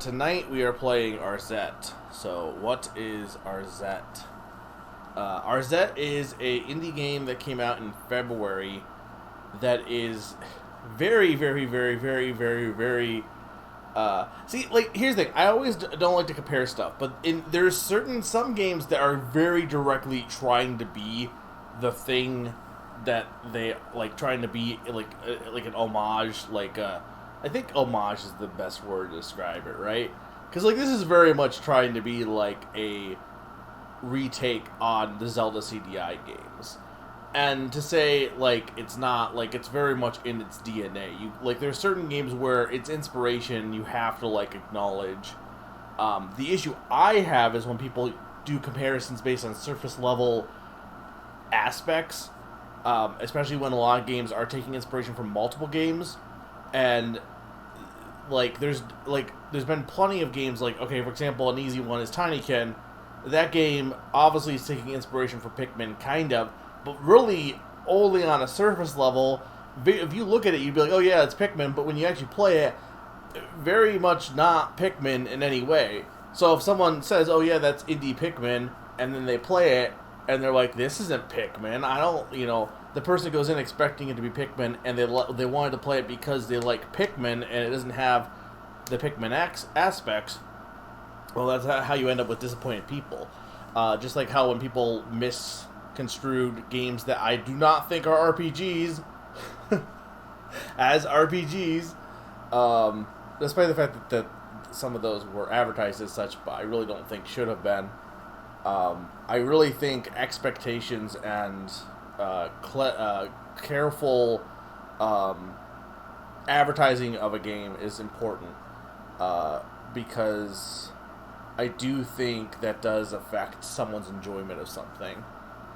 tonight we are playing Arzette. So, what is Arzette? Arzette is a indie game that came out in February that is very, very, very, very, very, very. See, like, here's the thing. I always don't like to compare stuff, but there's some games that are very directly trying to be the thing that they like, trying to be like an homage. I think homage is the best word to describe it, right? Because like this is very much trying to be like a retake on the Zelda CDI games. And to say like it's not, like it's very much in its DNA. You like there's certain games where its inspiration you have to like acknowledge. The issue I have is when people do comparisons based on surface level aspects, especially when a lot of games are taking inspiration from multiple games, and there's been plenty of games like, okay, for example, an easy one is Tinykin. That game obviously is taking inspiration from Pikmin, kind of, but really only on a surface level. If you look at it, you'd be like, oh yeah, it's Pikmin, but when you actually play it, very much not Pikmin in any way. So if someone says, oh yeah, that's indie Pikmin, and then they play it, and they're like, this isn't Pikmin, I don't, the person goes in expecting it to be Pikmin, and they wanted to play it because they like Pikmin, and it doesn't have the Pikmin aspects. Well, that's how you end up with disappointed people. Just like how when people misconstrued games that I do not think are RPGs as RPGs, despite the fact that some of those were advertised as such, but I really don't think should have been. I really think expectations and careful advertising of a game is important, because I do think that does affect someone's enjoyment of something,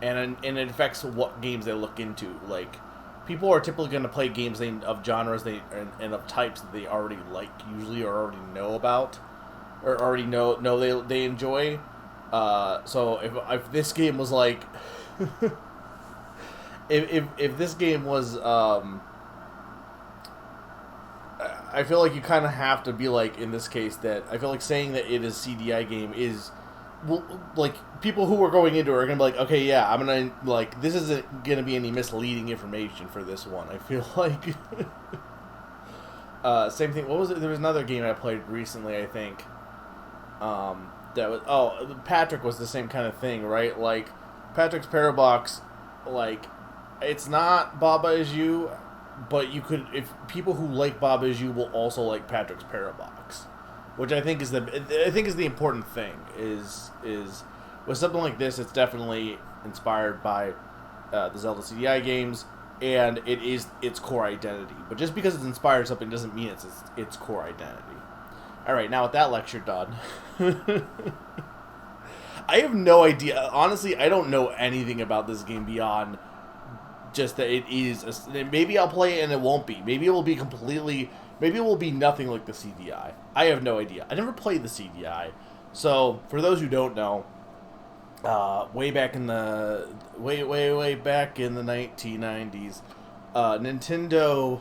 and it affects what games they look into. Like, people are typically going to play games of genres and of types that they already like, usually, or already know about, or already know they enjoy. So if this game was like, if this game was, I feel like you kind of have to be like, in this case, that I feel like saying that it is CDI game is, well, like, people who are going into it are going to be like, okay, yeah, I'm going to, like, this isn't going to be any misleading information for this one, I feel like. Same thing, what was it? There was another game I played recently, I think, that was, Patrick was the same kind of thing, right? Like, Patrick's Parabox, like, it's not Baba Is You, but you could, if people who like Baba Is You will also like Patrick's Parabox, which I think is the important thing. Is with something like this, it's definitely inspired by the Zelda CDI games, and it is its core identity. But just because it's inspired something doesn't mean it's its core identity. All right, now with that lecture done, I have no idea. Honestly, I don't know anything about this game beyond just that it is. Maybe I'll play it and it won't be. Maybe it will be completely. Maybe it will be nothing like the CDI. I have no idea. I never played the CDI. So for those who don't know, way back in the way back in the 1990s, Nintendo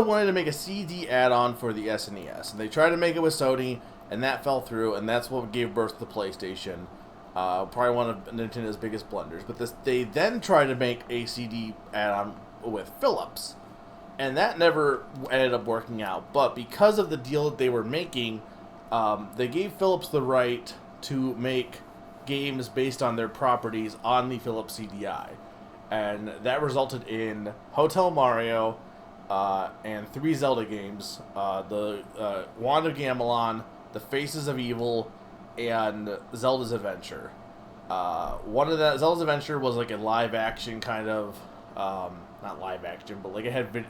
wanted to make a CD add-on for the SNES, and they tried to make it with Sony, and that fell through, and that's what gave birth to the PlayStation. Probably one of Nintendo's biggest blunders. But they then tried to make a CD add-on with Philips, and that never ended up working out. But because of the deal that they were making, they gave Philips the right to make games based on their properties on the Philips CDI. And that resulted in Hotel Mario, and 3 Zelda games, the Wand of Gamelon, The Faces of Evil, and Zelda's Adventure. One of that, Zelda's Adventure, was like a live action kind of, not live action, but like it had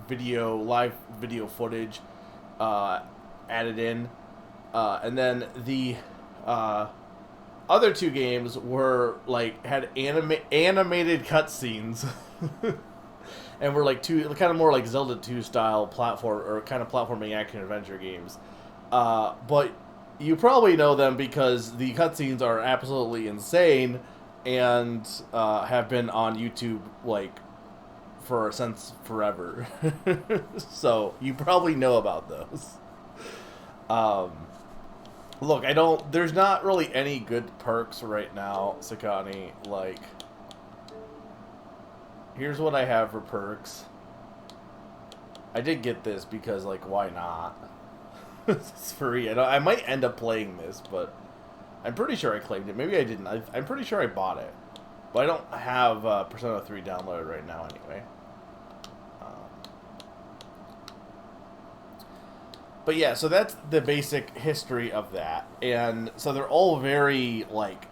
live video footage added in. And then the other 2 games were like had animated cutscenes, and were like kind of more like Zelda 2 style platform, or kind of platforming action adventure games. But you probably know them because the cutscenes are absolutely insane, and have been on YouTube like since forever. So you probably know about those. Look, there's not really any good perks right now, Sakani. Like, here's what I have for perks. I did get this because, like, why not? It's free. I might end up playing this, but I'm pretty sure I claimed it. Maybe I didn't. I'm pretty sure I bought it. But I don't have Persona 3 downloaded right now anyway. But yeah, so that's the basic history of that. And so they're all very, like,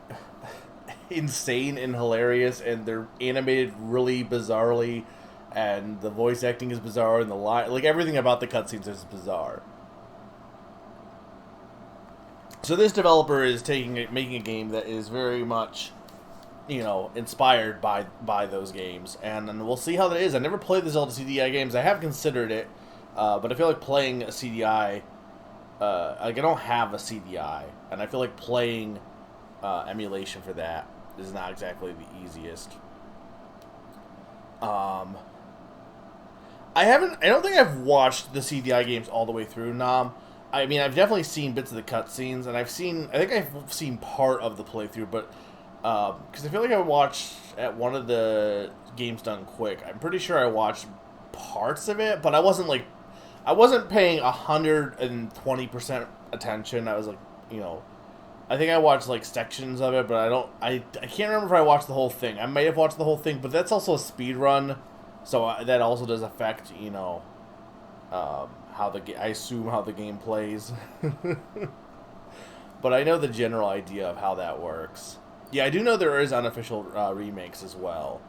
insane and hilarious, and they're animated really bizarrely, and the voice acting is bizarre, and like, everything about the cutscenes is bizarre. So this developer is making a game that is very much, you know, inspired by those games, and we'll see how that is. I never played the Zelda CDI games. I have considered it, but I feel like playing a CDI, like, I don't have a CDI, and I feel like playing emulation for that is not exactly the easiest. I don't think I've watched the CDI games all the way through, Nam. I mean, I've definitely seen bits of the cutscenes, and I think I've seen part of the playthrough, but because I feel like I watched at one of the games done quick. I'm pretty sure I watched parts of it, but I wasn't paying 120% attention. I was like, you know, I think I watched like sections of it, but I can't remember if I watched the whole thing. I may have watched the whole thing, but that's also a speed run, so that also does affect, you know, I assume how the game plays. But I know the general idea of how that works. Yeah, I do know there is unofficial remakes as well,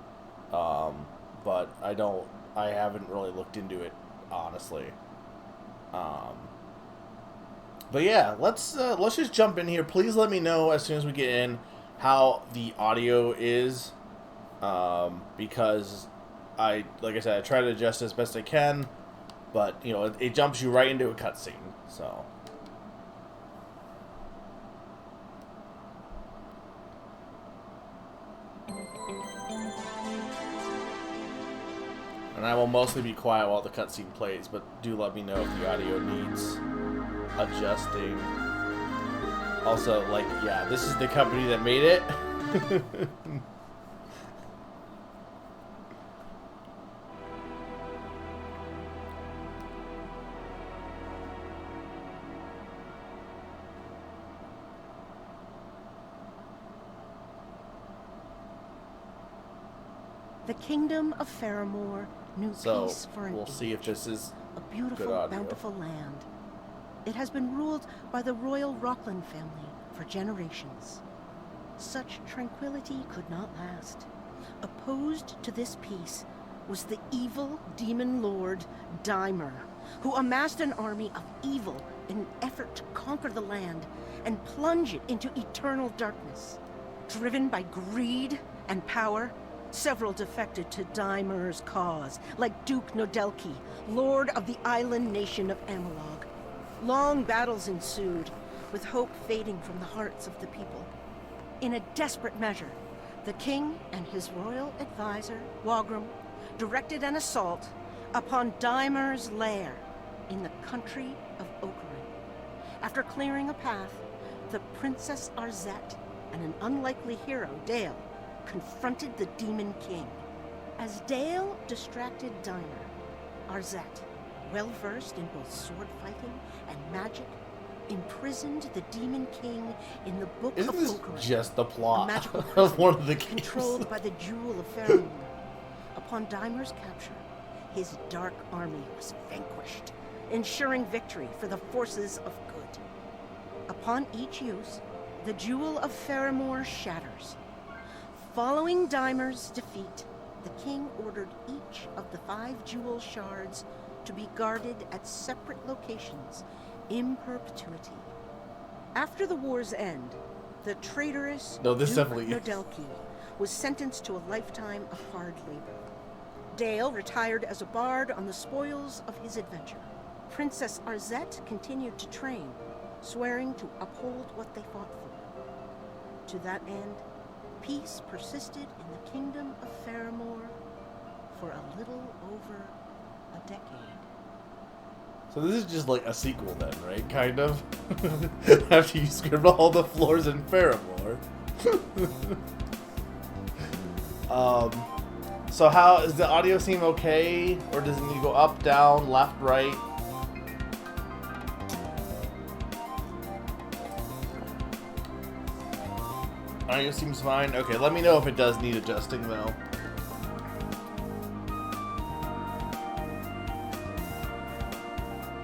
but I haven't really looked into it, honestly. But yeah, let's just jump in here. Please let me know as soon as we get in how the audio is, because like I said, I try to adjust as best I can, but you know, it jumps you right into a cutscene, so. And I will mostly be quiet while the cutscene plays, but do let me know if the audio needs adjusting. Also, like, yeah, this is the company that made it. The kingdom of Faramore knew peace for an we'll age. see if this is a beautiful, good audio. bountiful land. It has been ruled by the royal Rockland family for generations. Such tranquility could not last. Opposed to this peace was the evil demon lord Dimer, who amassed an army of evil in an effort to conquer the land and plunge it into eternal darkness. Driven by greed and power, several defected to Dimer's cause, like Duke Nodelki, lord of the island nation of Amalog. Long battles ensued, with hope fading from the hearts of the people. In a desperate measure, the king and his royal advisor, Wagram, directed an assault upon Dimer's lair in the country of Ocarin. After clearing a path, the Princess Arzette and an unlikely hero, Dale, confronted the Demon King. As Dale distracted Dimer, Arzette, well-versed in both sword fighting and magic, imprisoned the Demon King in the Book of Ocarin. Isn't this just the plot a magical of one of the games? Controlled by the Jewel of Faramore. Upon Dimer's capture, his dark army was vanquished, ensuring victory for the forces of good. Upon each use, the Jewel of Faramore shatters. Following Dimer's defeat, the king ordered each of the 5 jewel shards to be guarded at separate locations in perpetuity. After the war's end, the traitorous Duke Nodelki was sentenced to a lifetime of hard labor. Dale retired as a bard on the spoils of his adventure. Princess Arzette continued to train, swearing to uphold what they fought for. To that end, peace persisted in the kingdom of Faramore for a little over a decade. So this is just like a sequel then, right? Kind of. After you scribble all the floors in Faramore. So how does the audio seem okay, or does it need to go up, down, left, right? Audio seems fine. Okay, let me know if it does need adjusting though.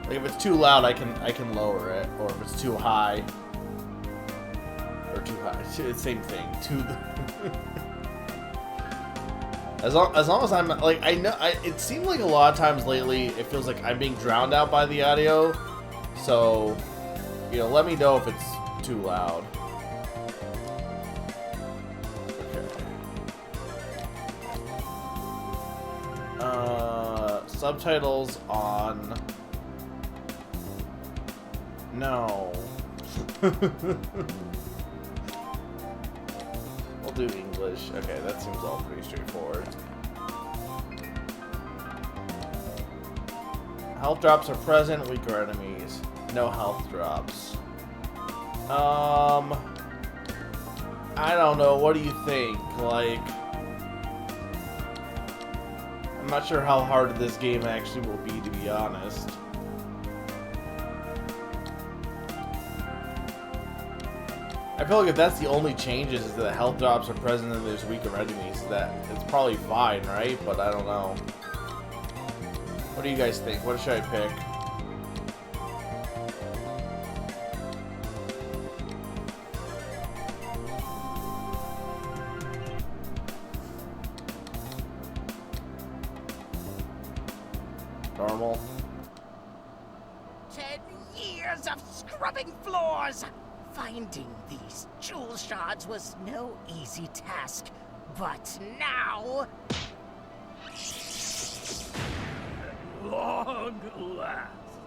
Like if it's too loud, I can lower it, or if it's too high, or too high, it's same thing. As long as I'm like it seemed like a lot of times lately it feels like I'm being drowned out by the audio, so let me know if it's too loud. Okay. Subtitles on. No. We'll do English. Okay, that seems all pretty straightforward. Health drops are present, weaker enemies. No health drops. I don't know, what do you think? Like, I'm not sure how hard this game actually will be, to be honest. I feel like if that's the only changes is that health drops are present and there's weaker enemies, that it's probably fine, right? But I don't know. What do you guys think? What should I pick? Normal. 10 years of scrubbing floors! Finding these jewel shards was no easy task, but now... Long last,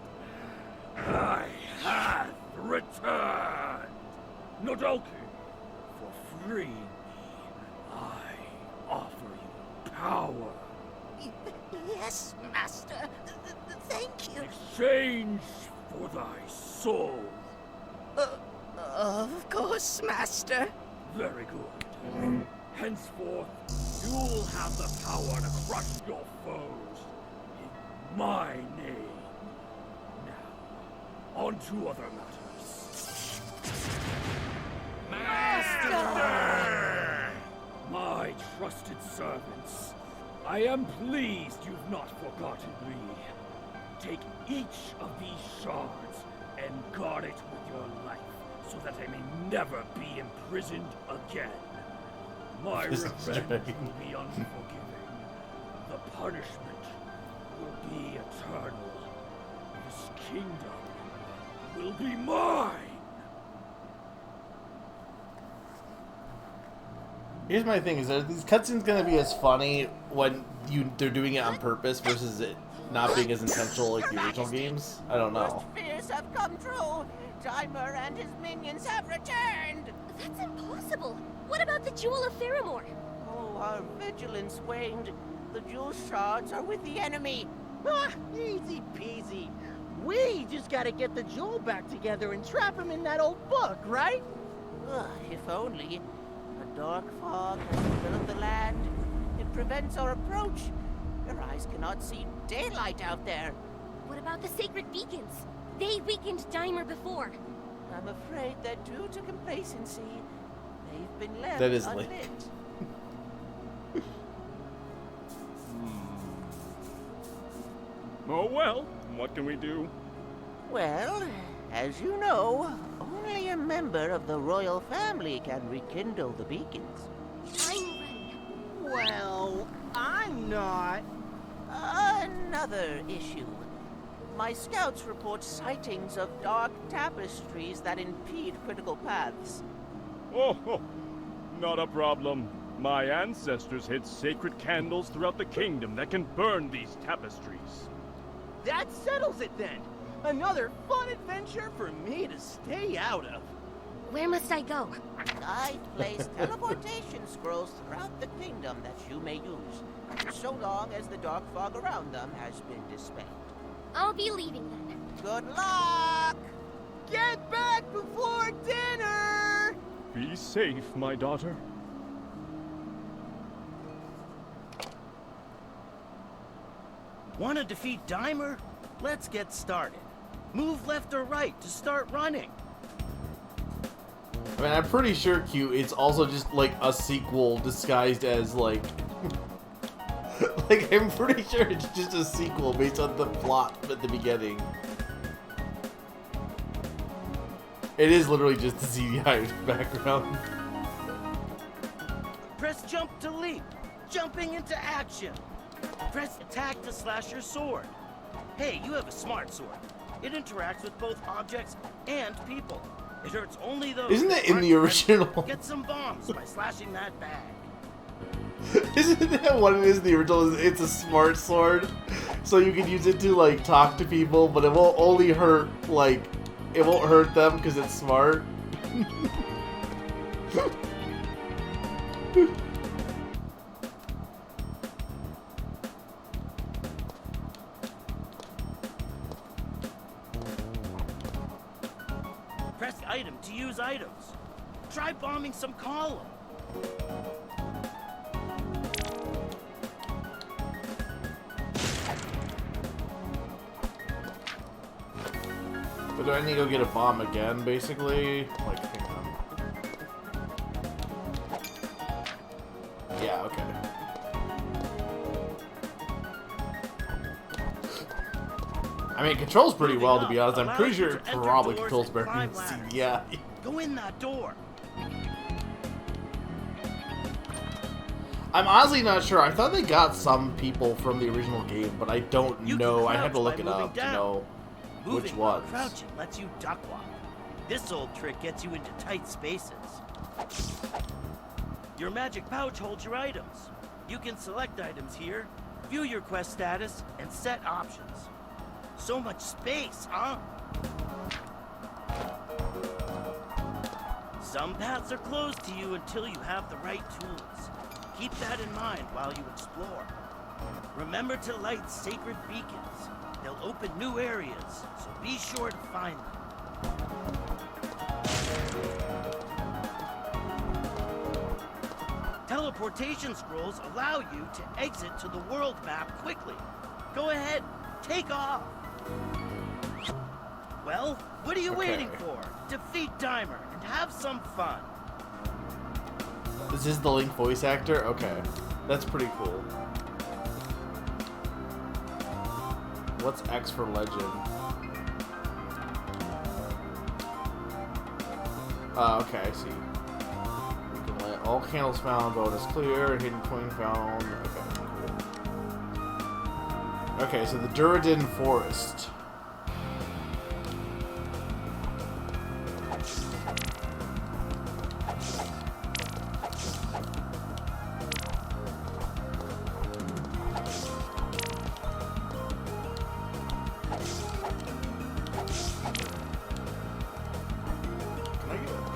I have returned. Nodoki, for freeing me, I offer you power. Yes, Master. Thank you. Exchange for thy soul. Of course, Master. Very good. Henceforth, you'll have the power to crush your foes in my name. Now, on to other matters. Master! My trusted servants, I am pleased you've not forgotten me. Take each of these shards and guard it with your life, so that I may never be imprisoned again. My revenge will be unforgiving. The punishment will be eternal. This kingdom will be mine! Here's my thing: is are these cutscenes gonna be as funny when they're doing it on purpose versus it not being as intentional like the original games? I don't know. Fears have come true. Dimer and his minions have returned. That's impossible. What about the Jewel of Faramore? Oh, our vigilance waned. The jewel shards are with the enemy. Ah, easy peasy. We just gotta get the jewel back together and trap him in that old book, right? If only. A dark fog has enveloped the land. It prevents our approach. Your eyes cannot see daylight out there. What about the sacred beacons? They weakened Dimer before. I'm afraid that due to complacency, they've been left That is unlit. late. Oh well, what can we do? Well, as you know, only a member of the royal family can rekindle the beacons. I'm ready. Well, I'm not. Another issue. My scouts report sightings of dark tapestries that impede critical paths. Oh, not a problem. My ancestors hid sacred candles throughout the kingdom that can burn these tapestries. That settles it then. Another fun adventure for me to stay out of. Where must I go? I've placed teleportation scrolls throughout the kingdom that you may use, so long as the dark fog around them has been dispelled. I'll be leaving then. Good luck! Get back before dinner! Be safe, my daughter. Want to defeat Dimer? Let's get started. Move left or right to start running. I mean, I'm pretty sure, Q, it's also just, like, a sequel disguised as, like... like, I'm pretty sure it's just a sequel based on the plot at the beginning. It is literally just the CGI background. Press jump to leap. Jumping into action. Press attack to slash your sword. Hey, you have a smart sword. It interacts with both objects and people. It hurts only those. Isn't it in the original? Get some bombs by slashing that bag. Isn't that what it is in the original? It's a smart sword, so you can use it to, like, talk to people, but it won't only hurt, like, it won't hurt them because it's smart. Press item to use items. Try bombing some column. But do I need to go get a bomb again, basically? Like, hang on. Yeah, okay. I mean, it controls pretty well, to be honest. I'm pretty sure it probably controls better than CDI. Go in that door. I'm honestly not sure. I thought they got some people from the original game, but I don't know. I had to look it up to know which ones. Crouching lets you duck walk. This old trick gets you into tight spaces. Your magic pouch holds your items. You can select items here, view your quest status, and set options. So much space, huh? Some paths are closed to you until you have the right tools. Keep that in mind while you explore. Remember to light sacred beacons. They'll open new areas, so be sure to find them. Teleportation scrolls allow you to exit to the world map quickly. Go ahead, take off. Well, what are you waiting for? Defeat Dimer and have some fun. This is the Link voice actor? Okay. That's pretty cool. What's X for legend? Okay, I see. You can let all candles found, bonus clear, hidden coin found. Okay, cool. Okay, so the Durandon Forest.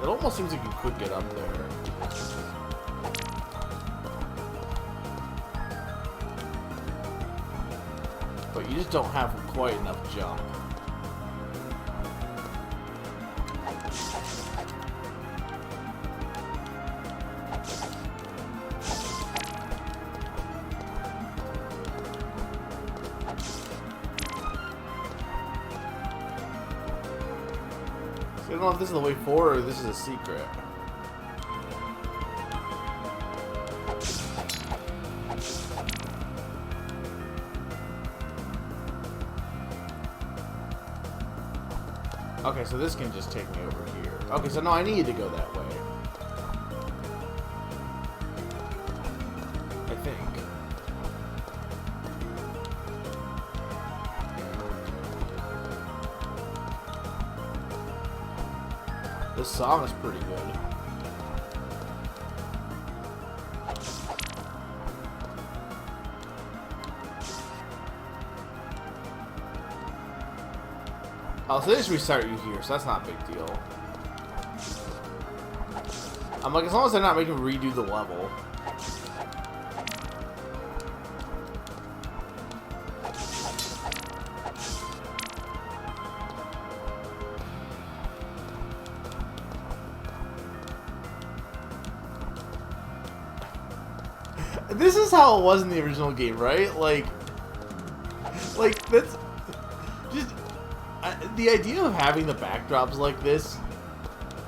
It almost seems like you could get up there. But you just don't have quite enough jump. I don't know if this is the way forward or this is a secret. Okay, so this can just take me over here. Okay, so no, I need to go that way. I think. This song is pretty good. Oh, so they just restart you here, so that's not a big deal. I'm like, as long as they're not making me redo the level. This is how it was in the original game, right? Like that's just the idea of having the backdrops like this,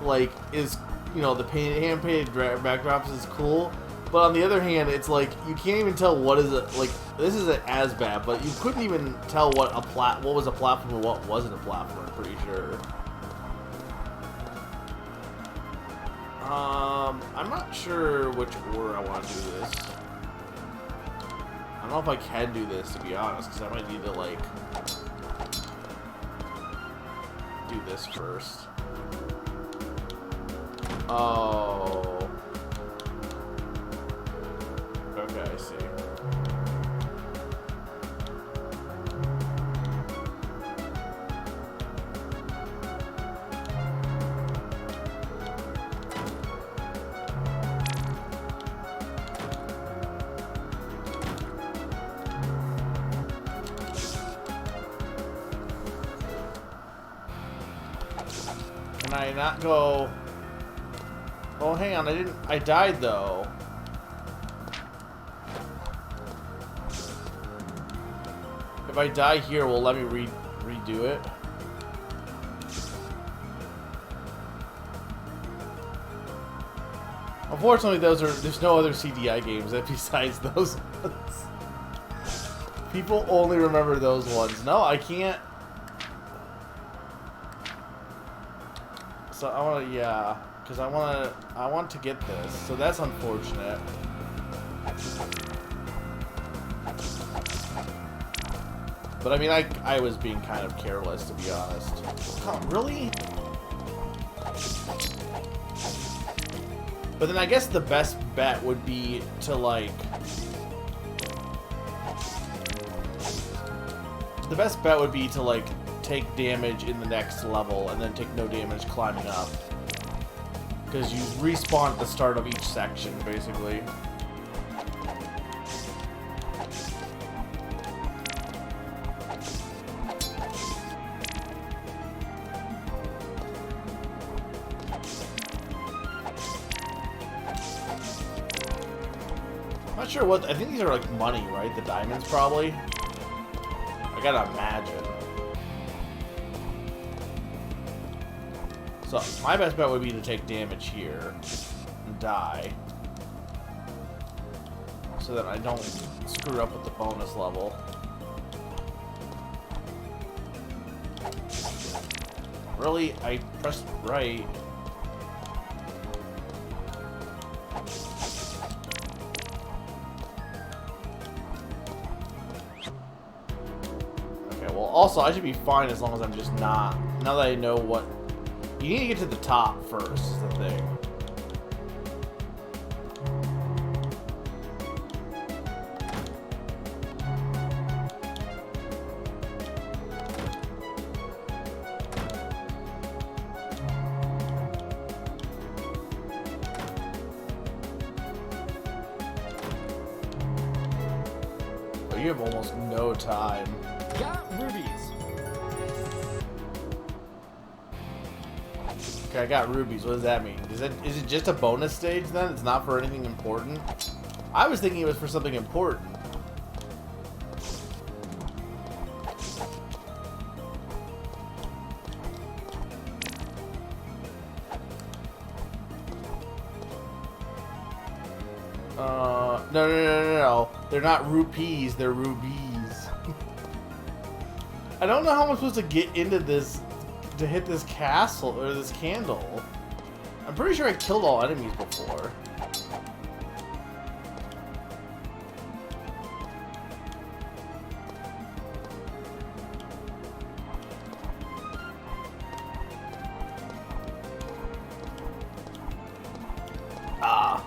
like, is, you know, the hand-painted backdrops is cool. But on the other hand, it's like you can't even tell what is it. Like, this isn't as bad, but you couldn't even tell what was a platform and what wasn't a platform. I'm pretty sure. I'm not sure which order I want to do this. I don't know if I can do this, to be honest, because I might need to, like, do this first. Oh. Okay, I see. Can I not go? Oh, hang on, I died though. If I die here, will let me redo it? Unfortunately, there's no other CDI games besides those ones. People only remember those ones. No, I can't. So I want to, yeah, because I want to get this. So that's unfortunate. But I mean, I was being kind of careless, to be honest. Oh, really? But then I guess the best bet would be to, like, take damage in the next level and then take no damage climbing up. Because you respawn at the start of each section, basically. I'm not sure what, I think these are like money, right? The diamonds, probably. I gotta imagine. So, my best bet would be to take damage here and die. So that I don't screw up with the bonus level. Really? I pressed right. Okay, well, also, I should be fine as long as I'm just not... Now that I know what... You need to get to the top first, is the thing. Oh, you have almost no time. Got rubies. Okay, I got rubies. What does that mean? Is it just a bonus stage then? It's not for anything important? I was thinking it was for something important. No. They're not rupees, they're rubies. I don't know how I'm supposed to get into this to hit this castle, or this candle. I'm pretty sure I killed all enemies before. Ah.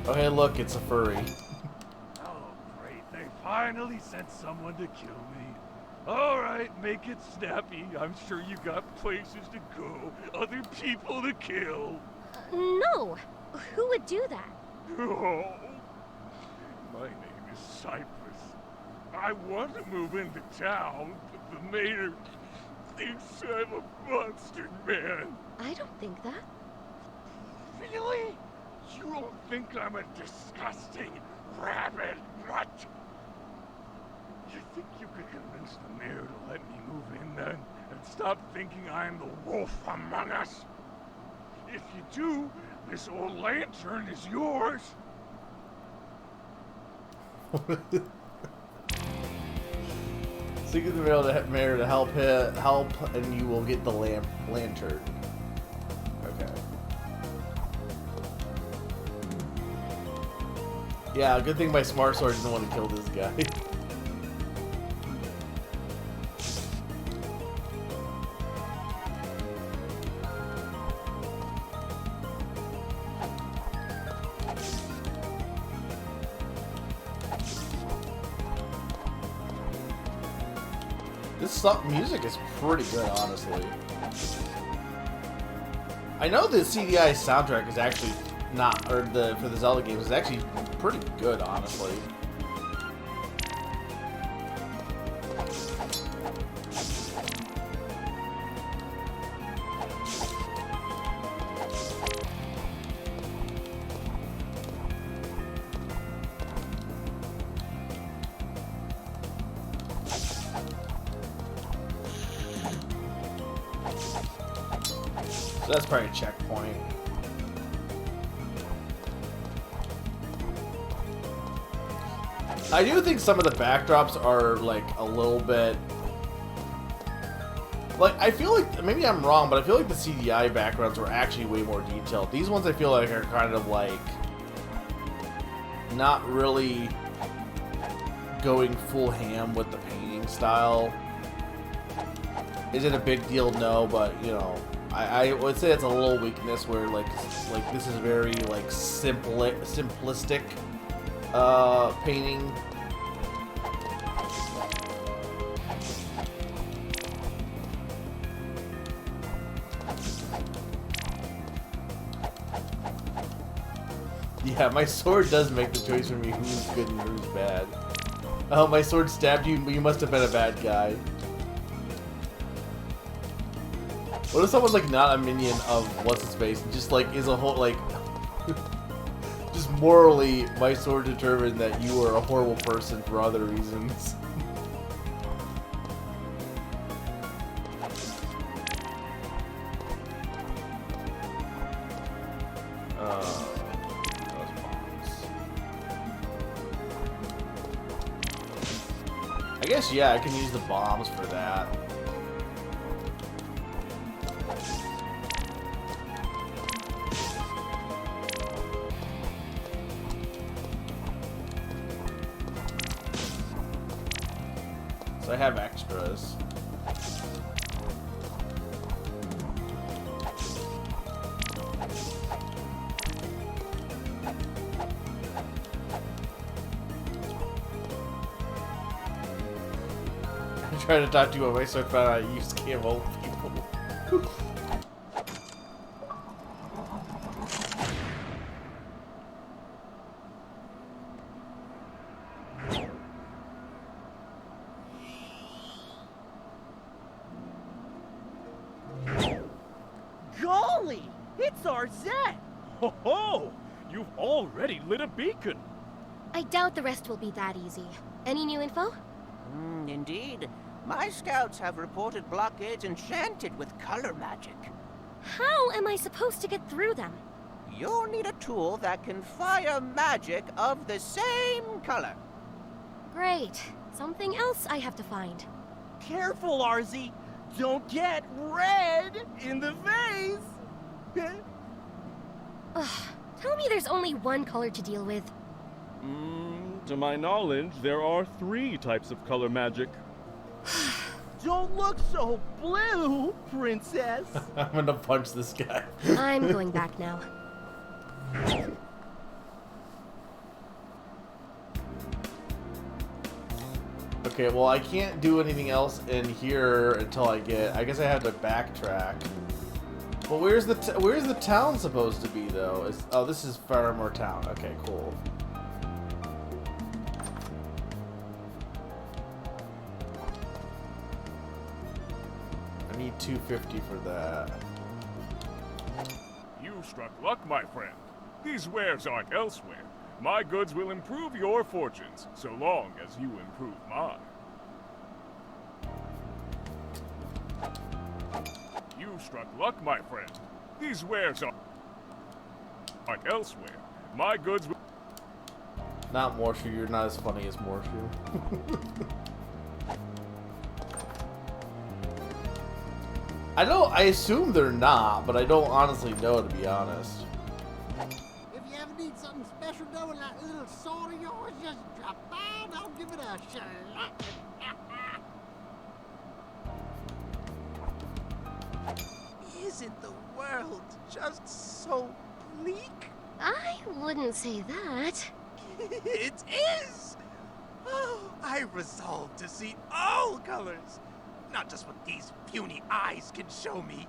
Okay, look, it's a furry. Oh, great. They finally sent someone to kill me. Alright, make it snappy. I'm sure you got places to go, other people to kill. No. Who would do that? Oh, my name is Cypress. I want to move into town, but the mayor thinks I'm a monster man. I don't think that. Really? You don't think I'm a disgusting rabid nut? You think you could convince the mayor to let me move in then, and stop thinking I'm the wolf among us? If you do, this old lantern is yours. Seek the mayor to help, and you will get the lantern. Okay. Yeah, good thing my smart sword didn't want to kill this guy. This music is pretty good, honestly. I know the CDI soundtrack is actually not, or for the Zelda games is actually pretty good, honestly. So that's probably a checkpoint. I do think some of the backdrops are like a little bit, like, I feel like, maybe I'm wrong, but I feel like the CDI backgrounds were actually way more detailed. These ones I feel like are kind of like not really going full ham with the painting style. Is it a big deal? No, but you know, I would say it's a little weakness where like this is very like simplistic painting. Yeah, my sword does make the choice for me who's good and who's bad. Oh, my sword stabbed you, but you must have been a bad guy. What if someone's like not a minion of what's his face, and just like is a whole like just morally my sword determined that you are a horrible person for other reasons. Those bombs. I guess yeah, I can use the bombs for that. So I have extras. I'm trying to talk to you about my sword, found out I use scam old people. Golly! It's Arzette! Ho ho! You've already lit a beacon! I doubt the rest will be that easy. Any new info? Indeed. My scouts have reported blockades enchanted with color magic. How am I supposed to get through them? You'll need a tool that can fire magic of the same color. Great. Something else I have to find. Careful, Arzette! Don't get red in the face! Ugh. Tell me there's only one color to deal with. To my knowledge, there are 3 types of color magic. Don't look so blue, princess! I'm gonna punch this guy. I'm going back now. Okay, well, I can't do anything else in here until I guess I have to backtrack. Well, where's the town supposed to be, though? Oh, this is Faramore Town. Okay, cool. I need 250 for that. You struck luck, my friend. These wares aren't elsewhere. My goods will improve your fortunes, so long as you improve mine. You struck luck, my friend. These wares aren't elsewhere. My goods will... Not Morshu, you're not as funny as Morshu. I assume they're not, but I don't honestly know, to be honest. If you ever need something special done with that little sword of yours, just drop by and I'll give it a shellac. Isn't the world just so bleak? I wouldn't say that. It is! Oh, I resolve to see all colors, not just what these puny eyes can show me.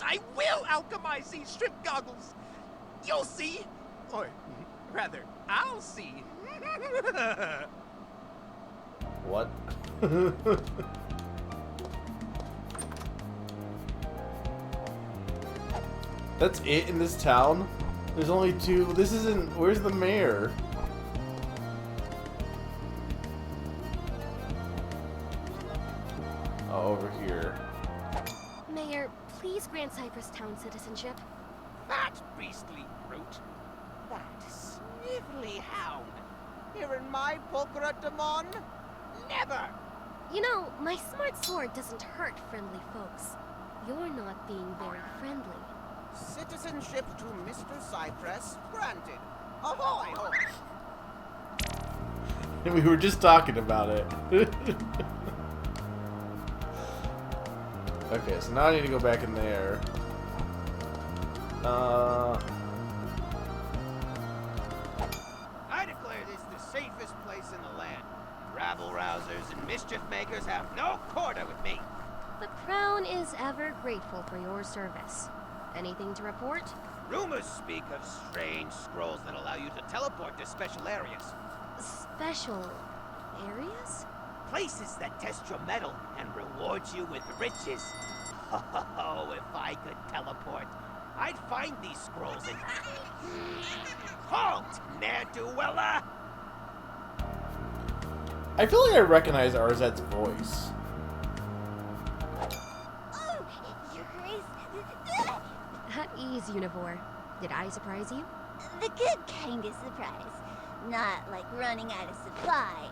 I will alchemize these shrimp goggles. You'll see. Or, rather, I'll see. What? That's it in this town? There's only two. This isn't. Where's the mayor? Oh, over here. Mayor, please grant Cypress Town citizenship. That beastly brute. That snivelly hound. Here in my Pulchra Demon? Never! You know, my smart sword doesn't hurt friendly folks. You're not being very friendly. Citizenship to Mr. Cypress granted. Ahoy, ho! And we were just talking about it. Okay, so now I need to go back in there. I declare this the safest place in the land. Rabble-rousers and mischief-makers have no quarter with me. The Crown is ever grateful for your service. Anything to report? Rumors speak of strange scrolls that allow you to teleport to special areas. Special areas? Places that test your mettle and reward you with riches. Oh, if I could teleport, I'd find these scrolls and... Halt, ne'er-do-weller! I feel like I recognize Arzette's voice. Oh, Your Grace. At ease, Univore. Did I surprise you? The good kind of surprise. Not like running out of supplies.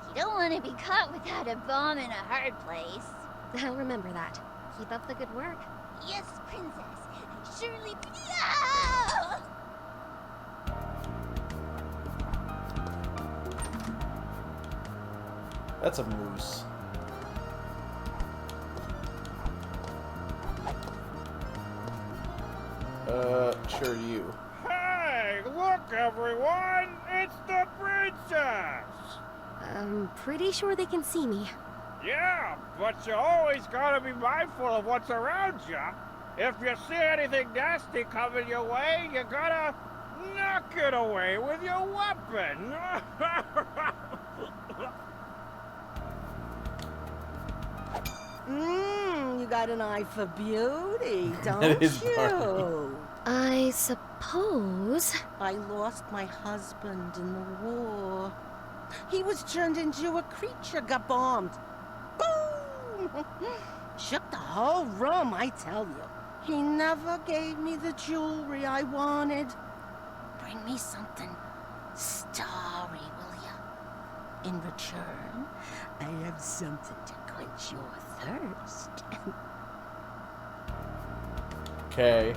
You don't want to be caught without a bomb in a hard place. I'll remember that. Keep up the good work. Yes, Princess. Surely. Ah! That's a moose. Sure you. Hey, look everyone! It's the princess! I'm pretty sure they can see me. Yeah, but you always gotta be mindful of what's around you. If you see anything nasty coming your way, you gotta knock it away with your weapon. You got an eye for beauty, don't That is you? Barney. I suppose. I lost my husband in the war. He was turned into a creature, got bombed. Boom! Shook the whole room, I tell you. He never gave me the jewelry I wanted. Bring me something starry, will ya? In return, I have something to quench your thirst. Okay.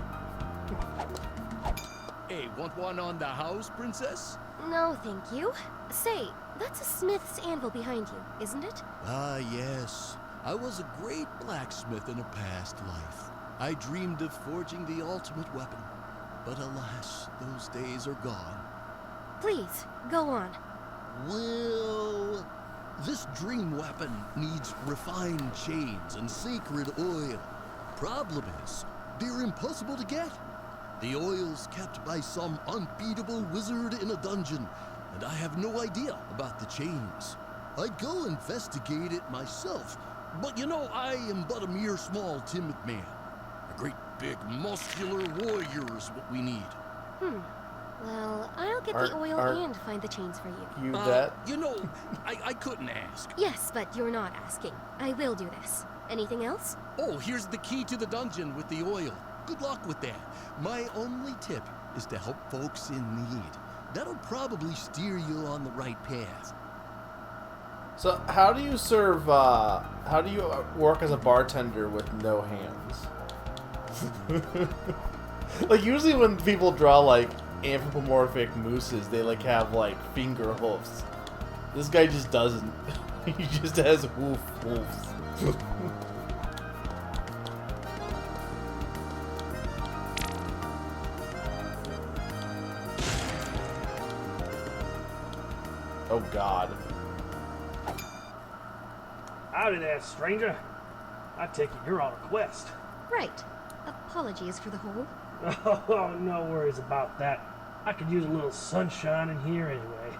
Hey, want one on the house, princess? No, thank you. Say, that's a smith's anvil behind you, isn't it? Ah, yes. I was a great blacksmith in a past life. I dreamed of forging the ultimate weapon. But alas, those days are gone. Please, go on. Well, This dream weapon needs refined chains and sacred oil. Problem is, they're impossible to get. The oil's kept by some unbeatable wizard in a dungeon, and I have no idea about the chains. I'd go investigate it myself, but you know, I am but a mere small, timid man. A great big, muscular warrior is what we need. Well, I'll get the oil and find the chains for you. You bet. You know, I couldn't ask. Yes, but you're not asking. I will do this. Anything else? Oh, here's the key to the dungeon with the oil. Good luck with that. My only tip is to help folks in need. That'll probably steer you on the right path. So, how do you serve, how do you work as a bartender with no hands? Like, usually when people draw, like, anthropomorphic mooses, they, like, have, like, finger hoofs. This guy just doesn't. He just has hoofs. Oh, God. Howdy there, stranger. I take it you're on a quest. Right. Apologies for the hole. Oh, no worries about that. I could use a little sunshine in here anyway.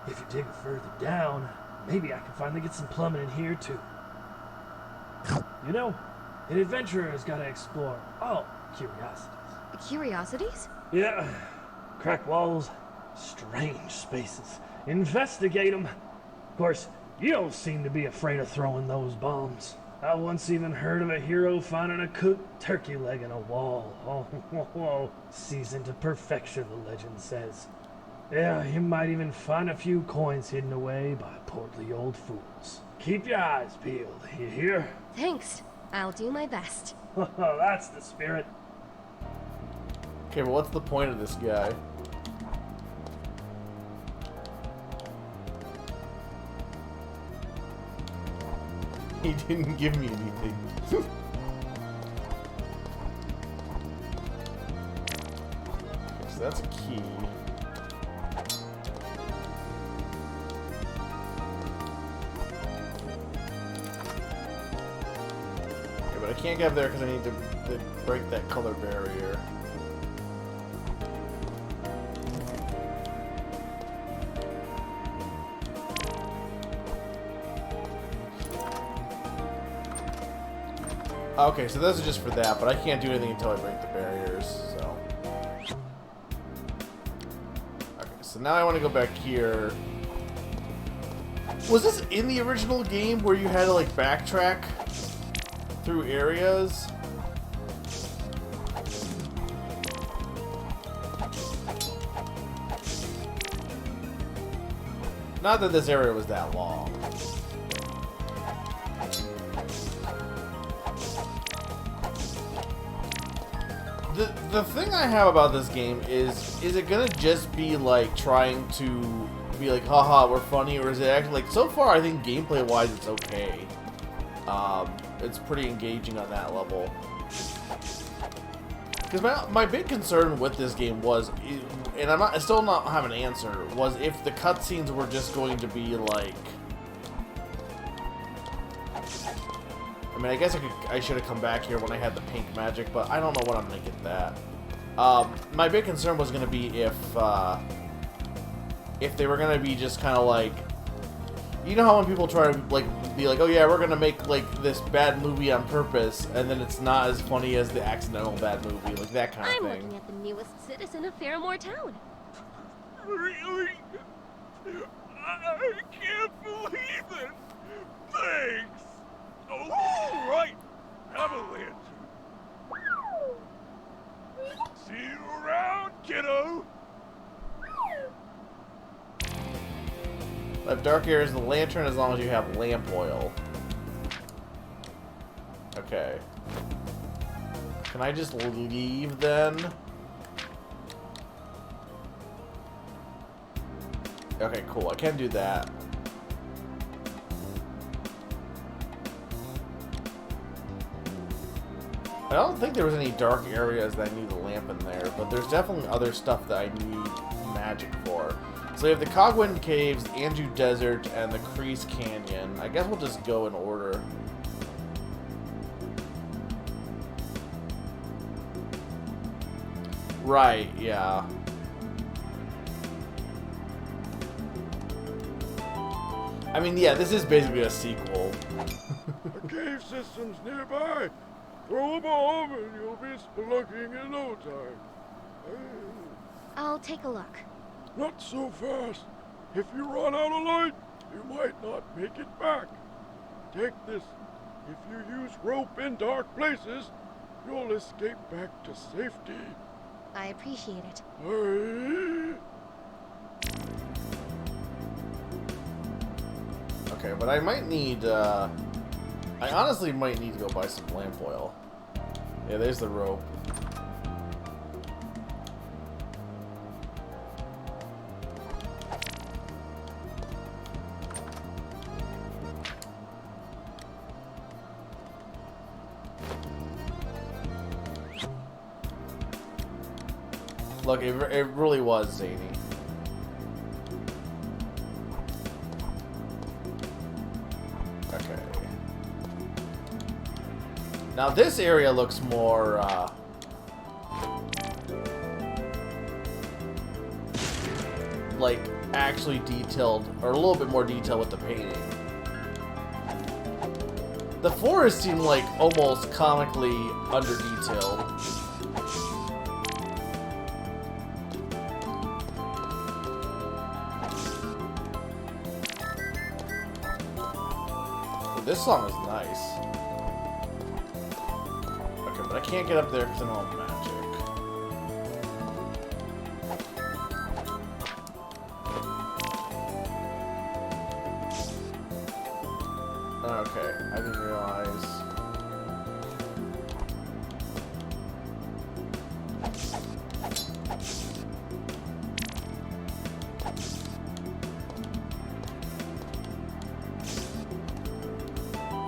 If you dig further down, maybe I can finally get some plumbing in here too. You know, an adventurer has got to explore all curiosities. Curiosities? Yeah, cracked walls, strange spaces. Investigate them. Of course, you don't seem to be afraid of throwing those bombs. I once even heard of a hero finding a cooked turkey leg in a wall. Oh, seasoned to perfection, the legend says. Yeah, you might even find a few coins hidden away by portly old fools. Keep your eyes peeled, you hear? Thanks. I'll do my best. That's the spirit. Okay, but what's the point of this guy? He didn't give me anything. Okay, so that's a key. Okay, but I can't get up there because I need to break that color barrier. Okay, so this is just for that, but I can't do anything until I break the barriers, so... Okay, so now I want to go back here. Was this in the original game where you had to, like, backtrack through areas? Not that this area was that long. The thing I have about this game is it gonna just be like trying to be like, haha, we're funny, or is it actually like, so far I think gameplay wise it's okay. It's pretty engaging on that level. Because my big concern with this game was, and I still not have an answer, was if the cutscenes were just going to be like, I mean, I guess I should have come back here when I had the pink magic, but I don't know when I'm going to get that. My big concern was going to be if they were going to be just kind of like, you know how when people try to like be like, oh yeah, we're going to make like this bad movie on purpose, and then it's not as funny as the accidental bad movie, like that kind of thing. I'm looking at the newest citizen of Faramore Town. Really? I can't believe it! Thanks! Oh, right! Have a lantern. See you around, kiddo! Left dark areas, the lantern as long as you have lamp oil. Okay. Can I just leave then? Okay, cool. I can do that. I don't think there was any dark areas that I need a lamp in there, but there's definitely other stuff that I need magic for. So we have the Cogwind Caves, the Anju Desert, and the Crease Canyon. I guess we'll just go in order. Right, yeah. I mean, yeah, this is basically a sequel. The cave system's nearby. Throw a bomb and you'll be spelunking in no time. I'll take a look. Not so fast. If you run out of light, you might not make it back. Take this. If you use rope in dark places, you'll escape back to safety. I appreciate it. Hurry. Okay, but I might need, I honestly might need to go buy some lamp oil. Yeah, there's the rope. Look, it really was zany. Okay. Now this area looks more, like, actually detailed, or a little bit more detail with the painting. The forest seemed like almost comically under-detailed. This song is nice. Okay, but I can't get up there because I don't have magic. Okay, I didn't realize.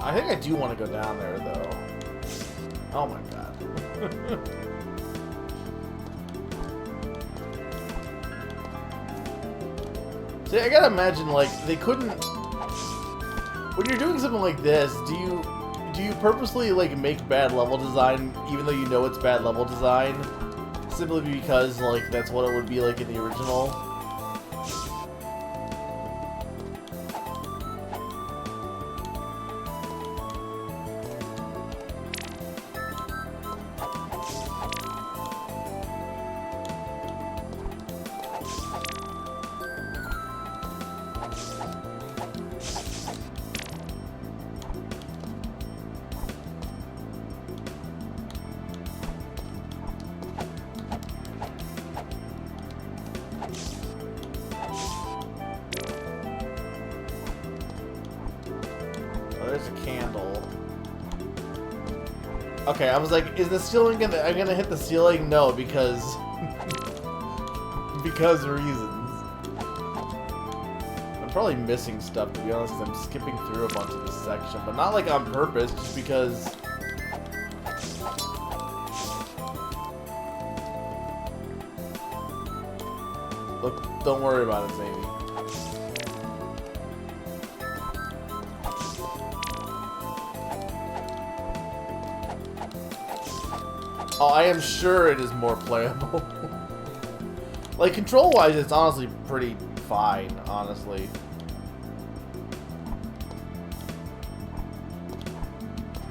I think I do want to go down there, though. Oh my god. See, I gotta imagine, like, they couldn't... When you're doing something like this, do you purposely, like, make bad level design, even though you know it's bad level design? Simply because, like, that's what it would be like in the original? There's a candle. Okay, I was like, is the ceiling gonna... I'm gonna hit the ceiling? No, because... because reasons. I'm probably missing stuff, to be honest, because I'm skipping through a bunch of this section. But not, like, on purpose, just because... Look, don't worry about it, Zany. Oh, I am sure it is more playable. Like, control-wise, it's honestly pretty fine, honestly.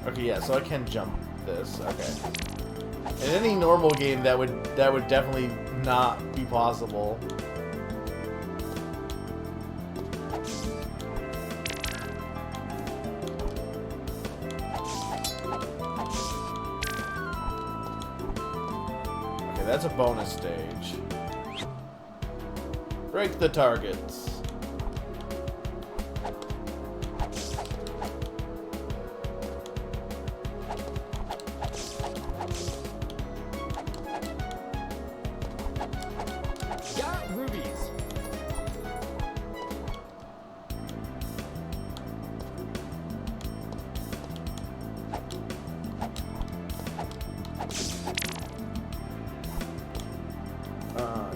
Okay, yeah, so I can jump this. Okay. In any normal game, that would definitely not be possible. That's a bonus stage. Break the targets. Got rubies.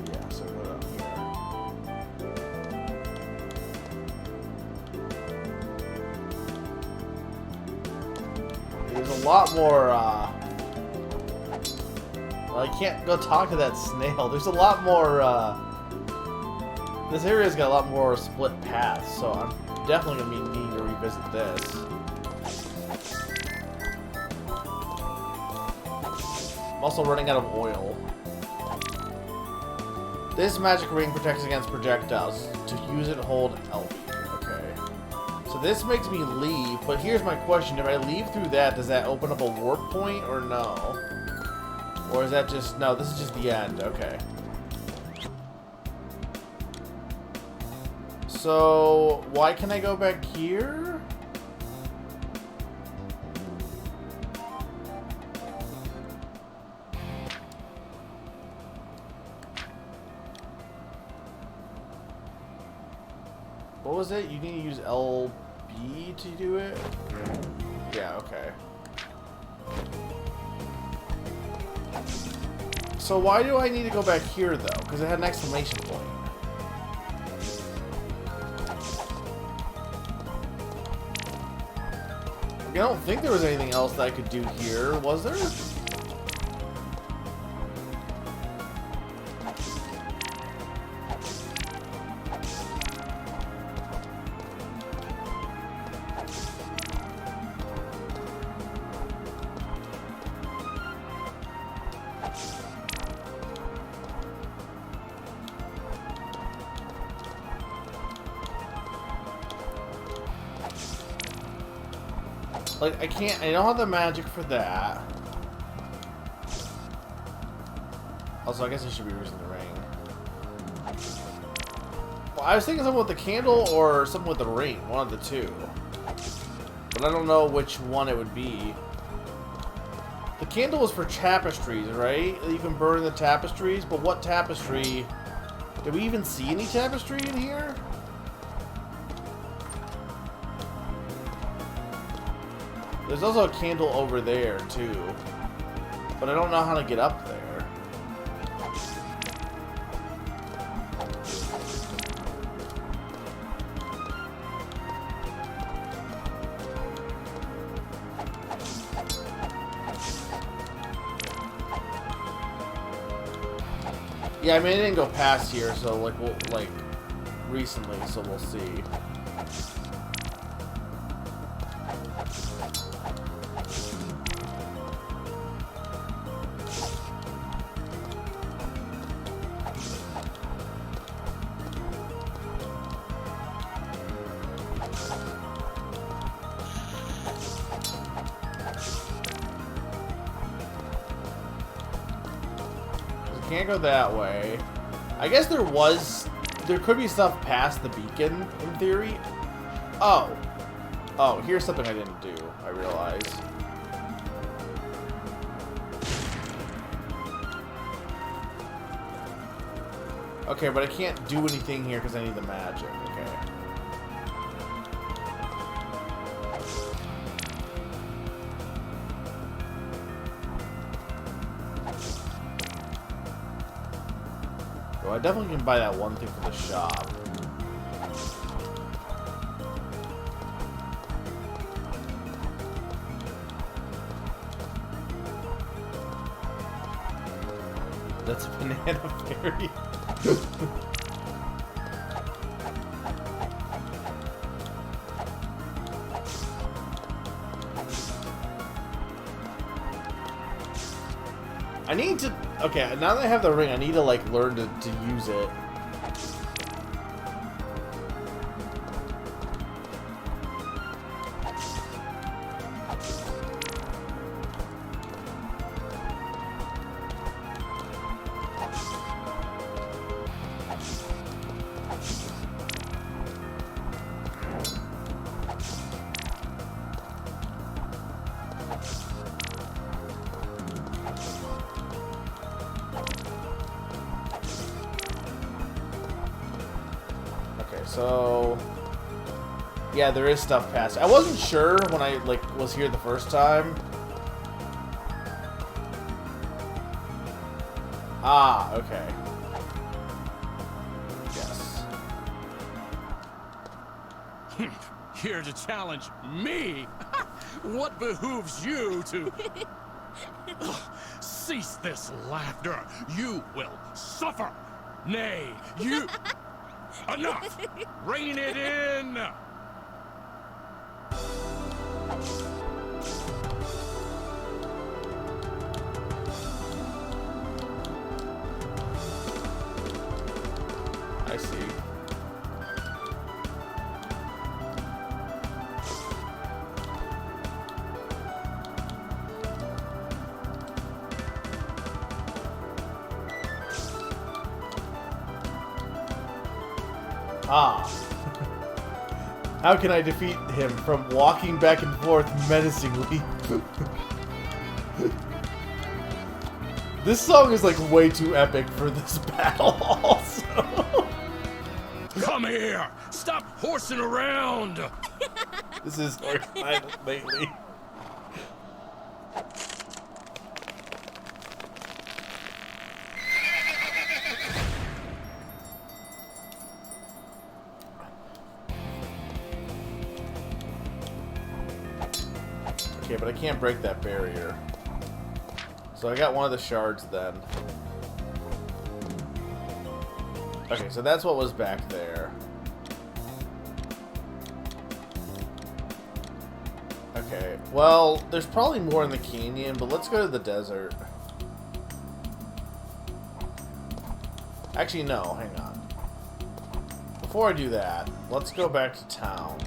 Yeah, so go down here. There's a lot more, well, I can't go talk to that snail. There's a lot more, this area's got a lot more split paths, so I'm definitely going to be needing to revisit this. I'm also running out of oil. This magic ring protects against projectiles. To use it, hold LB. Okay. So this makes me leave, but here's my question. If I leave through that, does that open up a warp point or no? Or is that just... No, this is just the end. Okay. So, why can I go back here? What was it? You need to use LB to do it? Yeah, okay. So why do I need to go back here, though? Because it had an exclamation point. I don't think there was anything else that I could do here, was there? Like, I can't, I don't have the magic for that. Also, I guess I should be using the ring. Well, I was thinking something with the candle or something with the ring. One of the two. But I don't know which one it would be. The candle was for tapestries, right? You can burn the tapestries, but what tapestry? Did we even see any tapestry in here? There's also a candle over there, too. But I don't know how to get up there. Yeah, I mean, it didn't go past here, so, like, we'll, like, recently, so we'll see. Can't go that way. I guess there could be stuff past the beacon, in theory. Oh. Oh, here's something I didn't do, I realize. Okay, but I can't do anything here because I need the magic. Okay. Well, I definitely can buy that one thing for the shop. That's a banana fairy. I need to... Okay, now that I have the ring, I need to, like, learn to use it. So, yeah, there is stuff past. I wasn't sure when I was here the first time. Ah, okay. Yes. Here to challenge me? What behooves you to... Ugh, cease this laughter. You will suffer. Nay, you... Enough! Rein it in! I see. Ah. How can I defeat him from walking back and forth menacingly? This song is like way too epic for this battle also. Come here! Stop horsing around! This is horse silent lately. Okay, but I can't break that barrier. So I got one of the shards then. Okay, so that's what was back there. Okay, well, there's probably more in the canyon, but let's go to the desert. Actually, no, hang on. Before I do that, let's go back to town.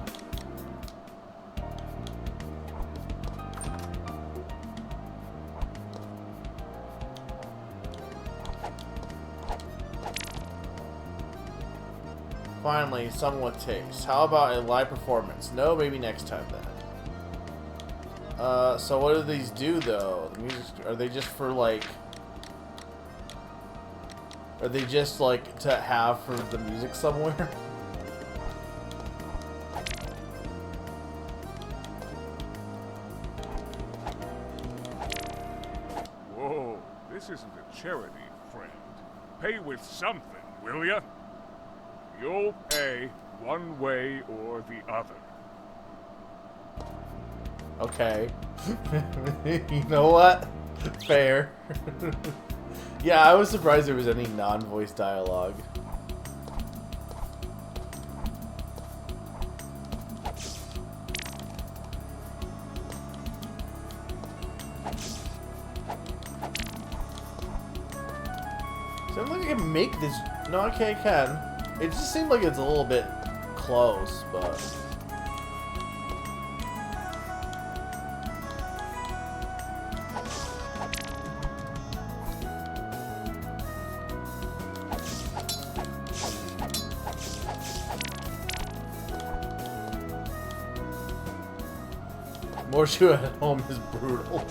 Finally, someone with taste. How about a live performance? No, maybe next time then. So what do these do though? The music, are they just for like... Are they just like to have for the music somewhere? Whoa, this isn't a charity, friend. Pay with something, will ya? You'll pay one way or the other. Okay. You know what? Fair. Yeah, I was surprised there was any non-voice dialogue. So I don't think I can make this... No, okay, I can. It just seemed like it's a little bit close, but... More shoe at home is brutal.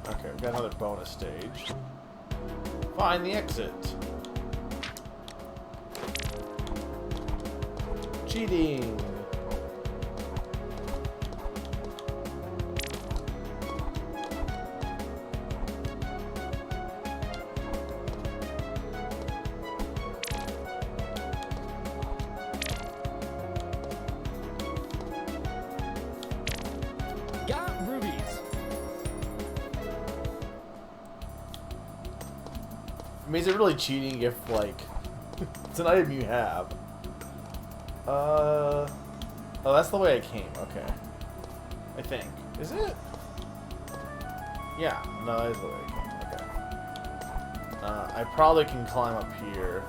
Okay, we've got another bonus stage. Find the exit. Cheating. Got rubies. I mean, is it really cheating if, like, it's an item you have? Oh, that's the way I came. Okay. I think. Is it? Yeah. No, that is the way I came. Okay. I probably can climb up here.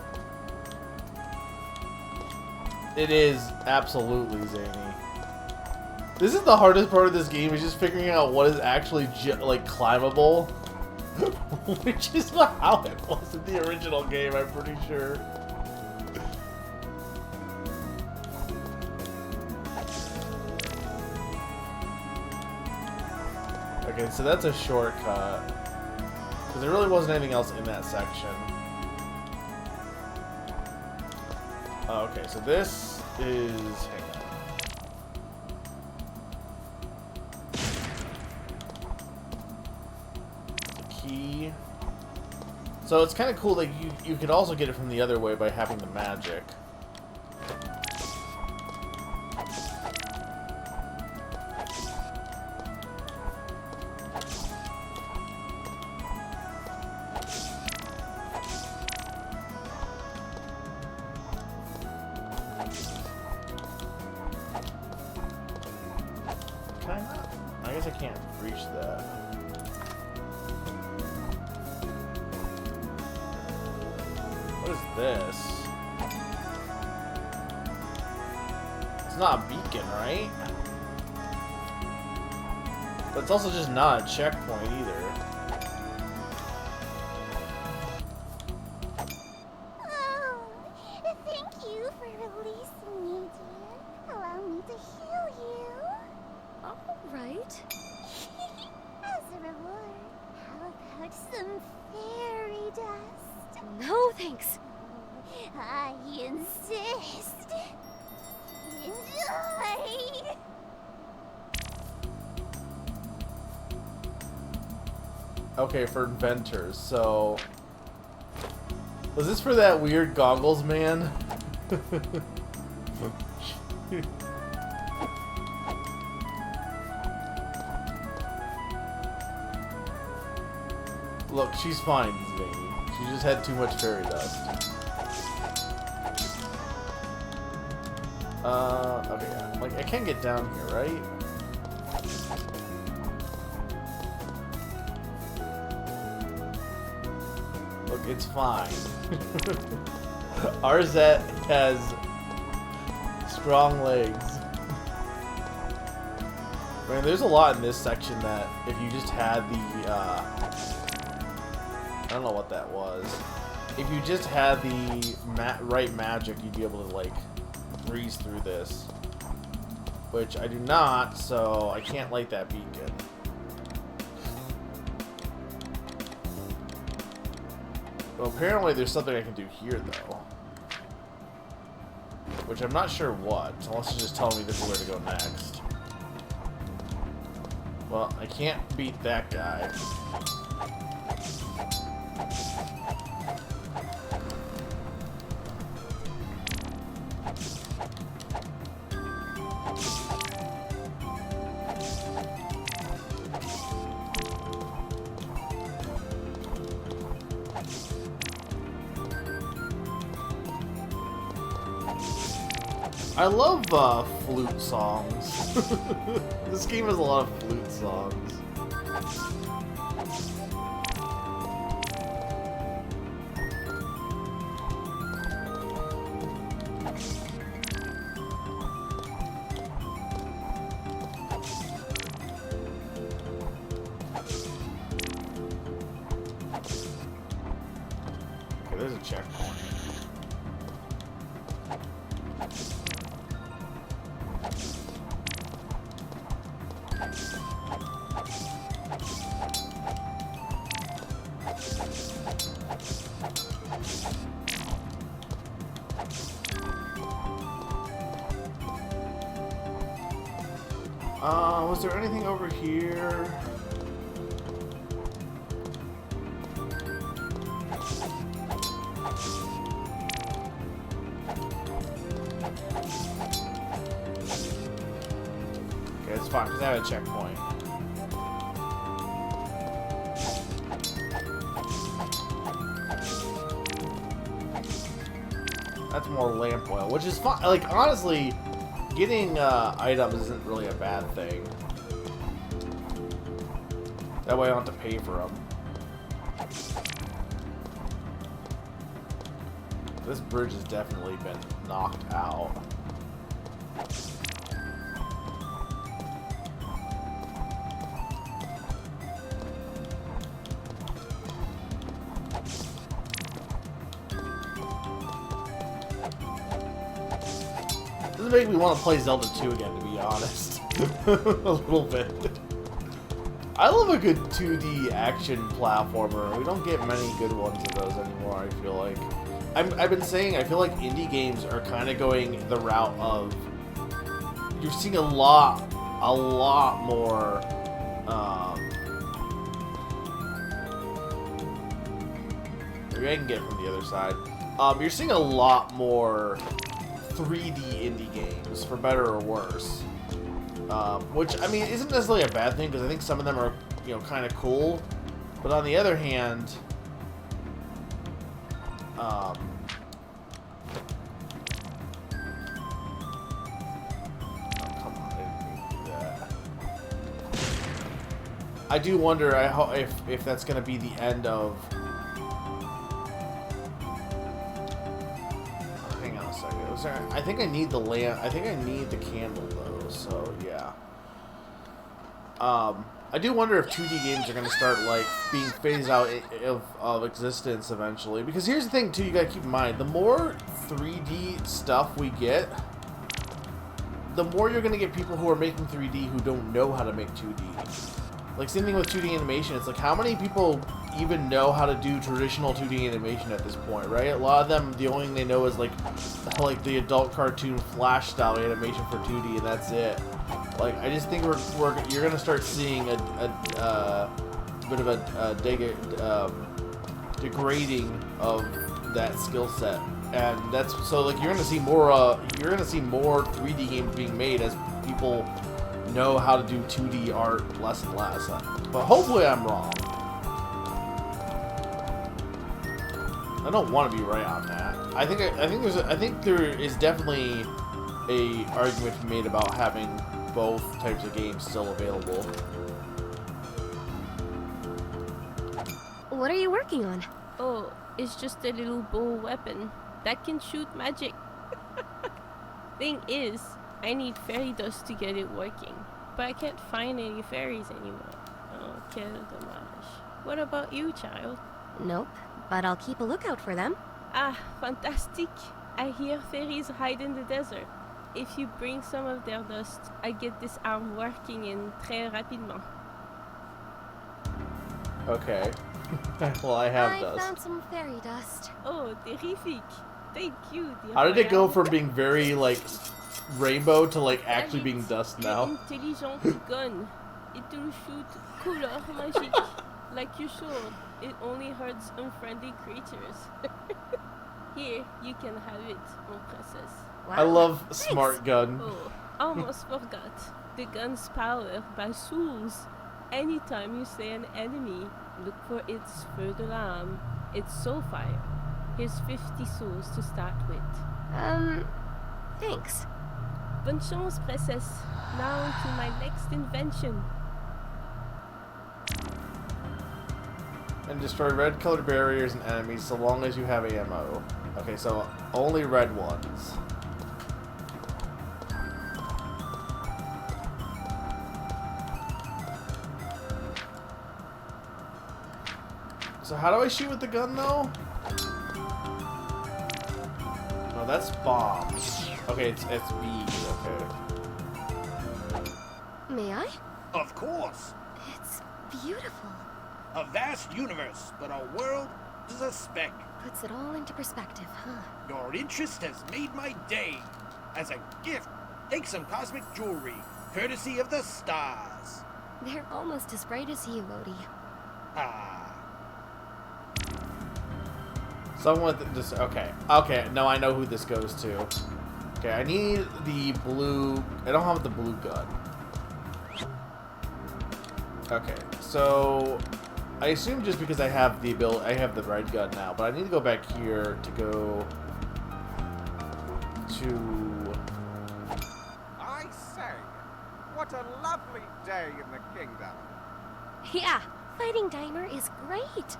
It is absolutely zany. This is the hardest part of this game, is just figuring out what is actually, like, climbable. Which is not how it was in the original game, I'm pretty sure. Okay, so that's a shortcut. Because there really wasn't anything else in that section. Oh, okay, so this is... Hang on. So it's kind of cool that you could also get it from the other way by having the magic. Can I not? I guess I can't reach that. What is this? It's not a beacon, right? But it's also just not a checkpoint either. Oh, thank you for releasing me, dear. Allow me to heal you. All right. As a reward, how about some fairy dust? No, thanks. I insist. Enjoy! Okay, for inventors, so... Was this for that weird goggles man? Look, she's fine, baby. She just had too much fairy dust. Okay, yeah. Like, I can't get down here, right? Look, it's fine. Arzette has strong legs. I mean, there's a lot in this section that if you just had the, I don't know what that was. If you just had the right magic, you'd be able to, like, breeze through this. Which I do not, so I can't light that beacon. Well, apparently there's something I can do here, though. Which I'm not sure what, unless it's just telling me this is where to go next. Well, I can't beat that guy. I love flute songs. This game has a lot of flute songs. Okay, there's a checkpoint. Was there anything over here? Okay, it's fine, because I have a checkpoint. That's more lamp oil, which is fine. Like, honestly, getting items isn't really a bad thing. That way I don't have to pay for them. This bridge has definitely been knocked out. This is making me want to play Zelda 2 again, to be honest. A little bit. I love a good 2D action platformer. We don't get many good ones of those anymore, I feel like. I've been saying, I feel like indie games are kind of going the route of... You're seeing a lot more... Maybe I can get from the other side. You're seeing a lot more 3D indie games, for better or worse. Which, I mean, isn't necessarily a bad thing, because I think some of them are, you know, kind of cool. But on the other hand, oh, come on, I didn't mean to do that. I do wonder if that's going to be the end of... Oh, hang on a second. I think I need the lamp. I think I need the candle, though, so yeah. I do wonder if 2D games are going to start, like, being phased out of existence eventually. Because here's the thing, too, you gotta keep in mind. The more 3D stuff we get, the more you're going to get people who are making 3D who don't know how to make 2D. Like, same thing with 2D animation. It's like, how many people even know how to do traditional 2D animation at this point, right? A lot of them, the only thing they know is, like the adult cartoon Flash-style animation for 2D, and that's it. Like, I just think you're gonna start seeing a bit of a degrading of that skill set, and that's so like you're gonna see more 3D games being made as people know how to do 2D art less and less. But hopefully I'm wrong. I don't want to be right on that. I think there is definitely a argument to be made about having both types of games still available. What are you working on? Oh, it's just a little bow weapon that can shoot magic. Thing is, I need fairy dust to get it working, but I can't find any fairies anymore. Oh, quel dommage. What about you, child? Nope, but I'll keep a lookout for them. Ah, fantastic. I hear fairies hide in the desert. If you bring some of their dust, I get this arm working in très rapidement. Okay. Well, I have I dust. found some fairy dust. Oh, terrific. Thank you, dear. How did it go from being very, like, rainbow to, like, actually being dust now? Intelligent gun. It will shoot couleur magique. Like your sword. It only hurts unfriendly creatures. Here, you can have it, mon princess. Wow. I love smart gun. Oh, almost forgot. The gun's power by souls. Anytime you slay an enemy, look for its feu de lame. It's soul fire. Here's 50 souls to start with. Thanks. Bonne chance, princess. Now to my next invention. And destroy red-colored barriers and enemies so long as you have ammo. Okay, so only red ones. So how do I shoot with the gun, though? No, that's bombs. Okay, it's bees. Okay. May I? Of course. It's beautiful. A vast universe, but our world is a speck. Puts it all into perspective, huh? Your interest has made my day. As a gift, take some cosmic jewelry, courtesy of the stars. They're almost as bright as you, Odie. Ah. Someone with this. Okay. Okay. No, I know who this goes to. Okay, I need the blue. I don't have the blue gun. Okay, so I assume just because I have the ability, I have the red gun now, but I need to go back here to go to. I say, what a lovely day in the kingdom. Yeah, fighting Dimer is great.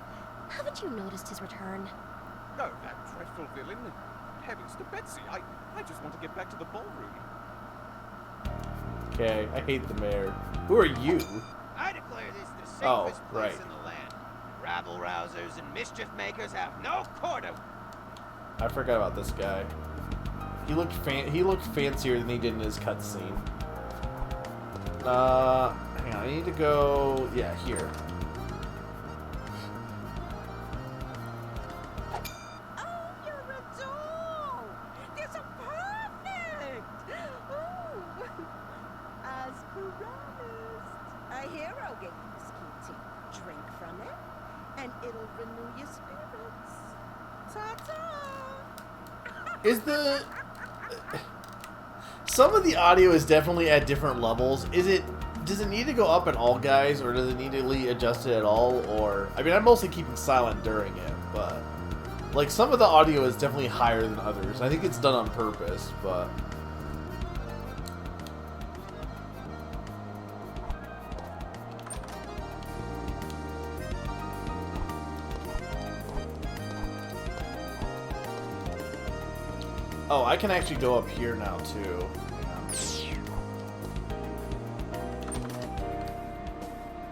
Haven't you noticed his return? No, that dreadful villain. Heavens to Betsy, I just want to get back to the ballroom. Okay, I hate the mayor. Who are you? I declare this the safest Oh, place right. in the land. Rabble rousers and mischief makers have no quarter. I forgot about this guy. He looked fancier than he did in his cutscene. Hang on, I need to go. Yeah, here. It'll renew your spirits. Is the... Some of the audio is definitely at different levels. Does it need to go up at all, guys, or does it need to be adjusted at all? Or, I mean, I'm mostly keeping silent during it, but like some of the audio is definitely higher than others. I think it's done on purpose, but oh, I can actually go up here now too.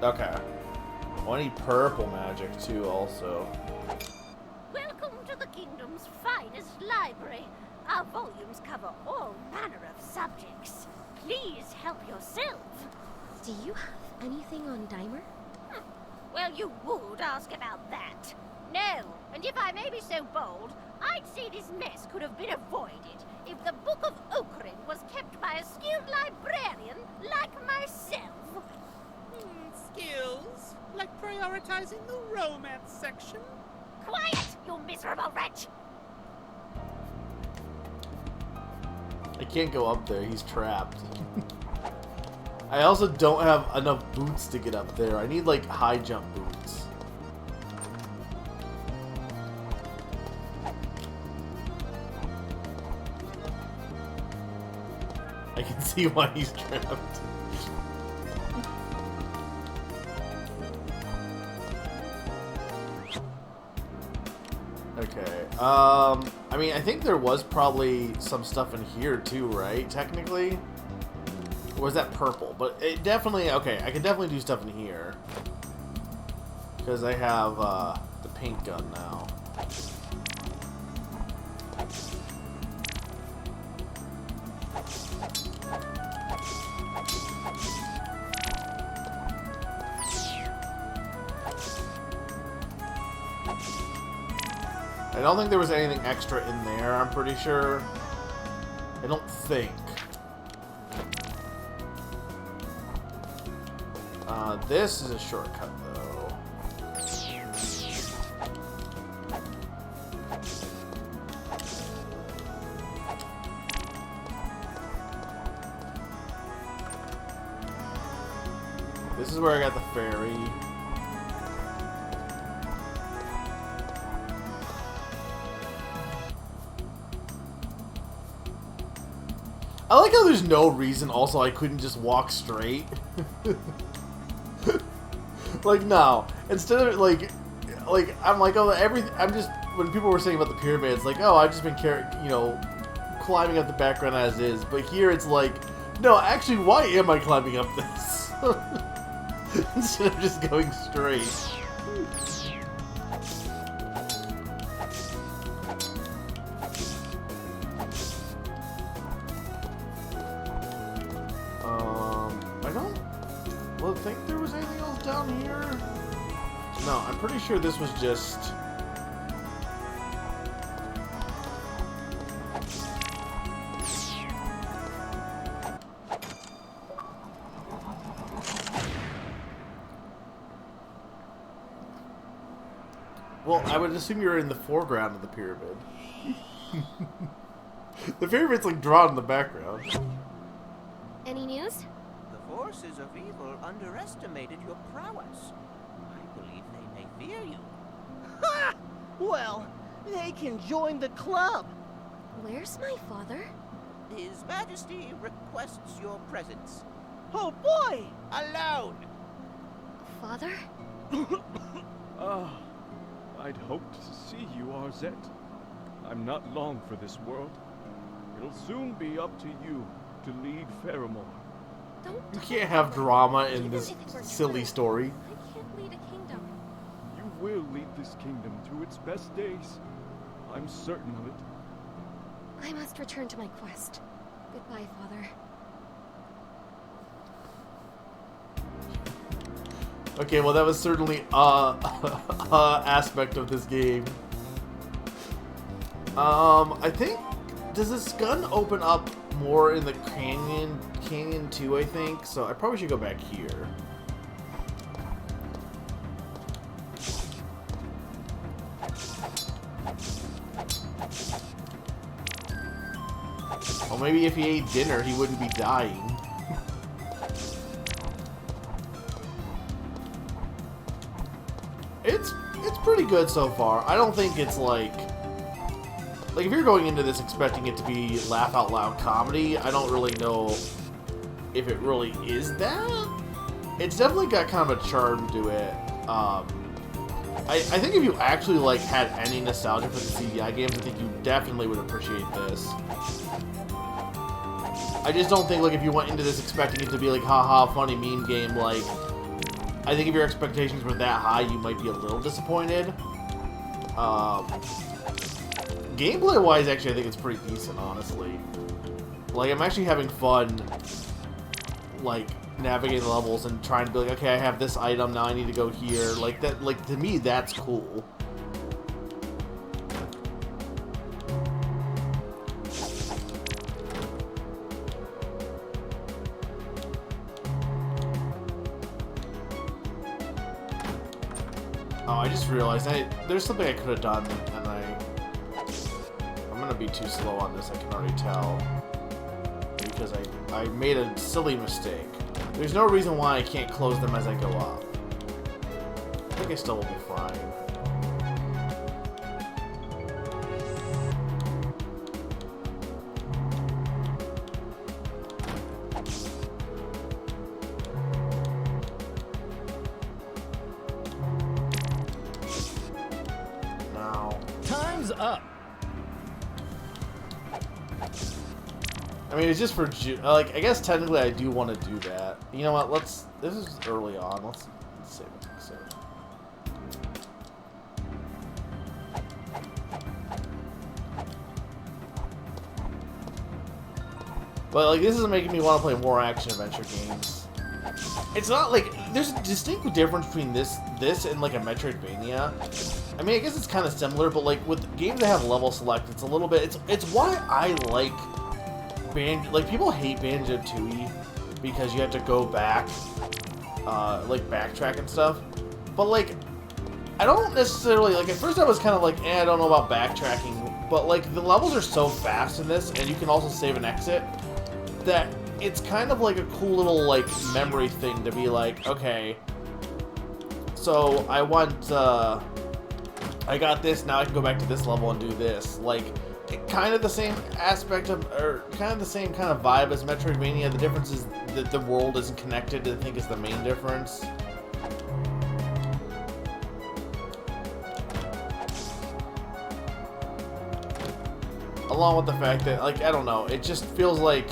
Okay. Oh, I need purple magic too, also. Welcome to the kingdom's finest library. Our volumes cover all manner of subjects. Please help yourself. Do you have anything on Dimer? Well, you would ask about that. No, and if I may be so bold, I'd say this mess could have been avoided if the Book of Okrin was kept by a skilled librarian like myself. Skills? Like prioritizing the romance section? Quiet, you miserable wretch! I can't go up there, he's trapped. I also don't have enough boots to get up there. I need like high jump boots. I can see why he's trapped. Okay, I mean, I think there was probably some stuff in here too, right? Technically? Or was that purple? But it definitely, okay, I can definitely do stuff in here. Because I have, the paint gun now. I don't think there was anything extra in there, I'm pretty sure. I don't think. This is a shortcut, though. This is where I got the ferry. I like how there's no reason also I couldn't just walk straight. Like, no. Instead of, like, I'm like, oh, I'm just, when people were saying about the pyramids, like, oh, I've just been, climbing up the background as is. But here it's like, no, actually, why am I climbing up this? Instead of just going straight. I think there was anything else down here. No, I'm pretty sure this was just... Well, I would assume you're in the foreground of the pyramid. The pyramid's like drawn in the background. Any news? The forces of evil underestimated your prowess. I believe they may fear you. Ha! Well, they can join the club. Where's my father? His Majesty requests your presence. Oh boy! Alone! Father? I'd hoped to see you, Arzette. I'm not long for this world. It'll soon be up to you to lead Faramore. You can't have drama in this silly story. I can't lead a kingdom. You will lead this kingdom to its best days. I'm certain of it. I must return to my quest. Goodbye, Father. Okay, well that was certainly aspect of this game. I think, does this gun open up more in the canyon too, I think? So I probably should go back here. Or maybe if he ate dinner, he wouldn't be dying. It's pretty good so far. I don't think it's like if you're going into this expecting it to be laugh out loud comedy, I don't really know if it really is that. It's definitely got kind of a charm to it. I think if you actually like had any nostalgia for the CDI games, I think you definitely would appreciate this. I just don't think like if you went into this expecting it to be like haha funny meme game, like I think if your expectations were that high, you might be a little disappointed. Gameplay wise, actually, I think it's pretty decent, honestly. Like I'm actually having fun, like navigating the levels and trying to be like, okay, I have this item, now I need to go here. Like that, like to me, that's cool. Oh, I just realized there's something I could have done, and I'm gonna be too slow on this. I can already tell because I made a silly mistake. There's no reason why I can't close them as I go up. I think I still will be fine. Now, time's up. I mean, it's just for like. I guess technically, I do want to do that. You know what? This is early on. Let's save it. But like, this is making me want to play more action adventure games. It's not like there's a distinct difference between this and like a Metroidvania. I mean, I guess it's kind of similar, but like with games that have level select, it's a little bit. It's why I like. Like people hate Banjo-Tooie because you have to go back, like backtrack and stuff. But like, I don't necessarily like. At first, I was kind of like, I don't know about backtracking. But like, the levels are so fast in this, and you can also save and exit, that it's kind of like a cool little like memory thing to be like, okay, so I want, I got this. Now I can go back to this level and do this. Like. Kind of the same aspect of, or kind of the same kind of vibe as Metroidvania. The difference is that the world isn't connected, I think is the main difference. Along with the fact that, like, I don't know, it just feels like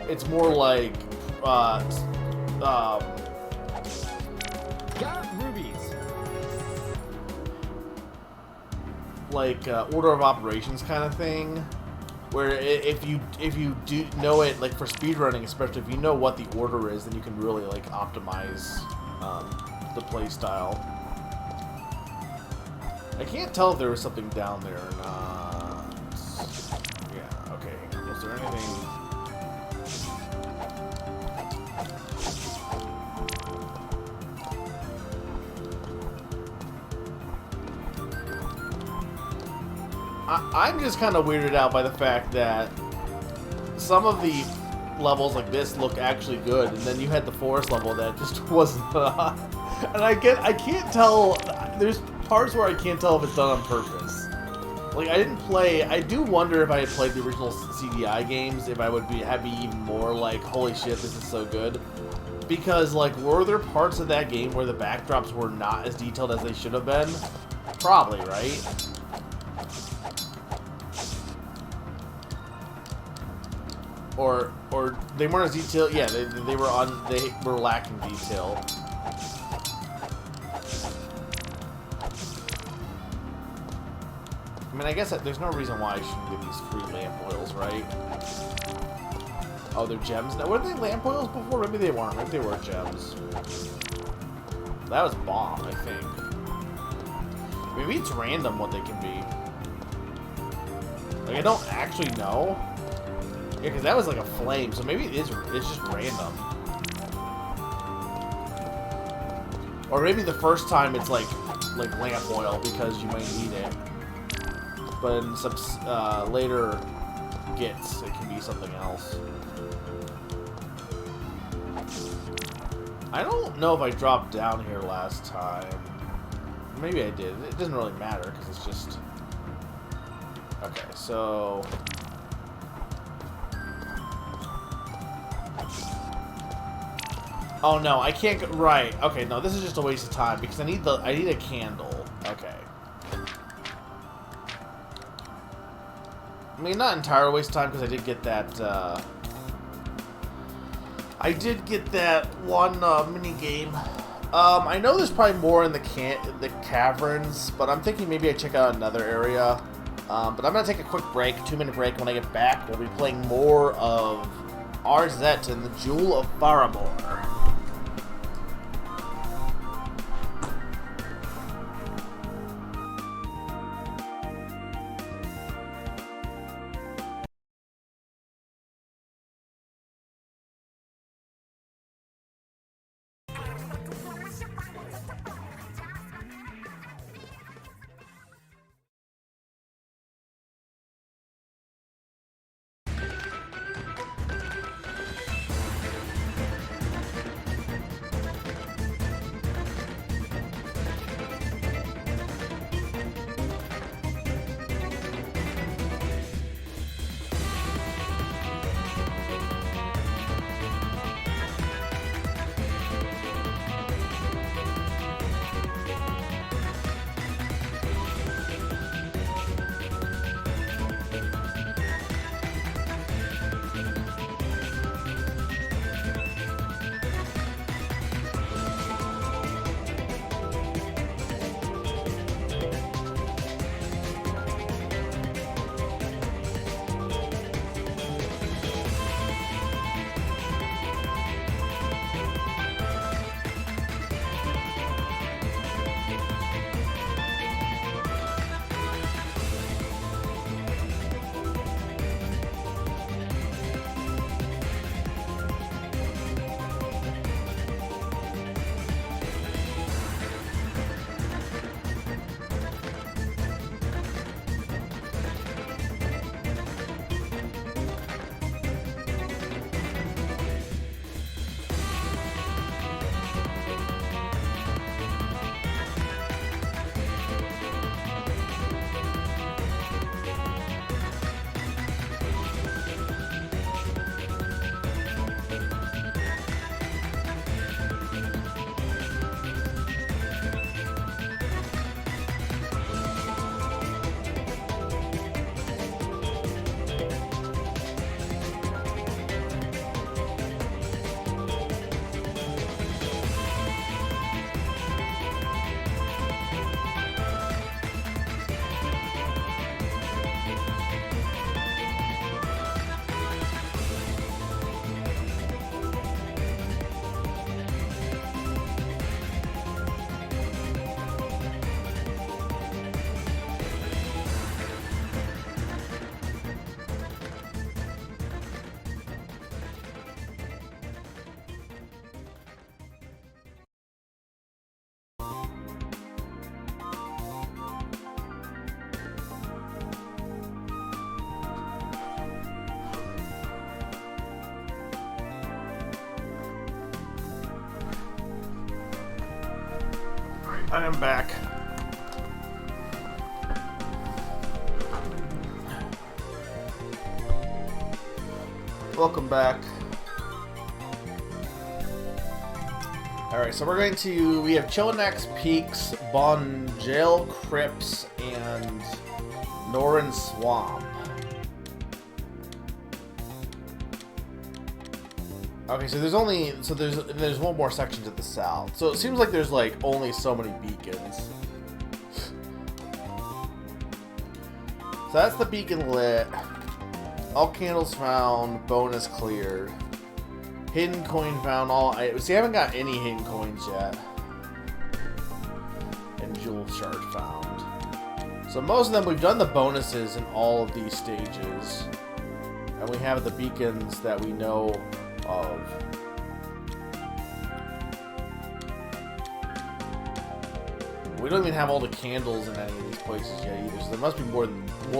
it's more like, Got rubies. Like order of operations kind of thing, where if you do know it, like for speedrunning especially, if you know what the order is, then you can really like optimize the play style. I can't tell if there was something down there or not. Yeah, okay. Was there anything? I'm just kind of weirded out by the fact that some of the levels like this look actually good, and then you had the forest level that just wasn't. And I can't tell. There's parts where I can't tell if it's done on purpose. Like I do wonder if I had played the original CDI games, if I would be even more like, holy shit, this is so good. Because like, were there parts of that game where the backdrops were not as detailed as they should have been? Probably, right? Or they weren't as detailed. Yeah, they were lacking detail. I mean, I guess there's no reason why I shouldn't get these free lamp oils, right? Oh, they're gems now. Were they lamp oils before? Maybe they weren't. Maybe they were gems. That was bomb, I think. Maybe it's random what they can be. Like, I don't actually know. Yeah, because that was like a flame, so maybe it's just random. Or maybe the first time it's like lamp oil because you might need it. But in some later buckets. It can be something else. I don't know if I dropped down here last time. Maybe I did. It doesn't really matter because it's just... Okay, so... Oh no, I can't get... Right. Okay, no, this is just a waste of time because I need a candle. Okay. I mean, not entirely waste of time because I did get that, I did get that one mini game. I know there's probably more in the caverns, but I'm thinking maybe I check out another area. But I'm gonna take a quick break, 2-minute break. When I get back, we'll be playing more of Arzette and the Jewel of Faramore. I am back. Welcome back. Alright, so we're going to... We have Chillanex Peaks, Bonjail Crypts, and Norin Swamp. Okay, so there's only... So there's one more section to the south. So it seems like there's, like, only so many beacons. So that's the beacon lit. All candles found. Bonus cleared. Hidden coin found. All items. See, I haven't got any hidden coins yet. And jewel shard found. So most of them, we've done the bonuses in all of these stages. And we have the beacons that we know of. We don't even have all the candles in any of these places yet either, so there must be more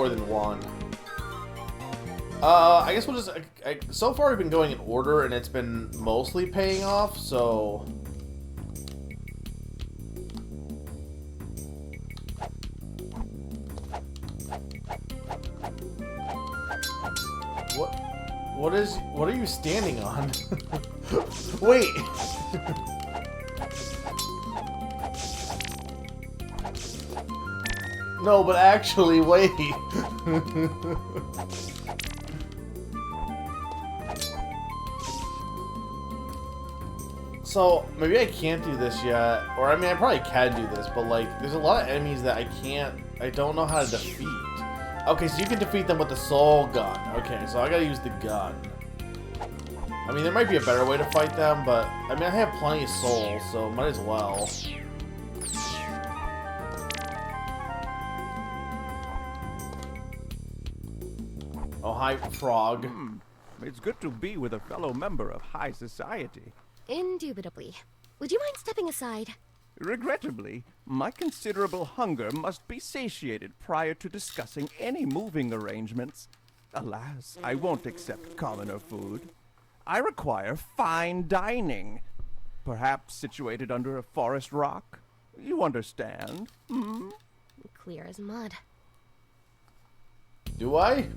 than one. I guess we'll just... so far, we've been going in order, and it's been mostly paying off, so... What are you standing on? Wait! No, but actually, wait! So, maybe I can't do this yet, or I mean, I probably can do this, but like, there's a lot of enemies that I don't know how to defeat. Okay, so you can defeat them with the soul gun. Okay, so I gotta use the gun. I mean, there might be a better way to fight them, but I mean, I have plenty of souls, so might as well. Oh, hi, frog. It's good to be with a fellow member of high society. Indubitably. Would you mind stepping aside? Regrettably, my considerable hunger must be satiated prior to discussing any moving arrangements. Alas, I won't accept commoner food. I require fine dining. Perhaps situated under a forest rock? You understand? Hmm? Clear as mud. Do I?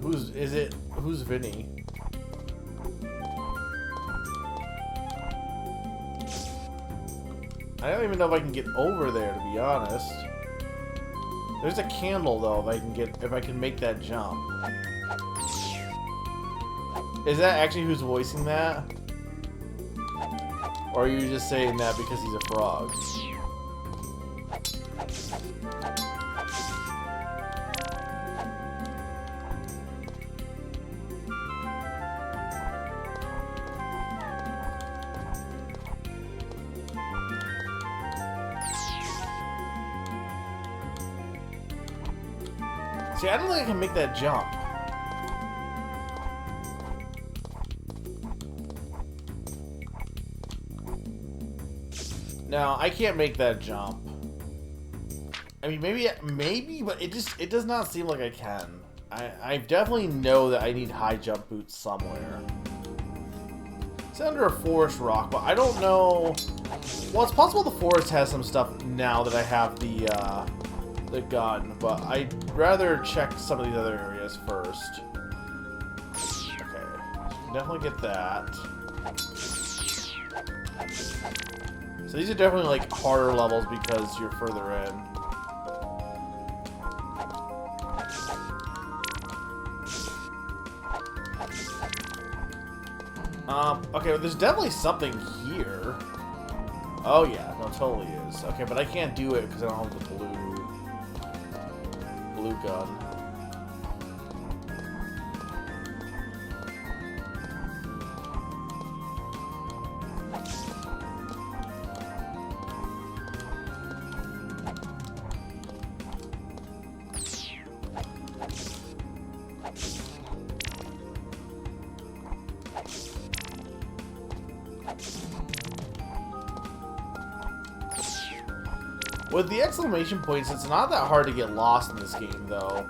Who's Vinny? I don't even know if I can get over there, to be honest. There's a candle though, if I can make that jump. Is that actually who's voicing that? Or are you just saying that because he's a frog? See, I don't think I can make that jump. No, I can't make that jump. I mean, maybe, but it does not seem like I can. I definitely know that I need high jump boots somewhere. It's under a forest rock, but I don't know. Well, it's possible the forest has some stuff now that I have the gun, but I'd rather check some of these other areas first. Okay, definitely get that. So these are definitely like harder levels because you're further in. Okay, well, there's definitely something here. Oh yeah, no, totally is. Okay, but I can't do it because I don't have the blue gun. With the exclamation points, it's not that hard to get lost in this game, though.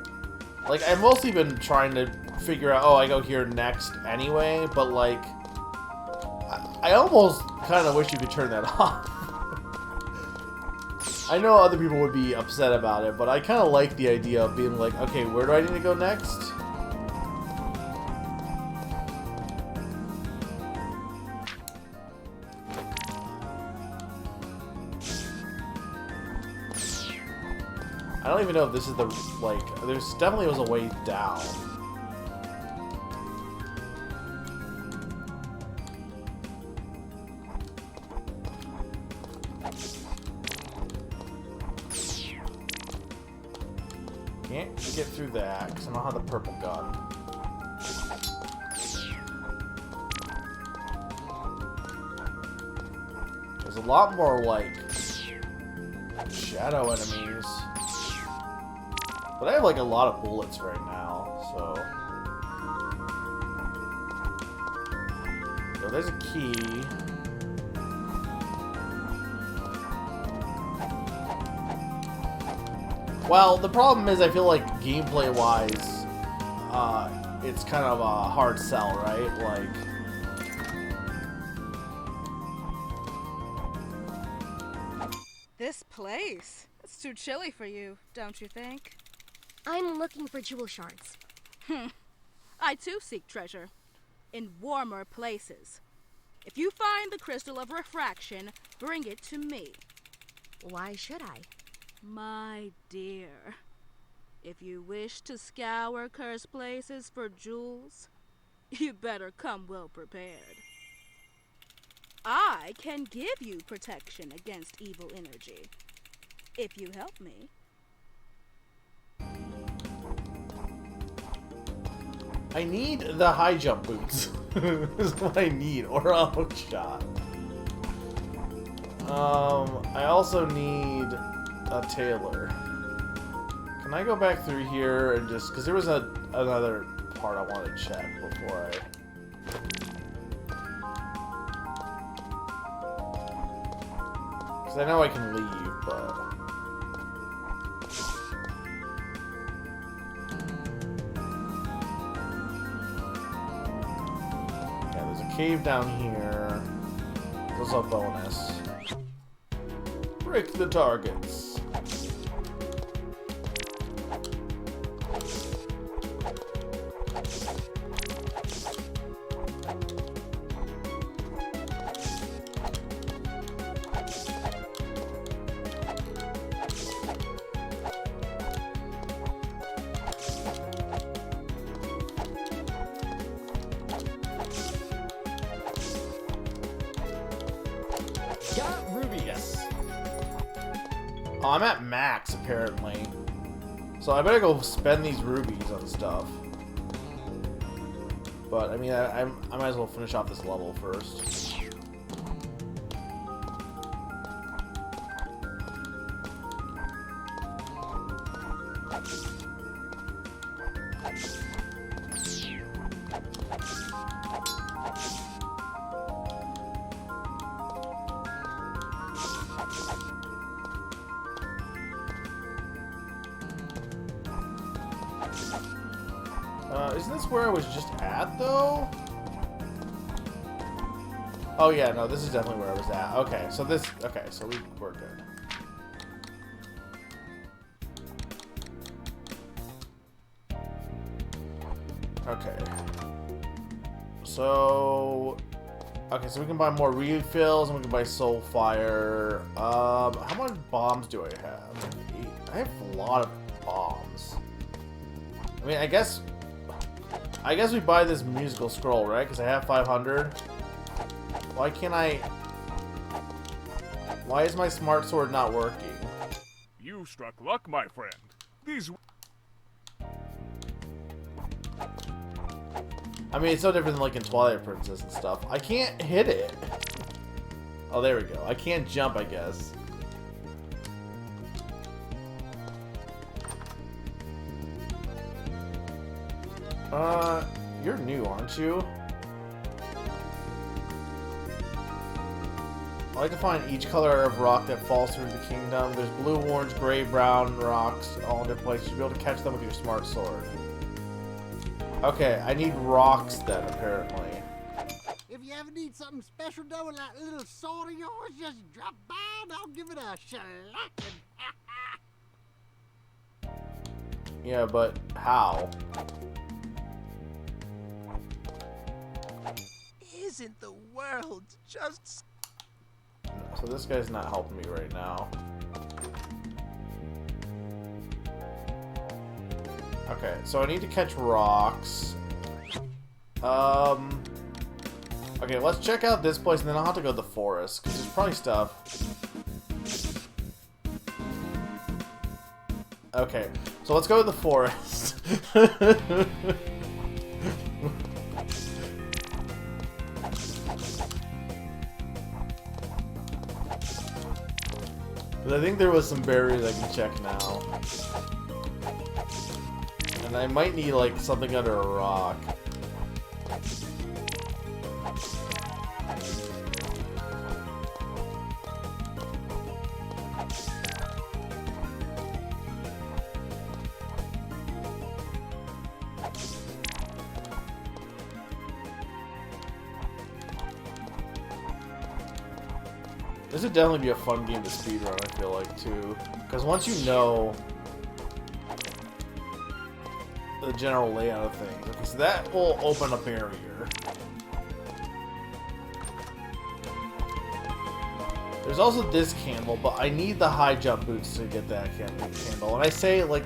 Like, I've mostly been trying to figure out, oh, I go here next anyway, but, like, I almost kind of wish you could turn that off. I know other people would be upset about it, but I kind of like the idea of being like, okay, where do I need to go next? I don't even know if this is the, like, there's definitely was a way down. Can't get through that because I don't have the purple gun. There's a lot more, like, shadow enemies. But I have like a lot of bullets right now, so. So there's a key. Well, the problem is I feel like gameplay-wise, it's kind of a hard sell, right? Like... This place? It's too chilly for you, don't you think? I'm looking for jewel shards. I too seek treasure. In warmer places. If you find the crystal of refraction, bring it to me. Why should I? My dear, if you wish to scour cursed places for jewels, you better come well prepared. I can give you protection against evil energy, if you help me. I need the high jump boots. Is what I need, or a hook shot. I also need a tailor. Can I go back through here and just... Because there was another part I wanted to check before I... Because I know I can leave, but... Yeah, there's a cave down here. There's a bonus. Break the targets. Got Ruby, yes. Oh, I'm at max, apparently. So I better go spend these rubies on stuff. But, I mean, I might as well finish off this level first. Isn't this where I was just at, though? Oh, yeah, no, this is definitely where I was at. Okay, so this... Okay, so we're good. Okay. So... Okay, so we can buy more refills, and we can buy soul fire. How much bombs do I have? 8. I have a lot of bombs. I mean, I guess we buy this musical scroll, right? Because I have 500. Why can't I... Why is my smart sword not working? You struck luck, my friend. These... I mean, it's no different than like in Twilight Princess and stuff. I can't hit it. Oh, there we go. I can't jump, I guess. You're new, aren't you? I like to find each color of rock that falls through the kingdom. There's blue, orange, gray, brown rocks all in different places. You'll be able to catch them with your smart sword. Okay, I need rocks then, apparently. If you ever need something special done with that little sword of yours, just drop by and I'll give it a shellacking. Yeah, but how? Isn't the world just... So this guy's not helping me right now. Okay, so I need to catch rocks. Okay, let's check out this place, and then I'll have to go to the forest, because there's probably stuff. Okay, so let's go to the forest. I think there was some berries I can check now. And I might need, like, something under a rock. This would definitely be a fun game to speedrun, I feel like, too. Because once you know the general layout of things. Okay, so that will open a barrier. There's also this candle, but I need the high jump boots to get that candle. And I say, like,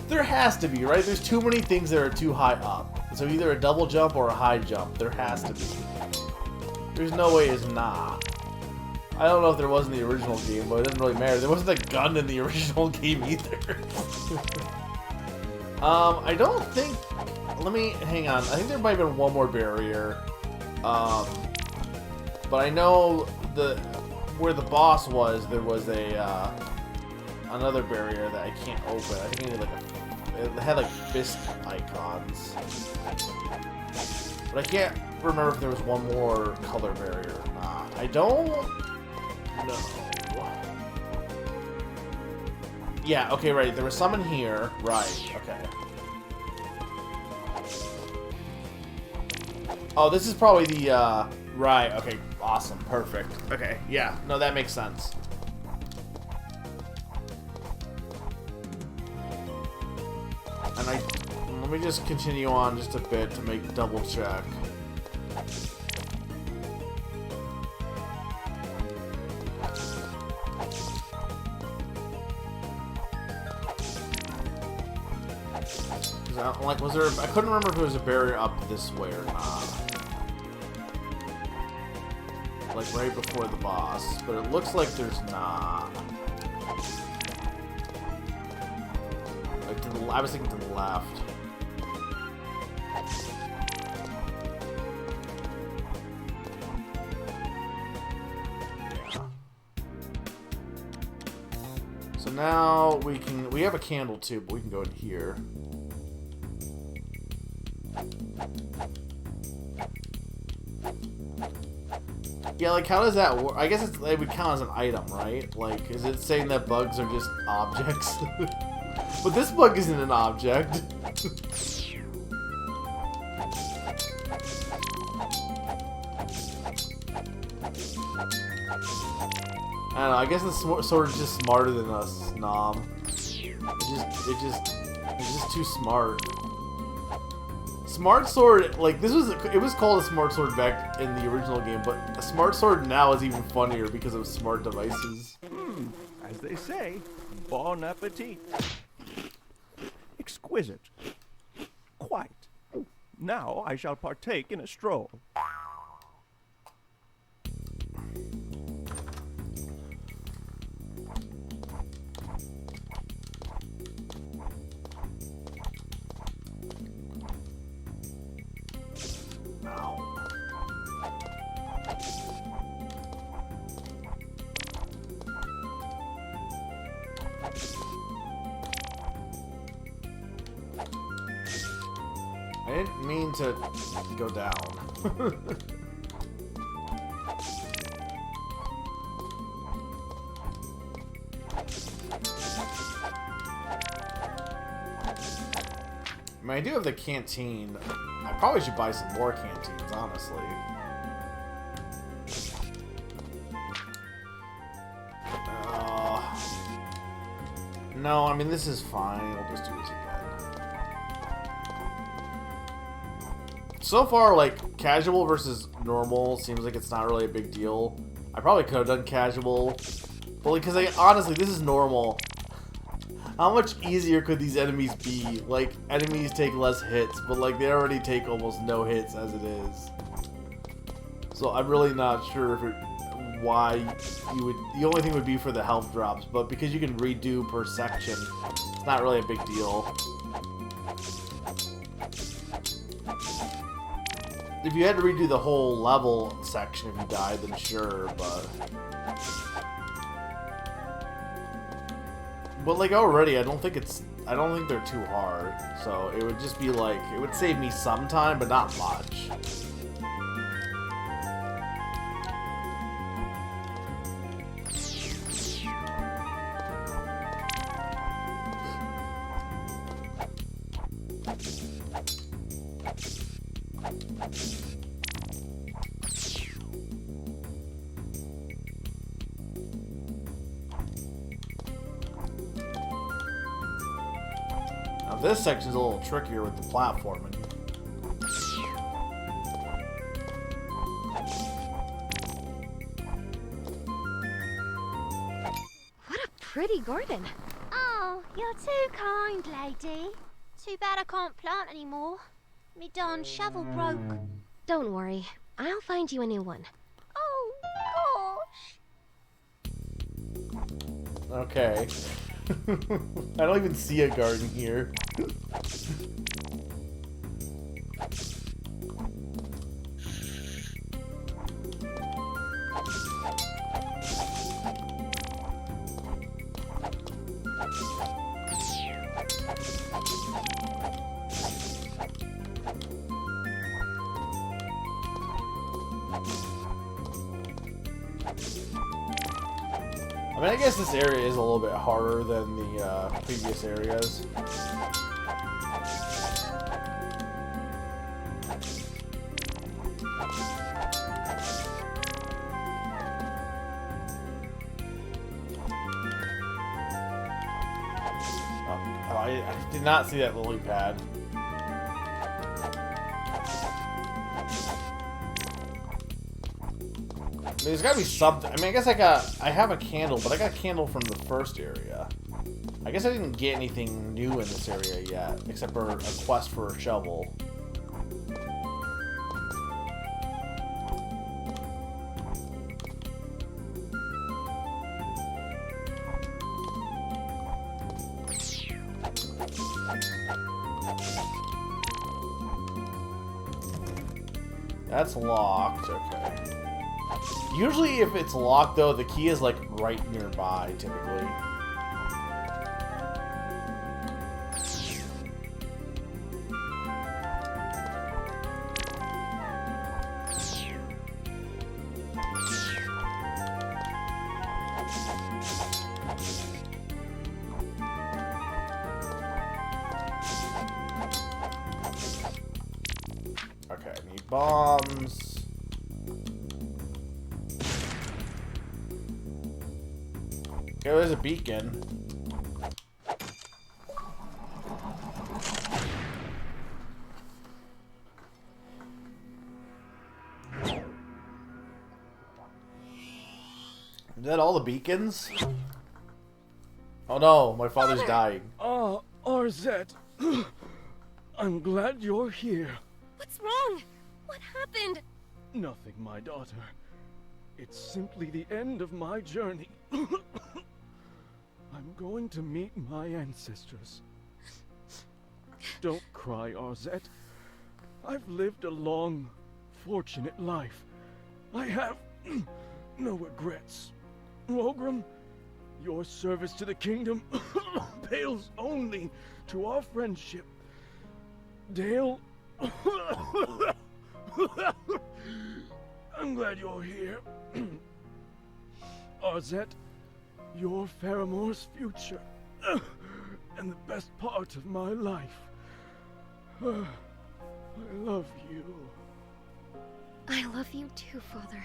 there has to be, right? There's too many things that are too high up. So either a double jump or a high jump. There has to be. There's no way it's not. I don't know if there was in the original game, but it doesn't really matter. There wasn't a gun in the original game either. I don't think... Let me... Hang on. I think there might have been one more barrier. But I know where the boss was, there was a... another barrier that I can't open. I think I need like it had like fist icons. But I can't remember if there was one more color barrier or not. I don't know. Yeah, okay, right. There was some in here. Right, okay. Oh, this is probably the, right, okay, awesome, perfect. Okay, yeah, no, that makes sense. And let me just continue on just a bit to make double check. Like, was there? I couldn't remember if there was a barrier up this way or not. Like right before the boss, but it looks like there's not. Like to the, I was thinking to the left. So now we have a candle too, but we can go in here. Yeah, like, how does that work? I guess it would count as an item, right? Like, is it saying that bugs are just objects? But this bug isn't an object. I don't know, I guess it's sort of just smarter than us, Nom. It's just too smart. Smart Sword, like, it was called a Smart Sword back in the original game, but a Smart Sword now is even funnier because of smart devices. As they say, bon appetit. Exquisite. Quite. Now I shall partake in a stroll. I didn't mean to go down. I mean, I do have the canteen. I probably should buy some more canteens, honestly. No, I mean, this is fine. We'll just do this again. So far, like, casual versus normal seems like it's not really a big deal. I probably could have done casual. But, like, because, like, honestly, this is normal. How much easier could these enemies be? Like, enemies take less hits, but, like, they already take almost no hits as it is. So I'm really not sure if why you would... The only thing would be for the health drops, but because you can redo per section, it's not really a big deal. If you had to redo the whole level section if you died, then sure, but... But, like, already, I don't think they're too hard. So, it would just be, like, it would save me some time, but not much. this section's a little trickier with the platforming. What a pretty garden. Oh, you're too kind, lady. Too bad I can't plant anymore. Me darn shovel broke. Don't worry. I'll find you a new one. Oh, gosh. Okay. I don't even see a garden here. I mean, I guess this area is a little bit harder than the previous areas. Oh, I did not see that lily pad. There's gotta be something. I mean, I guess I have a candle, but I got a candle from the first area. I guess I didn't get anything new in this area yet, except for a quest for a shovel. That's locked, okay. Usually if it's locked though, the key is like right nearby, typically. Okay, I need bombs. Okay, there's a beacon. Is that all the beacons? Oh no, my father's dying. Ah, Arzette. I'm glad you're here. What's wrong? What happened? Nothing, my daughter. It's simply the end of my journey. I'm going to meet my ancestors. Don't cry, Arzette. I've lived a long, fortunate life. I have no regrets. Rogram, your service to the kingdom pales only to our friendship. Dale, I'm glad you're here. Arzette, you're Faramore's future, and the best part of my life. I love you. I love you too, Father.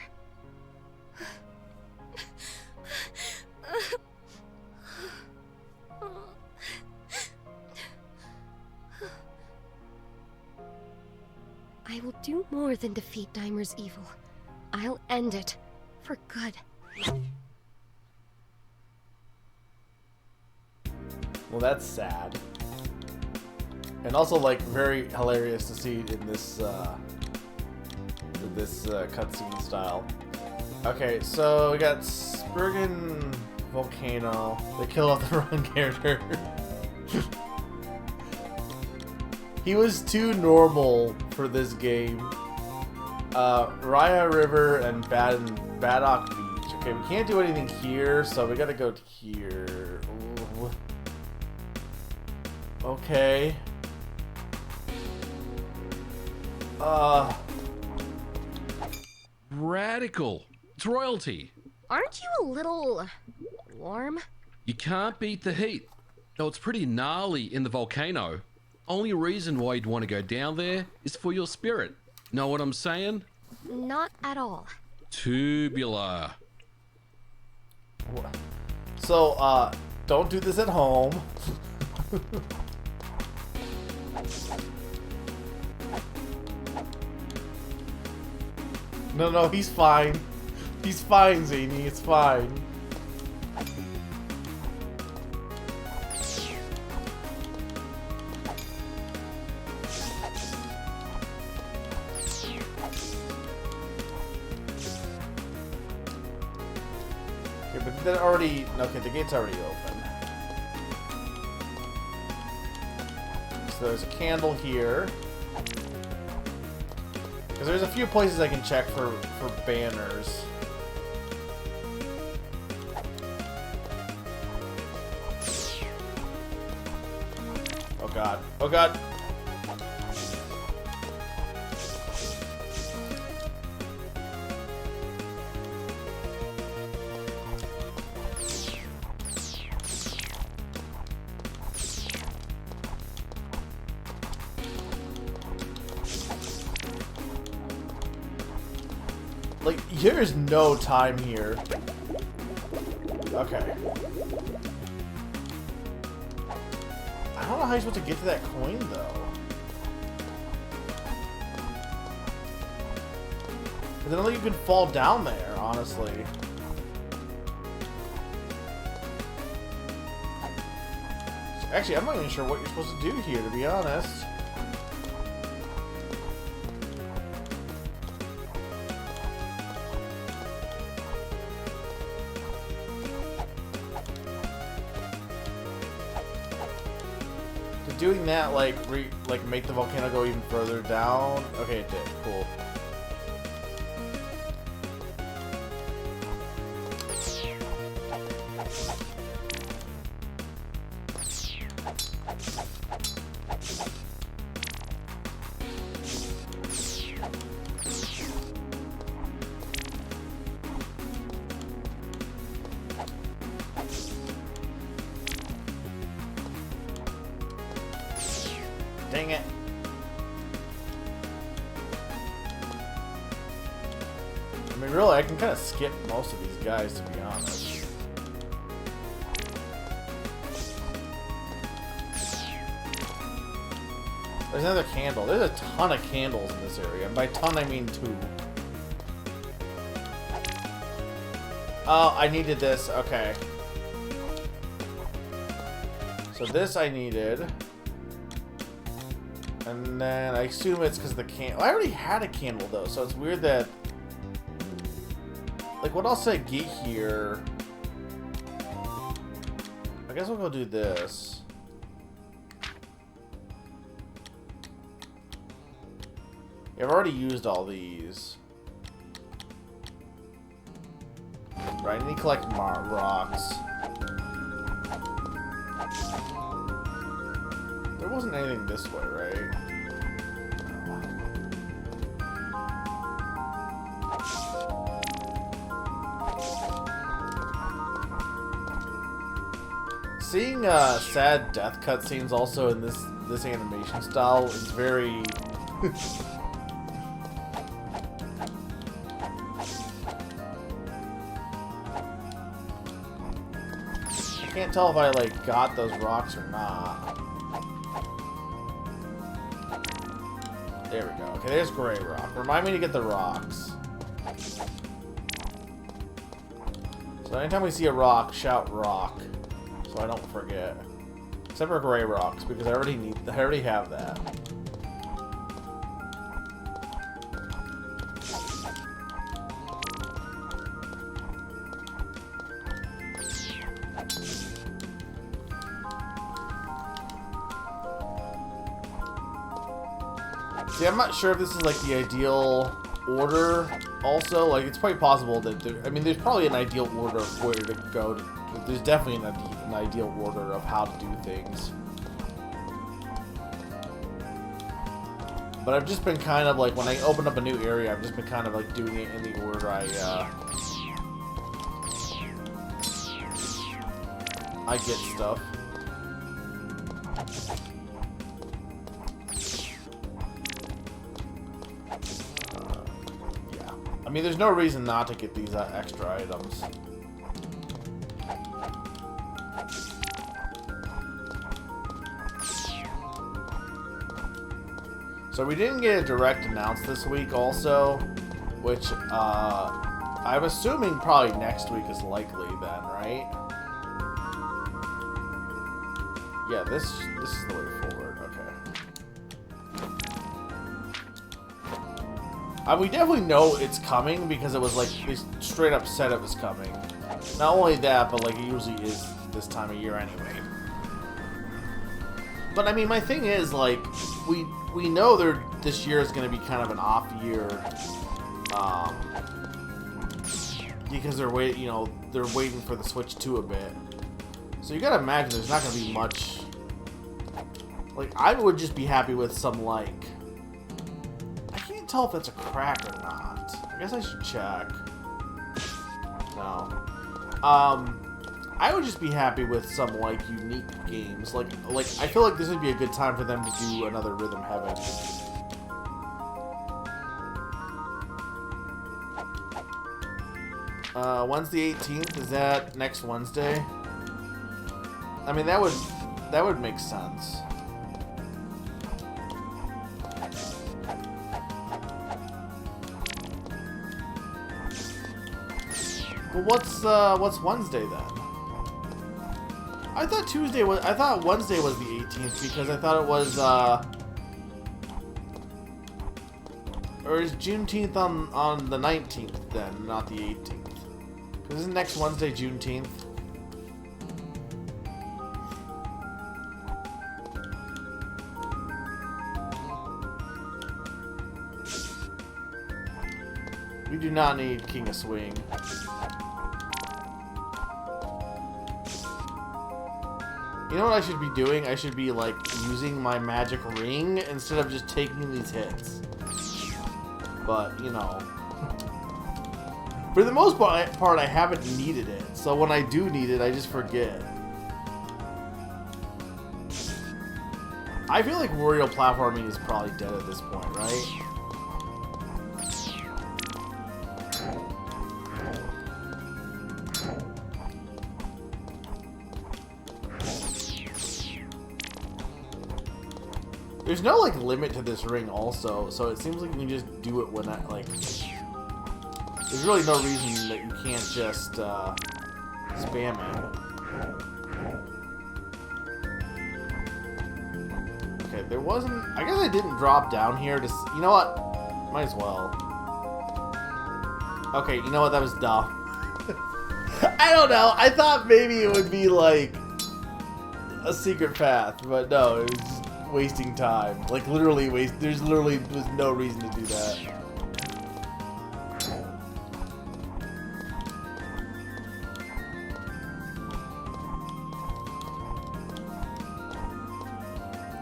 I will do more than defeat Daimer's evil. I'll end it for good. Well, that's sad. And also, like, very hilarious to see in this cutscene style. Okay, so we got Spurgen Volcano. They killed off the wrong character. He was too normal for this game. Raya River and Baddock Beach. Okay, we can't do anything here, so we gotta go to here. Ooh. Okay. Radical. It's royalty. Aren't you a little warm? You can't beat the heat. Though it's pretty gnarly in the volcano. Only reason why you'd want to go down there is for your spirit. Know what I'm saying? Not at all. Tubular. So, don't do this at home. No, he's fine. He's fine, Zany. It's fine. Okay, but they're already... Okay, the gate's already open. So there's a candle here. Because there's a few places I can check for banners. Oh god. Oh god. Like, there's no time here. Okay. I don't know how you're supposed to get to that coin, though. I don't think you can fall down there, honestly. Actually, I'm not even sure what you're supposed to do here, to be honest. Doing that, like make the volcano go even further down? Okay, it did. Cool. Dang it. I mean, really, I can kind of skip most of these guys, to be honest. There's another candle. There's a ton of candles in this area. And by ton, I mean 2. Oh, I needed this. Okay. So this I needed. And then I assume it's because the candle. I already had a candle though, so it's weird that. Like, what else did I get here? I guess we'll go do this. Yeah, I've already used all these. Right, I need to collect rocks. There wasn't anything this way, right? Seeing sad death cutscenes also in this animation style is very I can't tell if I like got those rocks or not. There we go. Okay, there's gray rock. Remind me to get the rocks. So anytime we see a rock, shout rock. So I don't forget. Except for gray rocks, because I already have that. See, I'm not sure if this is like the ideal order also. Like, it's quite possible that there's probably an ideal order of where to go. There's definitely an ideal order of how to do things. But I've just been kind of like, when I open up a new area, I've just been kind of like doing it in the order I get stuff. Yeah. I mean, there's no reason not to get these extra items. So we didn't get a direct announce this week also, which I'm assuming probably next week is likely then, right? Yeah, this is the way forward. Okay. We definitely know it's coming because it was like they straight up said it was coming. Not only that, but like it usually is this time of year anyway. But I mean, my thing is like we know this year is going to be kind of an off year, because they're waiting for the Switch 2 a bit. So you gotta imagine there's not going to be much. Like, I would just be happy with some, like... I can't tell if that's a crack or not. I guess I should check. No. I would just be happy with some, like, unique games. Like I feel like this would be a good time for them to do another Rhythm Heaven. Wednesday 18th? Is that next Wednesday? I mean, that would make sense. Well, what's Wednesday then? I thought Wednesday was the 18th because I thought it was or is Juneteenth on the 19th then, not the 18th? Because isn't next Wednesday Juneteenth? We do not need King of Swing. You know what I should be doing? I should be, like, using my magic ring instead of just taking these hits. But, you know. For the most part, I haven't needed it. So when I do need it, I just forget. I feel like Wario platforming is probably dead at this point, right? There's no, like, limit to this ring also, so it seems like you can just do it when like... There's really no reason that you can't just, spam it. Okay, there wasn't... I guess I didn't drop down here to... You know what? Might as well. Okay, you know what? That was dumb. I don't know. I thought maybe it would be, like, a secret path, but no, it was just wasting time. Like, literally there's literally was no reason to do that.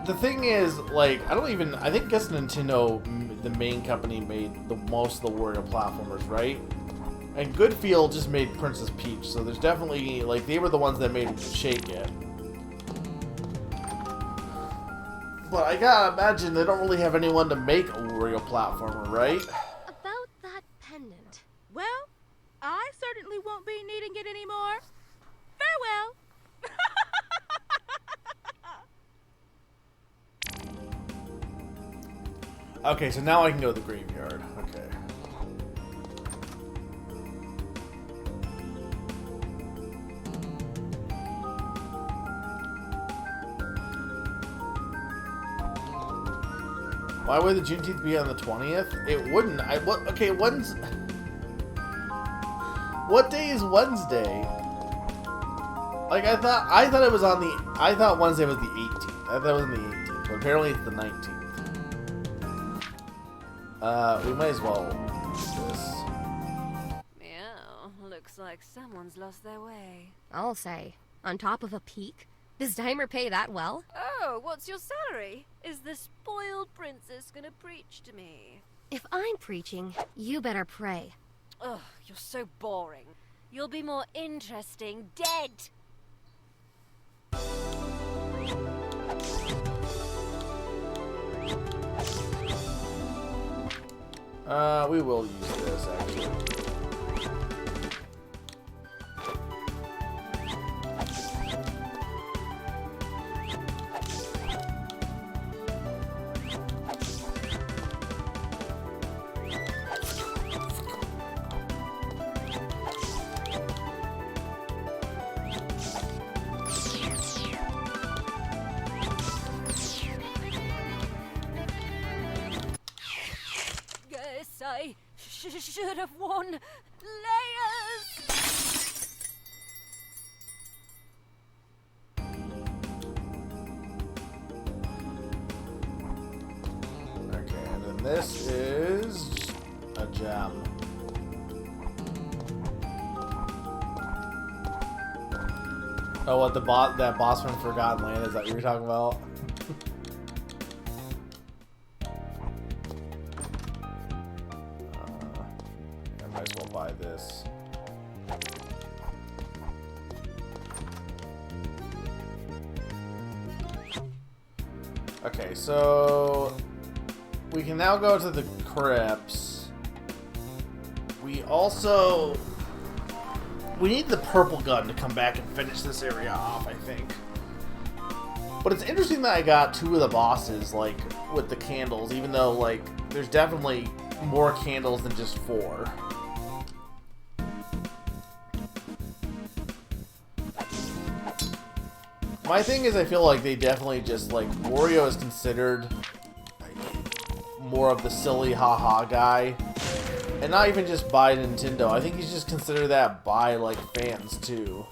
The thing is, like, I guess Nintendo, the main company, made most of the Wario platformers, right? And Goodfield just made Princess Peach, so there's definitely, like, they were the ones that made Shake It. But I gotta imagine they don't really have anyone to make a Wario platformer, right? About that pendant. Well, I certainly won't be needing it anymore. Farewell. Okay, so now I can go to the graveyard. Okay. Why would the Juneteenth be on the 20th? It wouldn't. Okay, what day is Wednesday? Like, I thought it was on the... I thought Wednesday was the 18th. I thought it was on the 18th, but apparently it's the 19th. We might as well use this. Yeah, looks like someone's lost their way. I'll say. On top of a peak? Does Dimer pay that well? Oh, what's your salary? Is the spoiled princess gonna preach to me? If I'm preaching, you better pray. Ugh, you're so boring. You'll be more interesting dead. We will use this, actually. should have worn layers. Okay, and then this is a gem. Oh, what that boss from Forgotten Land, is that what you were talking about? I might as well buy this. Okay, so we can now go to the crypts. We also... We need the purple gun to come back and finish this area off, I think. But it's interesting that I got 2 of the bosses, like, with the candles, even though, like, there's definitely more candles than just 4. My thing is, I feel like they definitely just, like, Wario is considered more of the silly haha guy. And not even just by Nintendo. I think he's just considered that by, like, fans, too.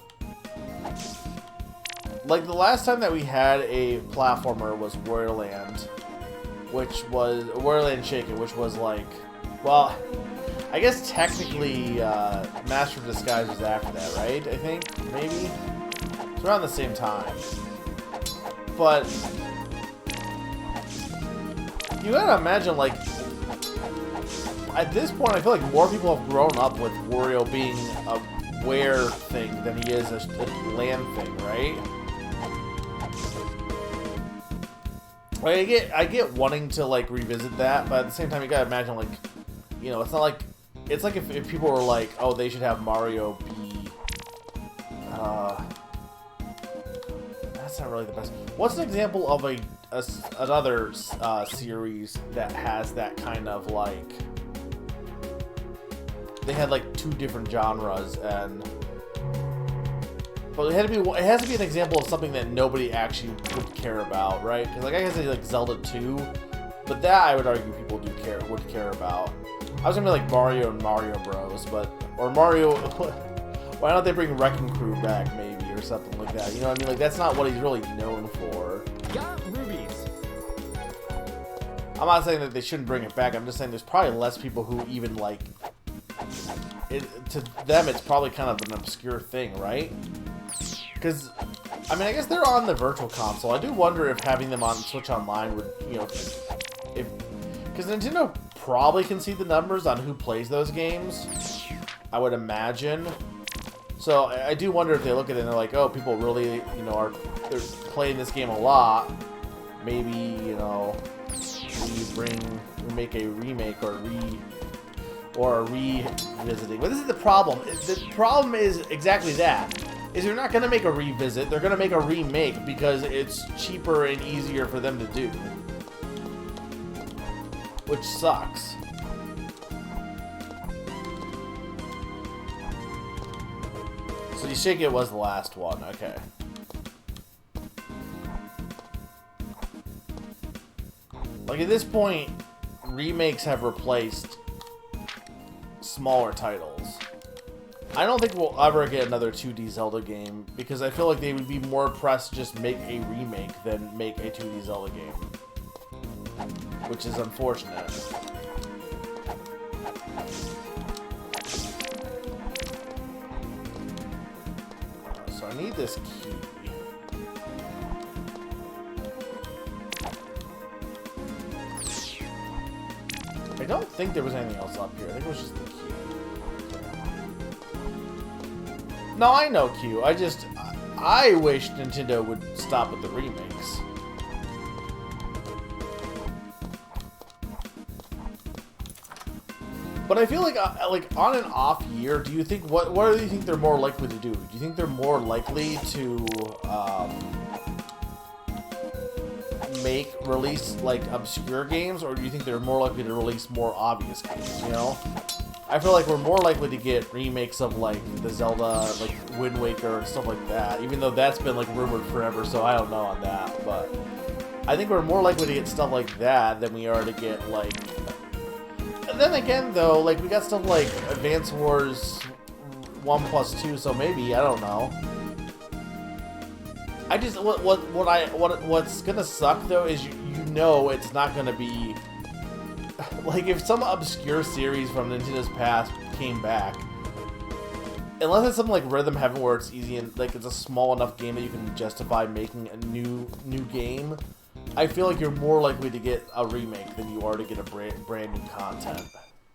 Like, the last time that we had a platformer was Wario Land. Which was... Wario Land Shaken, which was, like... Well, I guess technically, Master of Disguise was after that, right? I think? Maybe? It's around the same time. But... You gotta imagine, like... At this point, I feel like more people have grown up with Wario being a wear thing than he is a land thing, right? Like, I get wanting to, like, revisit that, but at the same time, you gotta imagine, like, you know, it's not like... It's like if people were like, oh, they should have Mario be... That's not really the best. What's an example of another series that has that kind of, like... They had like 2 different genres, and but it has to be an example of something that nobody actually would care about, right? Because like I guess like Zelda 2, but that I would argue people would care about. I was gonna be like Mario and Mario Bros, or Mario. Why don't they bring Wrecking Crew back maybe or something like that? You know what I mean? Like that's not what he's really known for. Got rubies. I'm not saying that they shouldn't bring it back. I'm just saying there's probably less people who even like. To them, it's probably kind of an obscure thing, right? Because, I mean, I guess they're on the Virtual Console. I do wonder if having them on Switch Online would, you know, because Nintendo probably can see the numbers on who plays those games, I would imagine. So I do wonder if they look at it and they're like, oh, people really, you know, they're playing this game a lot. Maybe, you know, we make a remake or a revisiting. But this is the problem. The problem is exactly that. Is they're not going to make a revisit. They're going to make a remake because it's cheaper and easier for them to do. Which sucks. So you think it was the last one. Okay. Like at this point, remakes have replaced smaller titles. I don't think we'll ever get another 2D Zelda game because I feel like they would be more pressed to just make a remake than make a 2D Zelda game, which is unfortunate. So I need this key. I don't think there was anything else up here. I think it was just the key. No, I know Q. I wish Nintendo would stop with the remakes. But I feel like on an off year, do you think what do you think they're more likely to do? Do you think they're more likely to release like obscure games, or do you think they're more likely to release more obvious games? You know, I feel like we're more likely to get remakes of like the Zelda, like Wind Waker and stuff like that. Even though that's been like rumored forever, so I don't know on that. But I think we're more likely to get stuff like that than we are to get like. then again, though, like, we got stuff like Advance Wars 1+2, so maybe, I don't know. I just, what's gonna suck, though, is you know it's not gonna be... Like, if some obscure series from Nintendo's past came back, unless it's something like Rhythm Heaven where it's easy and, like, it's a small enough game that you can justify making a new game, I feel like you're more likely to get a remake than you are to get a brand new content.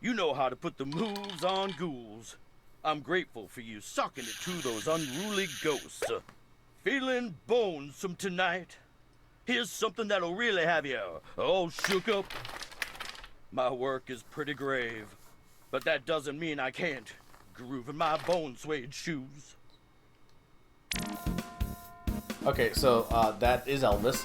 You know how to put the moves on ghouls. I'm grateful for you sucking it to those unruly ghosts. Feeling bonesome tonight? Here's something that'll really have you all shook up. My work is pretty grave, but that doesn't mean I can't groove in my bone-suede shoes. Okay, so that is Elvis.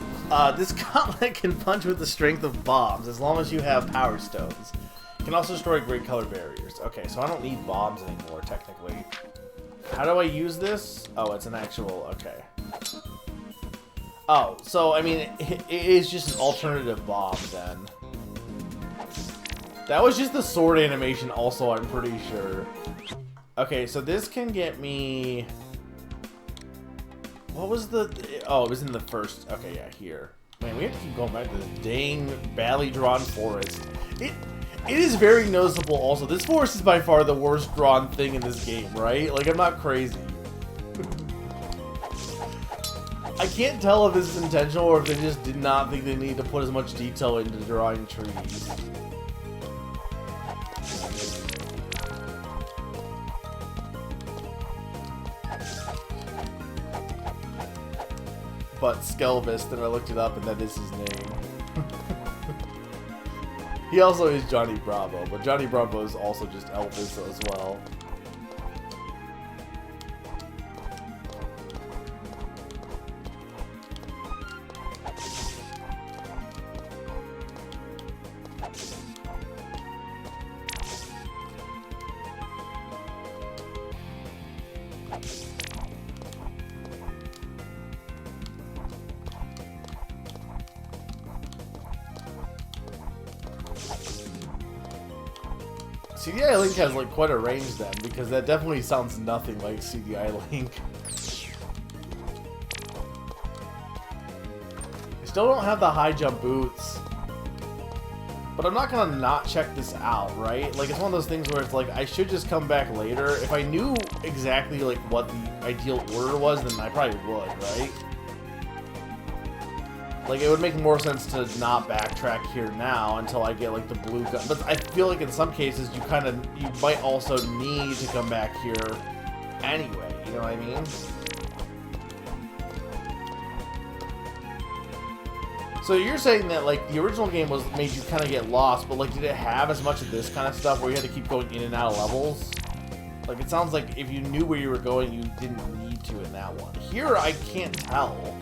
This gauntlet can punch with the strength of bombs as long as you have power stones. It can also destroy great color barriers. Okay, so I don't need bombs anymore, technically. How do I use this? Oh, it's an actual... Okay. Oh, so, I mean, it is just an alternative bomb, then. That was just the sword animation also, I'm pretty sure. Okay, so this can get me... What was the... Oh, it was in the first... Okay, yeah, here. Man, we have to keep going back to this dang badly drawn forest. It is very noticeable also. This forest is by far the worst drawn thing in this game, right? Like, I'm not crazy. I can't tell if this is intentional or if they just did not think they needed to put as much detail into drawing trees. But Skelvis, then I looked it up and that is his name. He also is Johnny Bravo, but Johnny Bravo is also just Elvis as well. CDI Link has like quite a range then, because that definitely sounds nothing like CDI Link. I still don't have the high jump boots, but I'm not gonna not check this out, right? Like, it's one of those things where it's like, I should just come back later. If I knew exactly like what the ideal order was, then I probably would, right? Like, it would make more sense to not backtrack here now until I get, like, the blue gun. But I feel like in some cases, you might also need to come back here anyway, you know what I mean? So you're saying that, like, the original game made you kind of get lost, but, like, did it have as much of this kind of stuff where you had to keep going in and out of levels? Like, it sounds like if you knew where you were going, you didn't need to in that one. Here, I can't tell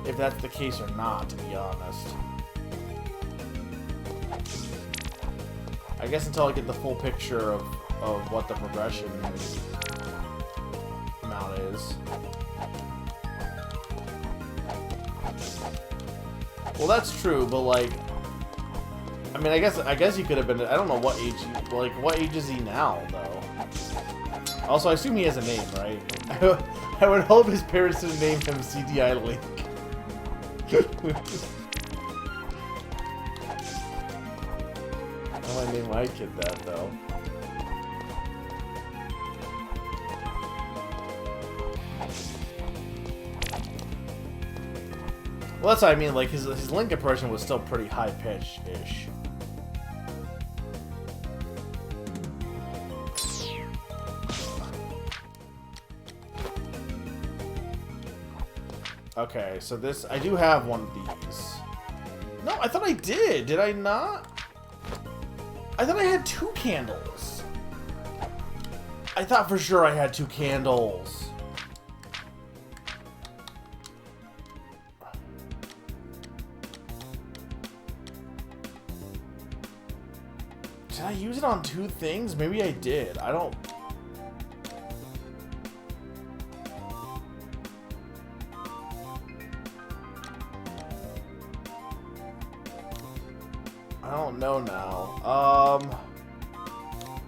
if that's the case or not, to be honest. I guess until I get the full picture of what the progression amount is. Well, that's true, but like, I mean, I guess he could have been. I don't know what age. What age is he now, though? Also, I assume he has a name, right? I would hope his parents didn't name him CDI Link. How do I name my kid that, though? Well, that's what I mean, like, his Link impression was still pretty high-pitched-ish. Okay, so this... I do have one of these. No, I thought I did! Did I not? I thought I had 2 candles. I thought for sure I had 2 candles. Did I use it on 2 things? Maybe I did. I don't... I don't know now.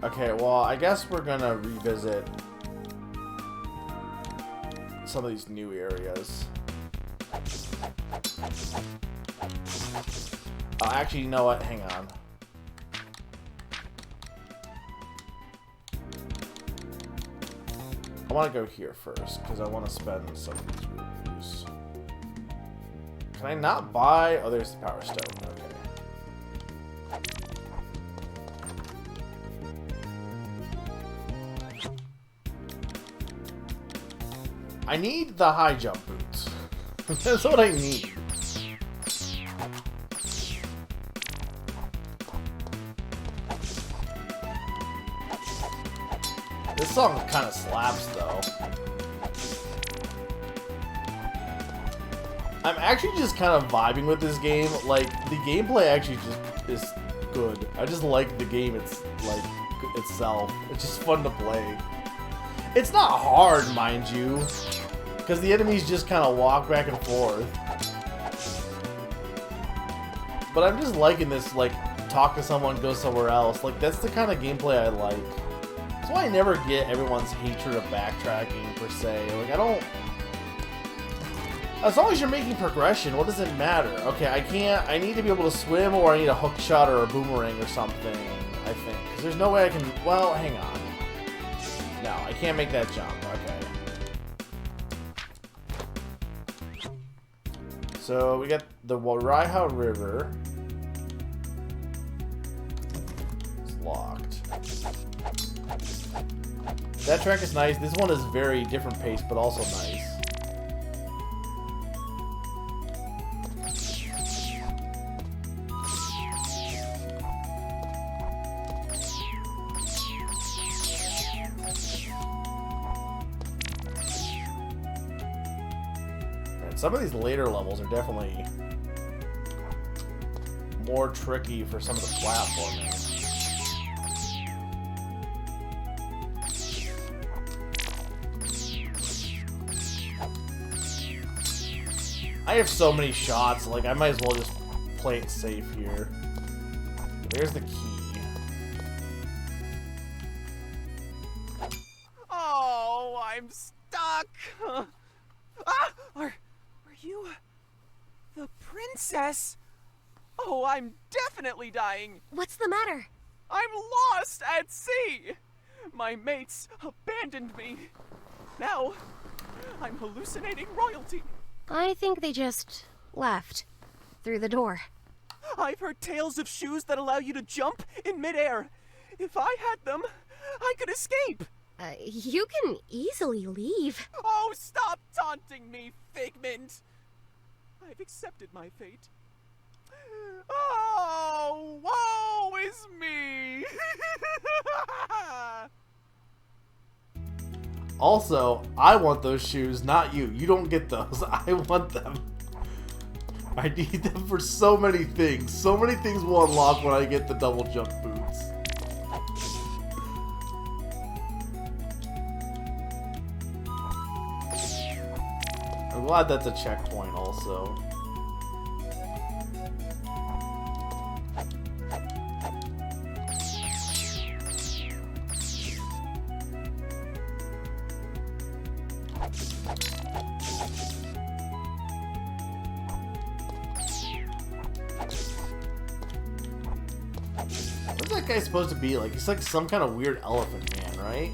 Okay, well, I guess we're gonna revisit some of these new areas. Oh, actually, you know what? Hang on. I want to go here first, because I want to spend some of these rupees. Can I not buy... Oh, there's the power stone. Okay. I need the high jump boots. That's what I need. This song kind of slaps, though. I'm actually just kind of vibing with this game. Like, the gameplay actually just is good. I just like the game itself. It's just fun to play. It's not hard, mind you, because the enemies just kind of walk back and forth. But I'm just liking this, like, talk to someone, go somewhere else. Like, that's the kind of gameplay I like. That's why I never get everyone's hatred of backtracking, per se. Like, I don't... As long as you're making progression, what does it matter? Okay, I need to be able to swim, or I need a hook shot or a boomerang or something, I think. Because there's no way I can... Well, hang on. No, I can't make that jump. Okay. So, we got the Waraiha River. It's locked. That track is nice. This one is very different pace, but also nice. Some of these later levels are definitely more tricky for some of the platforming. I have so many shots, like I might as well just play it safe here. There's the key. Oh, I'm stuck! Are you the princess? Oh, I'm definitely dying. What's the matter? I'm lost at sea. My mates abandoned me. Now, I'm hallucinating royalty. I think they just left through the door. I've heard tales of shoes that allow you to jump in midair. If I had them, I could escape. You can easily leave. Oh, stop taunting me, Figment. I've accepted my fate. Oh, woe is me. Also, I want those shoes, not you. You don't get those. I want them. I need them for so many things. So many things will unlock when I get the double jump boots. I'm glad that's a checkpoint also. What's that guy supposed to be like? He's like some kind of weird elephant man, right?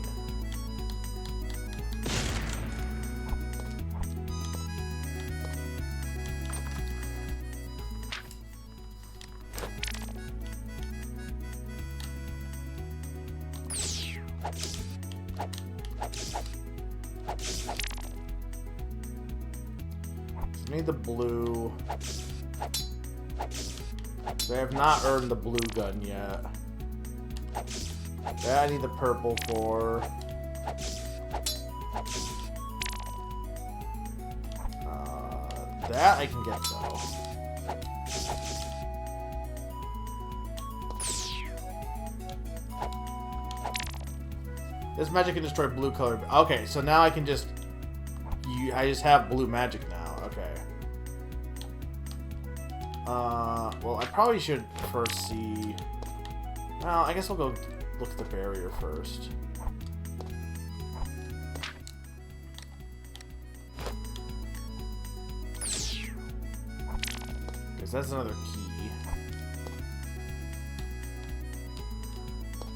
Need the blue. They have not earned the blue gun yet. That I need the purple for. That I can get though. This magic can destroy blue color. Okay, so now I can just. I just have blue magic now. Okay. Well, I probably should first see... Well, I guess we'll go look at the barrier first. Because that's another key.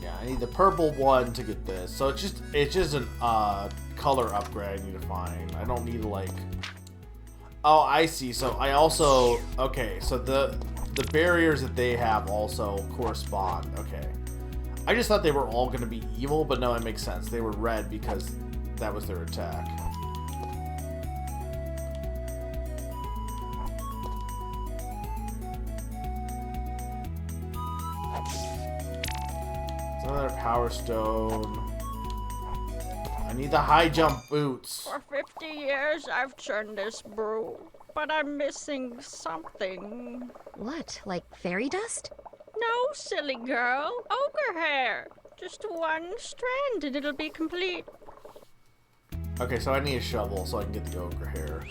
Yeah, I need the purple one to get this. So it's just an color upgrade I need to find. I don't need to like. Oh, I see. So I also okay. So the barriers that they have also correspond. Okay. I just thought they were all going to be evil, but no, it makes sense. They were red because that was their attack. Another power stone. I need the high jump boots. For 50 years, I've churned this brew, but I'm missing something. What, like fairy dust? No, silly girl. Ogre hair. Just one strand and it'll be complete. Okay, so I need a shovel so I can get the ogre hair.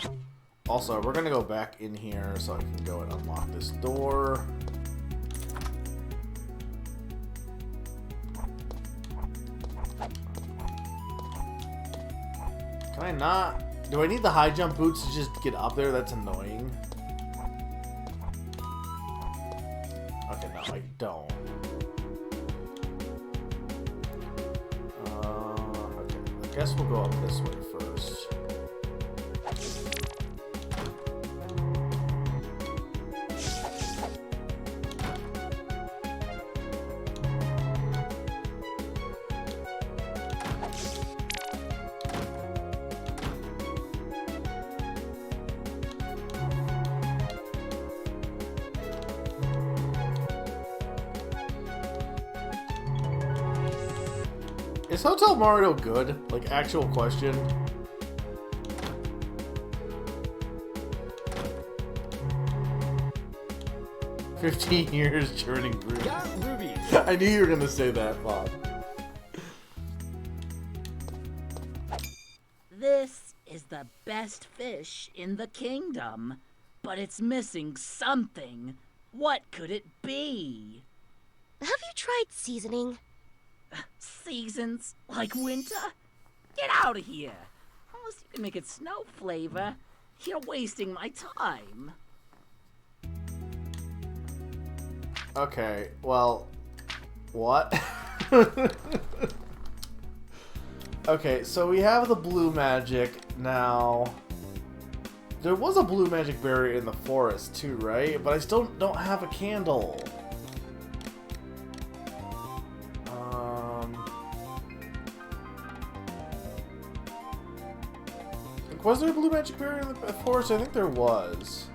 Also, we're gonna go back in here so I can go and unlock this door. Can I not? Do I need the high jump boots to just get up there? That's annoying. Okay, no, I don't. Okay, I guess we'll go up this way first. Is Hotel Mario good? Like, actual question. "15 years churning brews." I knew you were gonna say that, Bob. This is the best fish in the kingdom, but it's missing something. What could it be? Have you tried seasoning? Seasons? Like winter? Get out of here! Unless you can make it snow flavor. You're wasting my time. Okay, well, what? Okay, so we have the blue magic now. There was a blue magic barrier in the forest too, right? But I still don't have a candle. Was there a blue magic barrier in the forest? I think there was.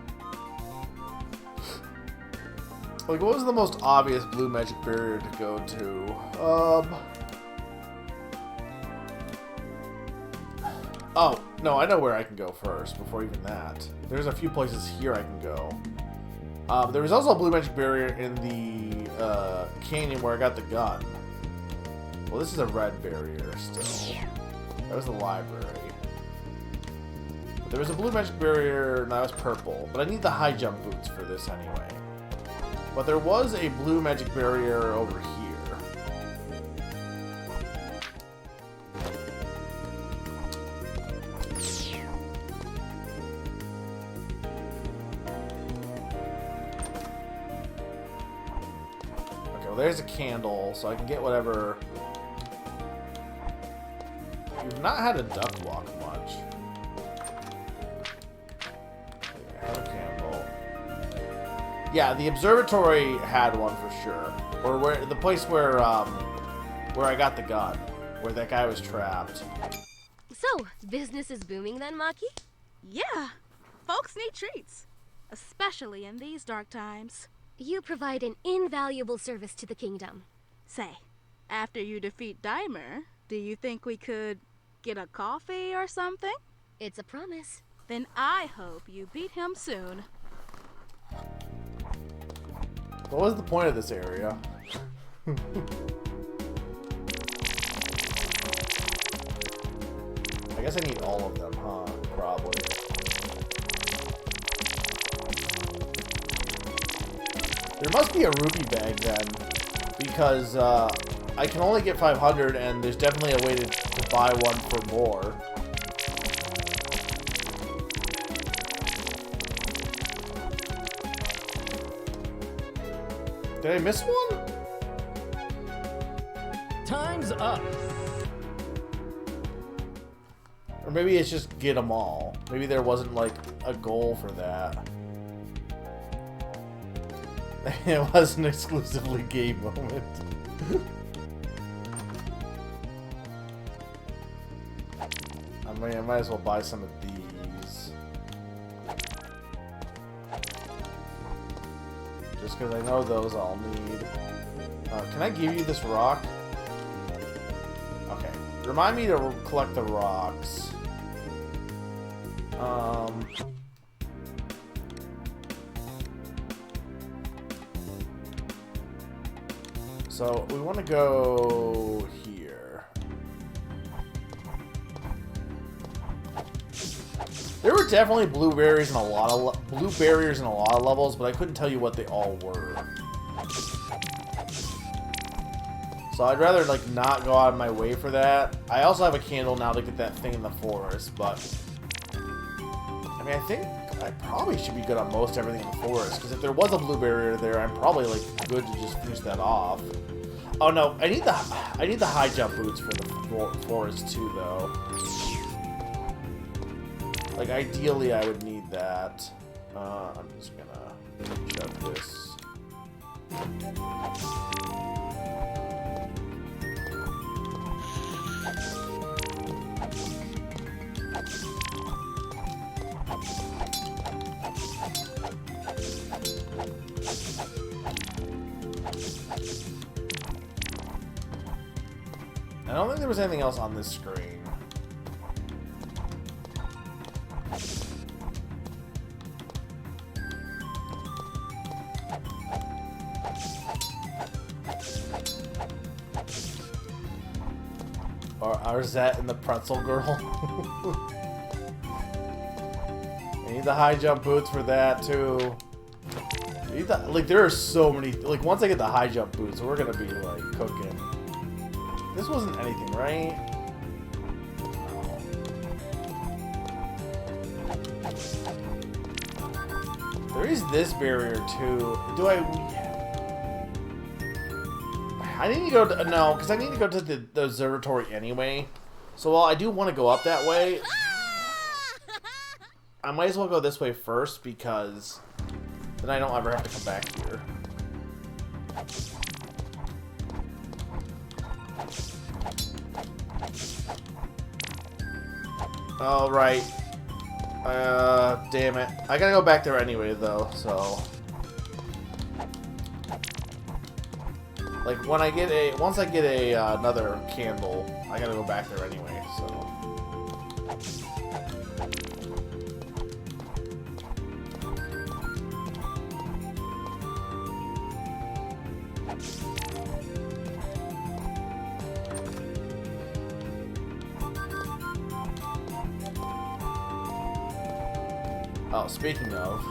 Like, what was the most obvious blue magic barrier to go to? Oh, no, I know where I can go first, before even that. There's a few places here I can go. There was also a blue magic barrier in the canyon where I got the gun. Well, this is a red barrier still. That was the library. There was a blue magic barrier, and that was purple. But I need the high jump boots for this anyway. But there was a blue magic barrier over here. Okay, well there's a candle, so I can get whatever. You've not had a duck walk much. Yeah, the observatory had one for sure. Or where the place where I got the gun, where that guy was trapped. So, business is booming then, Maki? Yeah, folks need treats, especially in these dark times. You provide an invaluable service to the kingdom. Say, after you defeat Dimer, do you think we could get a coffee or something? It's a promise. Then I hope you beat him soon. What was the point of this area? I guess I need all of them, huh? Probably. There must be a rupee bag then, because I I can only get 500, and there's definitely a way to buy one for more. Did I miss one? Time's up. Or maybe it's just get them all. Maybe there wasn't like a goal for that. It was an exclusively gay moment. I might as well buy some of these. Just because I know those I'll need. Can I give you this rock? Okay. Remind me to collect the rocks. So we want to go here. There were definitely blueberries in a lot of levels, but I couldn't tell you what they all were. So I'd rather like not go out of my way for that. I also have a candle now to get that thing in the forest, but I mean I think I probably should be good on most everything in the forest, because if there was a blueberry there, I'm probably like good to just finish that off. Oh no, I need the high jump boots for the forest too, though. Like ideally, I would need that. I'm just gonna shove this. I don't think there was anything else on this screen. Or Arzette and the pretzel girl. I need the high jump boots for that too. I need the, like there are so many. Like once I get the high jump boots, we're gonna be like cooking. This wasn't anything, right? There is this barrier too. Do I need to go to, no, because I need to go to the observatory anyway. So while I do want to go up that way, I might as well go this way first, because then I don't ever have to come back here. All right. Damn it. I gotta go back there anyway, though, so. Like, when I get a, once I get a, another candle, I gotta go back there anyway, so. Oh, speaking of.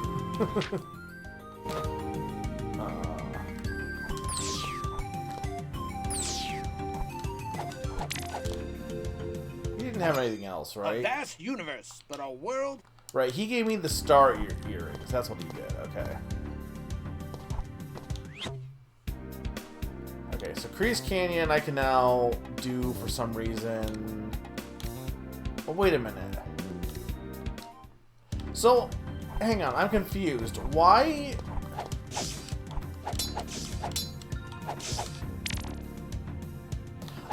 He didn't have anything else, right? A vast universe, but a world. Right, he gave me the star earrings. That's what he did. Okay. Okay, so Crease Canyon I can now do for some reason. Oh, wait a minute. So, hang on, I'm confused. Why?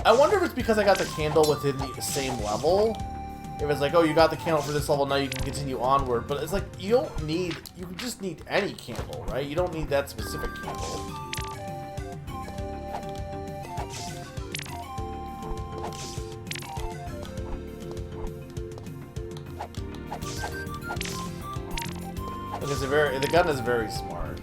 I wonder if it's because I got the candle within the same level. If it's like, oh, you got the candle for this level, now you can continue onward. But it's like, you don't need, you just need any candle, right? You don't need that specific candle. Because the gun is very smart.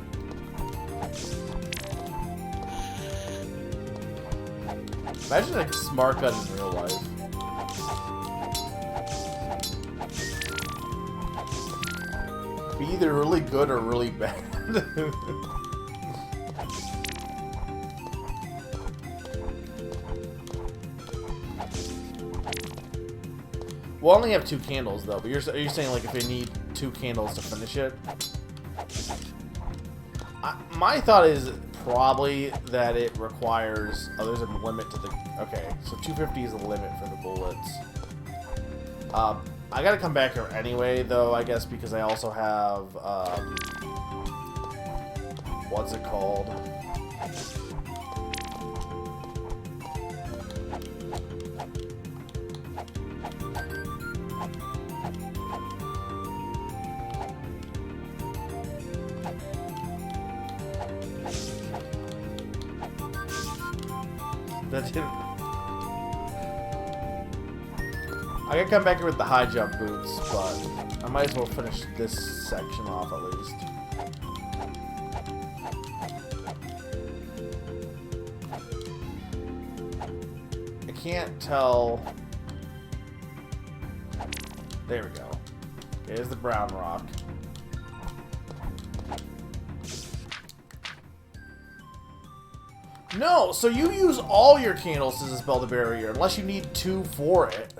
Imagine a smart gun in real life. Be either really good or really bad. We'll only have 2 candles though, but are you saying like if we need 2 candles to finish it? My thought is probably that it requires... Oh, there's a limit to the... Okay, so 250 is the limit for the bullets. I gotta come back here anyway, though, I guess, because I also have... what's it called? That didn't... I can come back here with the high jump boots, but I might as well finish this section off at least. I can't tell... There we go. Okay, here's the brown rock. No, so you use all your candles to dispel the barrier, unless you need 2 for it.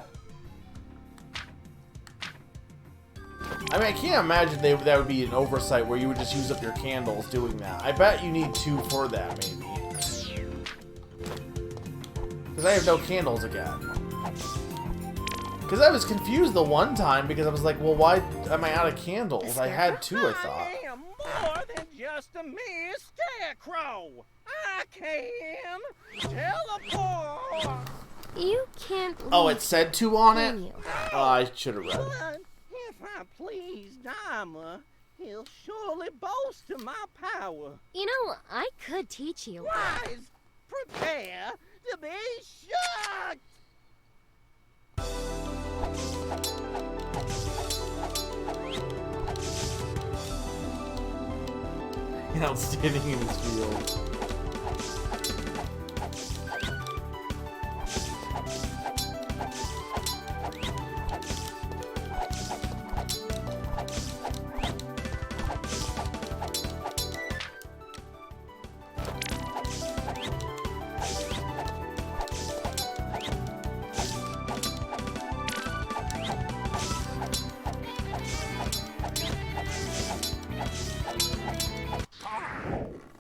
I mean, I can't imagine that would be an oversight where you would just use up your candles doing that. I bet you need 2 for that, maybe. Because I have no candles again. Because I was confused the one time because I was like, well, why am I out of candles? I had 2, I thought. I am more than just a mere scarecrow. I can teleport. You can't leave. Oh, it said 2 on it? Oh, I should have read. But if I please Dharma, he'll surely boast of my power. You know, I could teach you. Wise, prepare to be shocked. Outstanding in this field.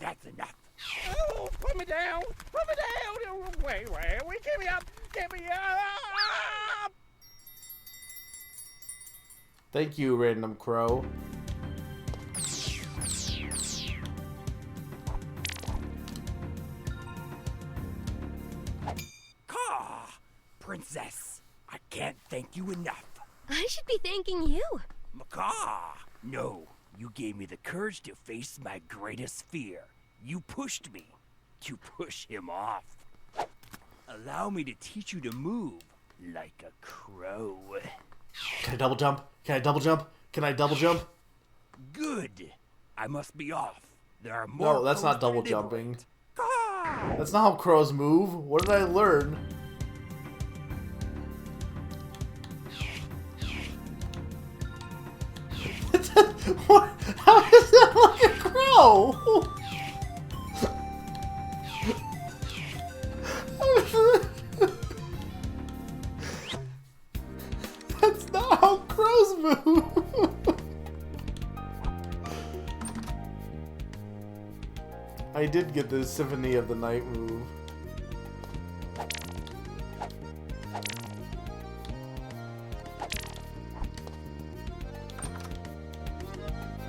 That's enough. Oh, put me down. Put me down. Wait, get me up. Get me up. Thank you, Random Crow. Caw! Princess, I can't thank you enough. I should be thanking you. Macaw! No, you gave me the courage to face my greatest fear. You pushed me. You push him off. Allow me to teach you to move like a crow. Can I double jump? Can I double jump? Can I double jump? Good. I must be off. There are more. No, that's not crows double to jumping. liberate. That's not how crows move. What did I learn? What? How is that like a crow? That's not how crows move. I did get the Symphony of the Night move.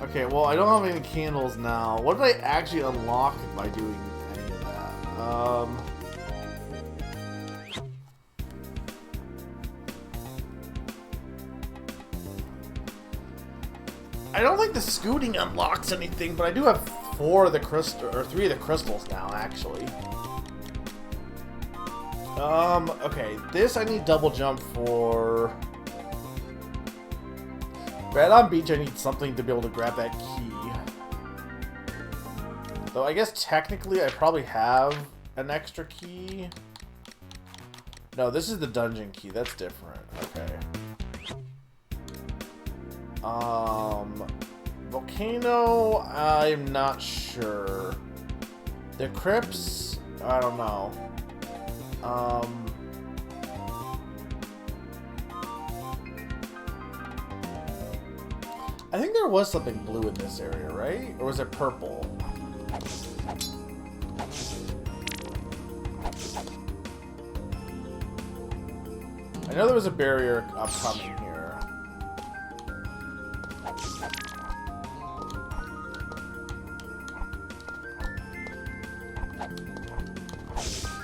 Okay, well, I don't have any candles now. What did I actually unlock by doing any of that? I don't think the scooting unlocks anything, but I do have 4 of the crystal, or 3 of the crystals now, actually. Okay, this I need double jump for. Red on Beach, I need something to be able to grab that key. Though I guess technically I probably have an extra key. No, this is the dungeon key. That's different. Okay. Volcano, I'm not sure. The crypts, I don't know. I think there was something blue in this area, right? Or was it purple? I know there was a barrier upcoming here.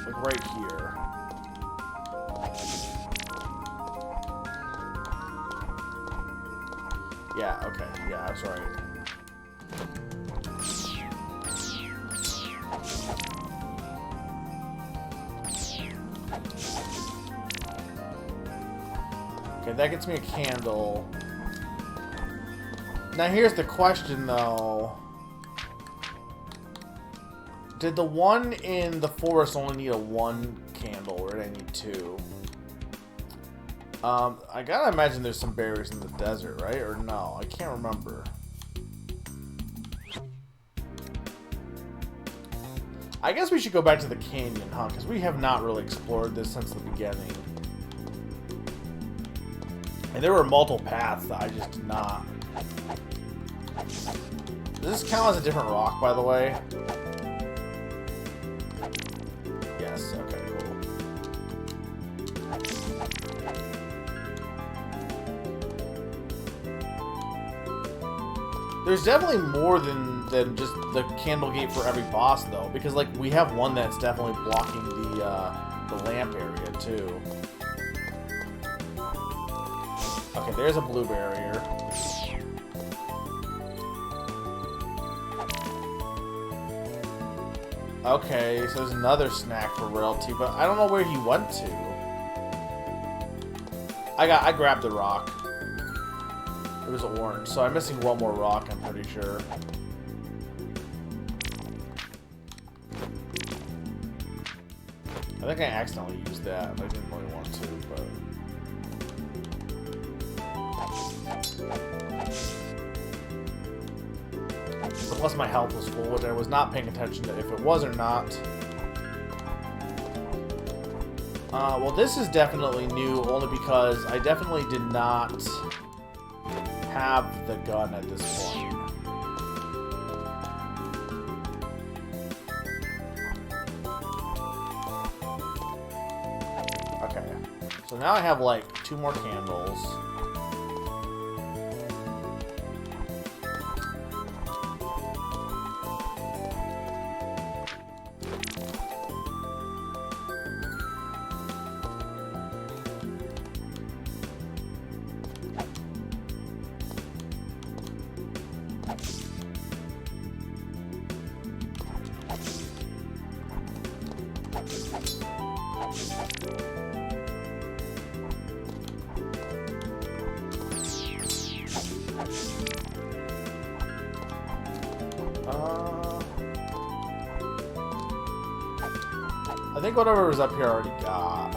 Like right here. Yeah, okay. Yeah, that's right. Okay, that gets me a candle. Now here's the question, though. Did the one in the forest only need a 1 candle, or did I need 2? I gotta imagine there's some berries in the desert, right? Or no? I can't remember. I guess we should go back to the canyon, huh? Because we have not really explored this since the beginning. And there were multiple paths that I just did not. Does this count as a different rock, by the way? Yes, okay, cool. There's definitely more than just the candle gate for every boss, though, because like we have one that's definitely blocking the lamp area too. Okay, there's a blue barrier. Okay, so there's another snack for royalty, but I don't know where he went to. I grabbed the rock. It was orange, so I'm missing one more rock, I'm pretty sure. I think I accidentally used that. I didn't really want to, but... Plus my health was full, which I was not paying attention to if it was or not. Well, this is definitely new, only because I definitely did not have the gun at this point. Okay, so now I have like 2 more candles. I think whatever was up here I already got.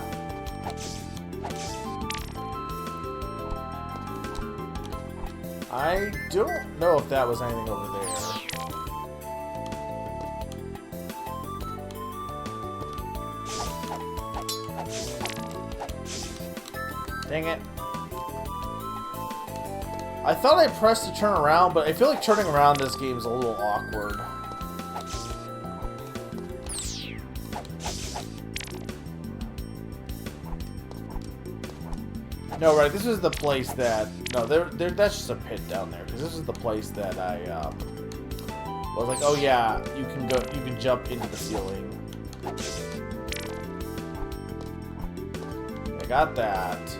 I don't know if that was anything over there. Dang it. I thought I pressed to turn around, but I feel like turning around this game is a little awkward. No, right, this is the place that... No, that's just a pit down there, because this is the place that I, was like, oh yeah, you can jump into the ceiling. I got that.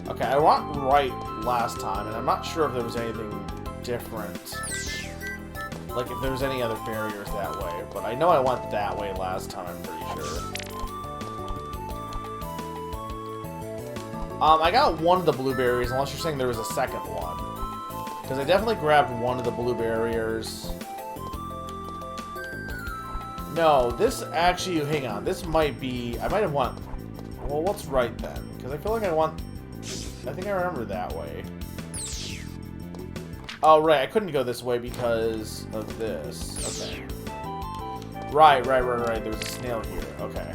Okay, I went right last time, and I'm not sure if there was anything different. Like, if there was any other barriers that way. But I know I went that way last time, I'm pretty sure. I got one of the blue barriers, unless you're saying there was a second one. Because I definitely grabbed one of the blue barriers. No, this actually... Hang on, this might be... I might have won... Well, what's right then? Because I feel like I want... I think I remember that way. Oh, right, I couldn't go this way because of this. Okay. Right. There's a snail here. Okay.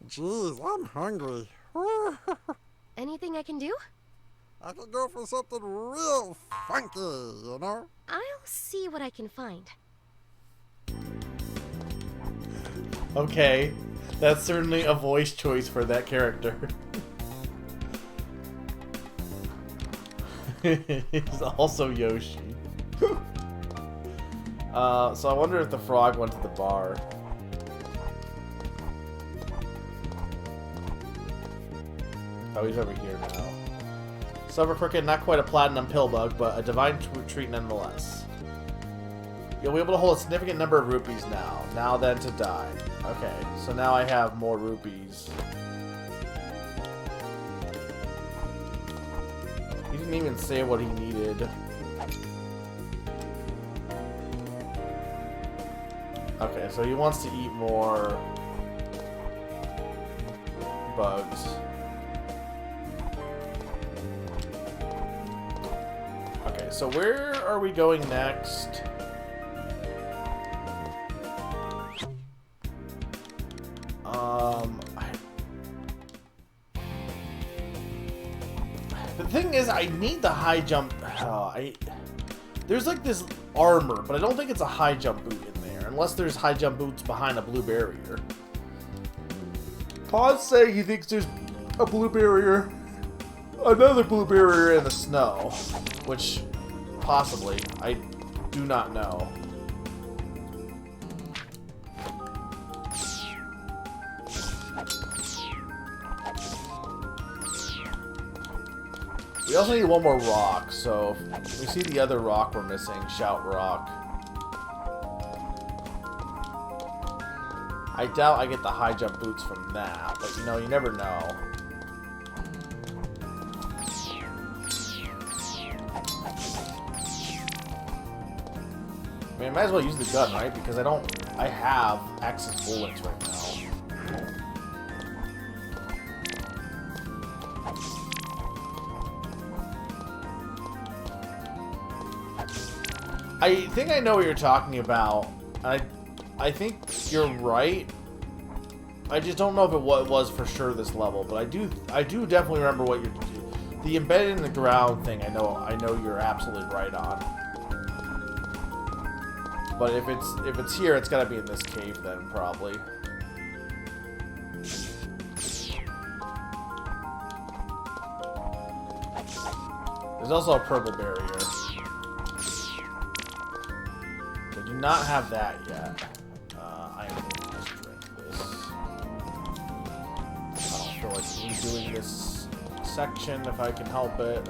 Jeez, I'm hungry. Anything I can do? I could go for something real funky, you know? I'll see what I can find. Okay. That's certainly a voice choice for that character. He's also Yoshi. So I wonder if the frog went to the bar. Oh, he's over here now. Silver Cricket, not quite a platinum pill bug, but a divine treat nonetheless. You'll be able to hold a significant number of rupees now. Now then to die. Okay, so now I have more rupees. He didn't even say what he needed. Okay, so he wants to eat more bugs. Okay, so where are we going next? The thing is, I need the high jump. There's like this armor, but I don't think it's a high jump boot in there, unless there's high jump boots behind a blue barrier. Pause say he thinks there's a blue barrier, another blue barrier in the snow, which possibly, I do not know. We also need one more rock, so if we see the other rock we're missing, Shout Rock. I doubt I get the high jump boots from that, but you know, you never know. I mean, I might as well use the gun, right? Because I have access bullets right now. I think I know what you're talking about. I think you're right. I just don't know if it was for sure this level, but I do definitely remember what you're. The embedded in the ground thing. I know you're absolutely right on. But if it's here, it's gotta be in this cave then, probably. There's also a purple barrier. I do not have that yet. I am going to just drink this. I don't feel like redoing this section if I can help it.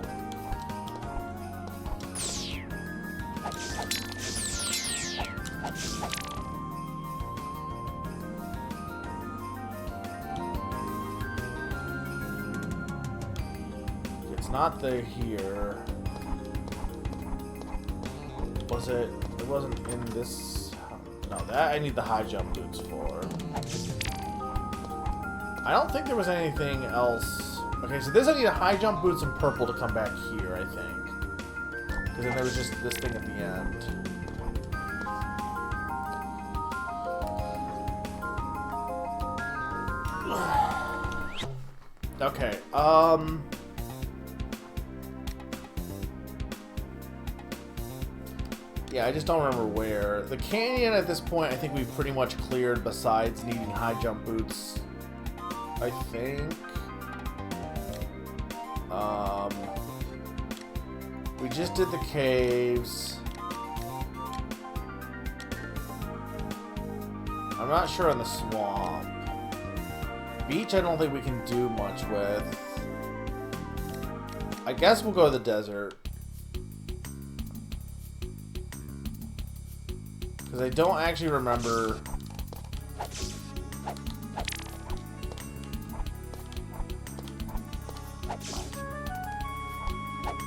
It's not there here. Was it? It wasn't in this. No, that I need the high jump boots for. I don't think there was anything else. Okay, so this I need a high jump boots and purple to come back here, I think. Because then there was just this thing at the end. Okay, yeah, I just don't remember where. The canyon at this point, I think we've pretty much cleared besides needing high jump boots. I think. We just did the caves. I'm not sure on the swamp. Beach, I don't think we can do much with. I guess we'll go to the desert. Because I don't actually remember.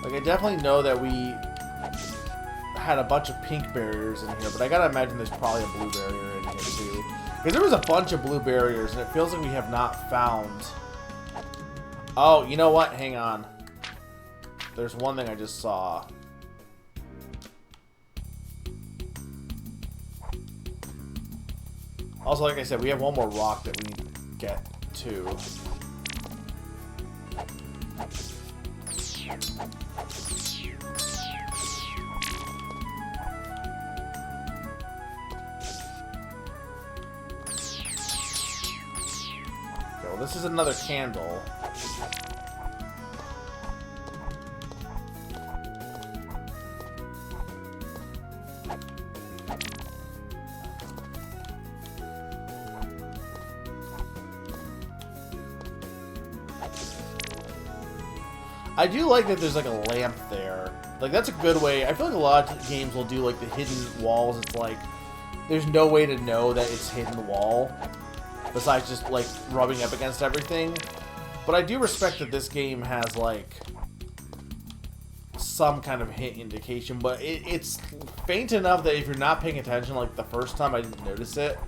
Like, I definitely know that we had a bunch of pink barriers in here, but I gotta imagine there's probably a blue barrier in here too. Because there was a bunch of blue barriers, and it feels like we have not found. Oh, you know what? Hang on. There's one thing I just saw. Also, like I said, we have one more rock that we need to get to. Okay, well, this is another candle. I do like that there's like a lamp there. Like, that's a good way. I feel like a lot of games will do like the hidden walls. It's like there's no way to know that it's hidden wall besides just like rubbing up against everything. But I do respect that this game has like some kind of hint indication, but it's faint enough that if you're not paying attention like the first time, I didn't notice it.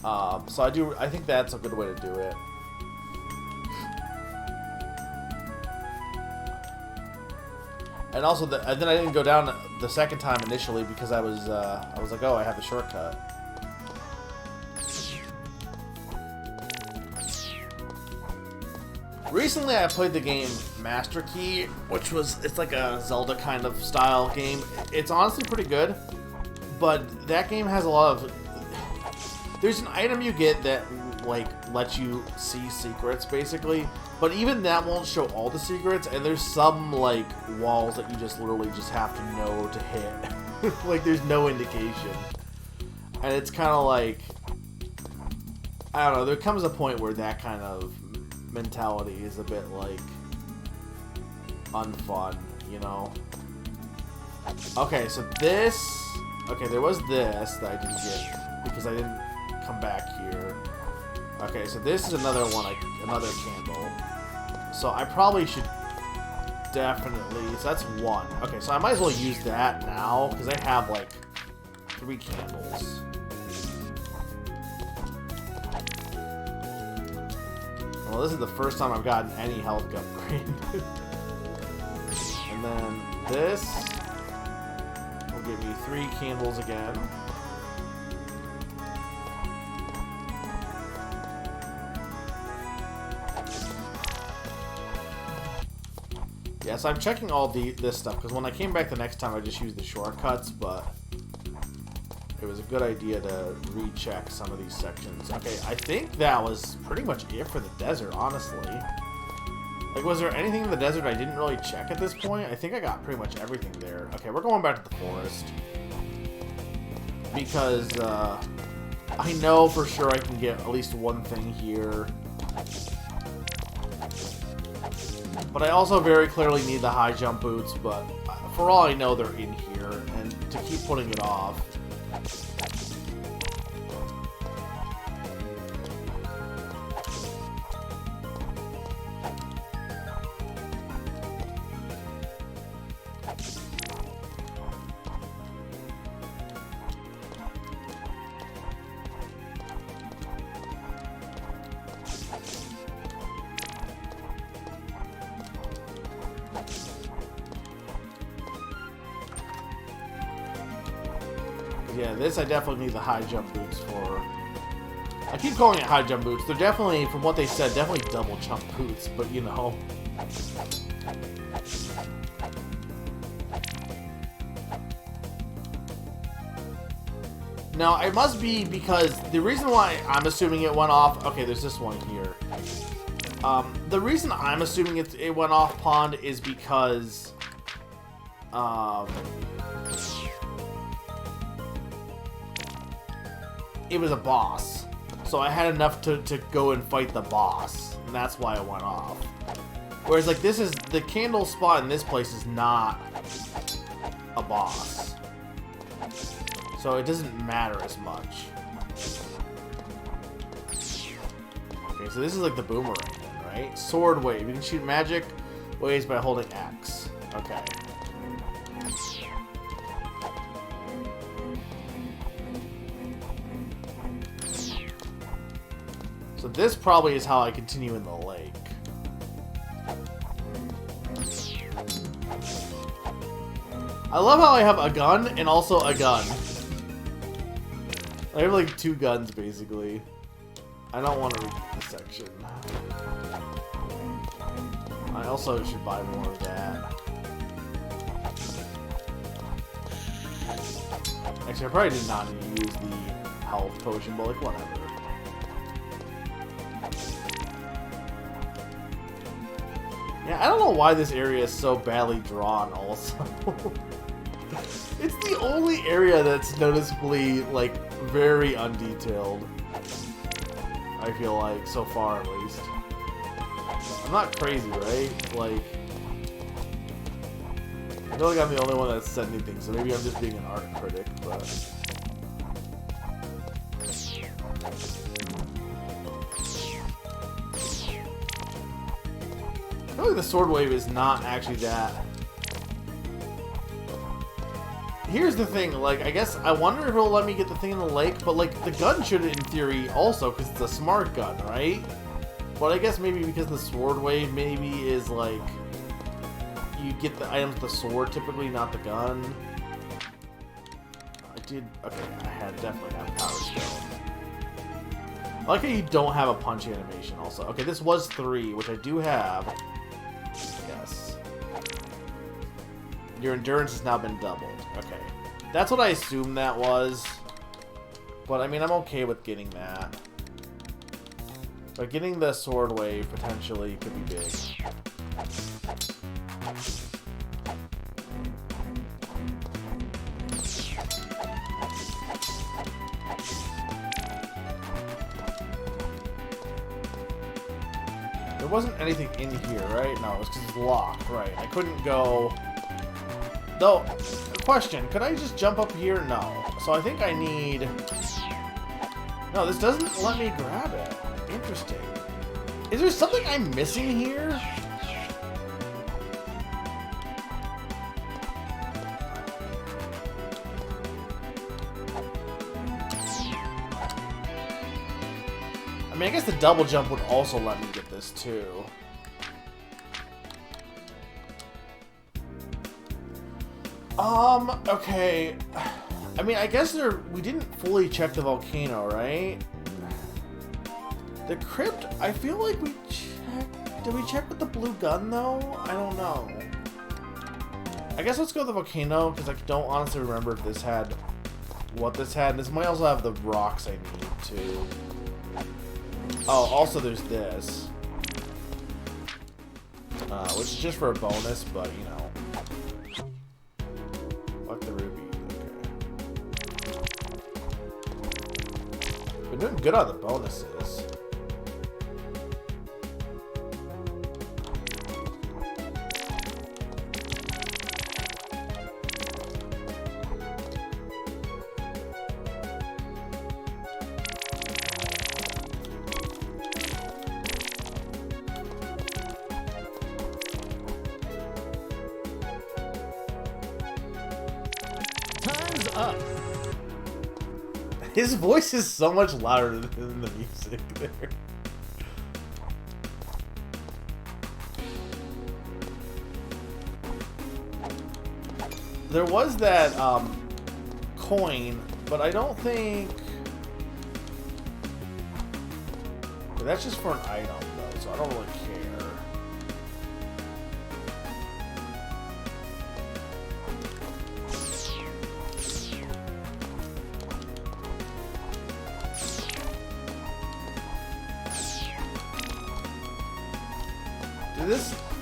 So I think that's a good way to do it. And also, and then I didn't go down the second time initially because I was like, oh, I have the shortcut. Recently, I played the game Master Key, it's like a Zelda kind of style game. It's honestly pretty good, but that game has a lot of. There's an item you get that like lets you see secrets, basically. But even that won't show all the secrets, and there's some, like, walls that you just literally just have to know to hit. Like, there's no indication. And it's kind of like, I don't know, there comes a point where that kind of mentality is a bit, like, unfun, you know? Okay, so this, okay, there was this that I didn't get because I didn't come back here. Okay, so this is another one, another candle. So I probably should definitely, so that's one. Okay, so I might as well use that now, because I have like 3 candles. Well, this is the first time I've gotten any health upgrade. And then this will give me 3 candles again. Yeah, so I'm checking all this stuff, because when I came back the next time, I just used the shortcuts, but it was a good idea to recheck some of these sections. Okay, I think that was pretty much it for the desert, honestly. Like, was there anything in the desert I didn't really check at this point? I think I got pretty much everything there. Okay, we're going back to the forest. Because, I know for sure I can get at least one thing here. But I also very clearly need the high jump boots, but for all I know, they're in here, and to keep putting it off. Yeah, this I definitely need the high jump boots for. I keep calling it high jump boots. They're definitely, from what they said, definitely double jump boots, but you know. Now, it must be because the reason why I'm assuming it went off... Okay, there's this one here. The reason I'm assuming it went off pond is because... it was a boss. So I had enough to go and fight the boss. And that's why it went off. Whereas, like, this is... The candle spot in this place is not a boss. So it doesn't matter as much. Okay, so this is like the boomerang one, right? Sword wave. You can shoot magic waves by holding X. Okay. So this probably is how I continue in the lake. I love how I have a gun and also a gun. I have like 2 guns basically. I don't want to read this section. I also should buy more of that. Actually, I probably did not need to use the health potion, but like whatever. Yeah, I don't know why this area is so badly drawn also. It's the only area that's noticeably, like, very undetailed. I feel like, so far at least. I'm not crazy, right? Like, I feel like I'm the only one that said anything, so maybe I'm just being an art critic, but... I feel like the sword wave is not actually that... Here's the thing, like, I guess, I wonder if it'll let me get the thing in the lake, but, like, the gun should, in theory, also, because it's a smart gun, right? But I guess maybe because the sword wave maybe is, like, you get the items with the sword, typically, not the gun. I did, okay, I definitely have Power Stone. I like how you don't have a punch animation, also. Okay, this was 3, which I do have. Yes. Your endurance has now been doubled. Okay. That's what I assumed that was. But, I mean, I'm okay with getting that. But getting the sword wave potentially could be big. There wasn't anything in here, right? No, it was because it's locked, right? I couldn't go... Though, question, could I just jump up here? No. So I think I need... No, this doesn't let me grab it. Interesting. Is there something I'm missing here? I mean, I guess the double jump would also let me get this too. Okay. I mean, I guess we didn't fully check the volcano, right? The crypt, I feel like we checked... Did we check with the blue gun, though? I don't know. I guess let's go to the volcano, because I don't honestly remember if this had... What this had. This might also have the rocks I need, too. Oh, also there's this. Which is just for a bonus, but, you know. Fuck the ruby. Okay. Been doing good on the bonuses. Up. His voice is so much louder than the music there. There was that coin, but I don't think... That's just for an item though, so I don't really care.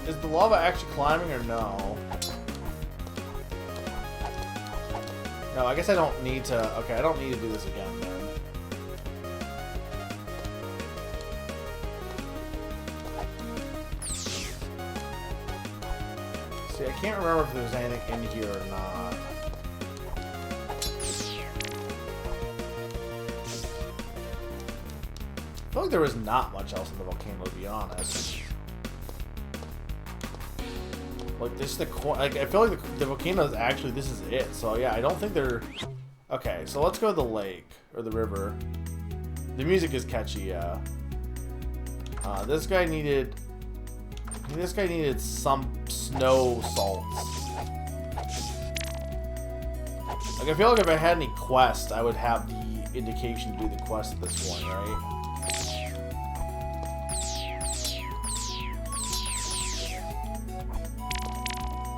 Is the lava actually climbing or no? No, I guess I don't need to... Okay, I don't need to do this again then. See, I can't remember if there's anything in here or not. I feel like there was not much else in the volcano, to be honest. Like, this is the like, I feel like the volcano is actually, this is it. So, yeah, I don't think they're... Okay, so let's go to the lake, or the river. The music is catchy, yeah. This guy needed some snow salts. Like, I feel like if I had any quests, I would have the indication to do the quest at this point, right?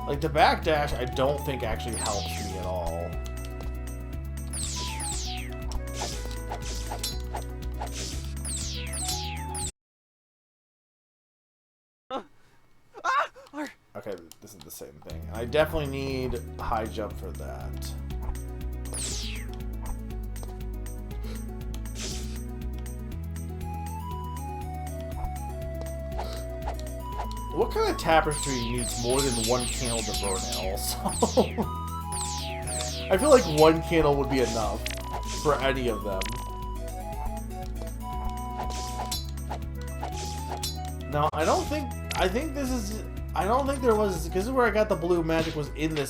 Like, the backdash, I don't think actually helps me at all. Okay, this is the same thing. I definitely need high jump for that. What kind of tapestry needs more than one candle to burn it also? I feel like one candle would be enough for any of them. No, I don't think there was, because this is where I got the blue magic was in this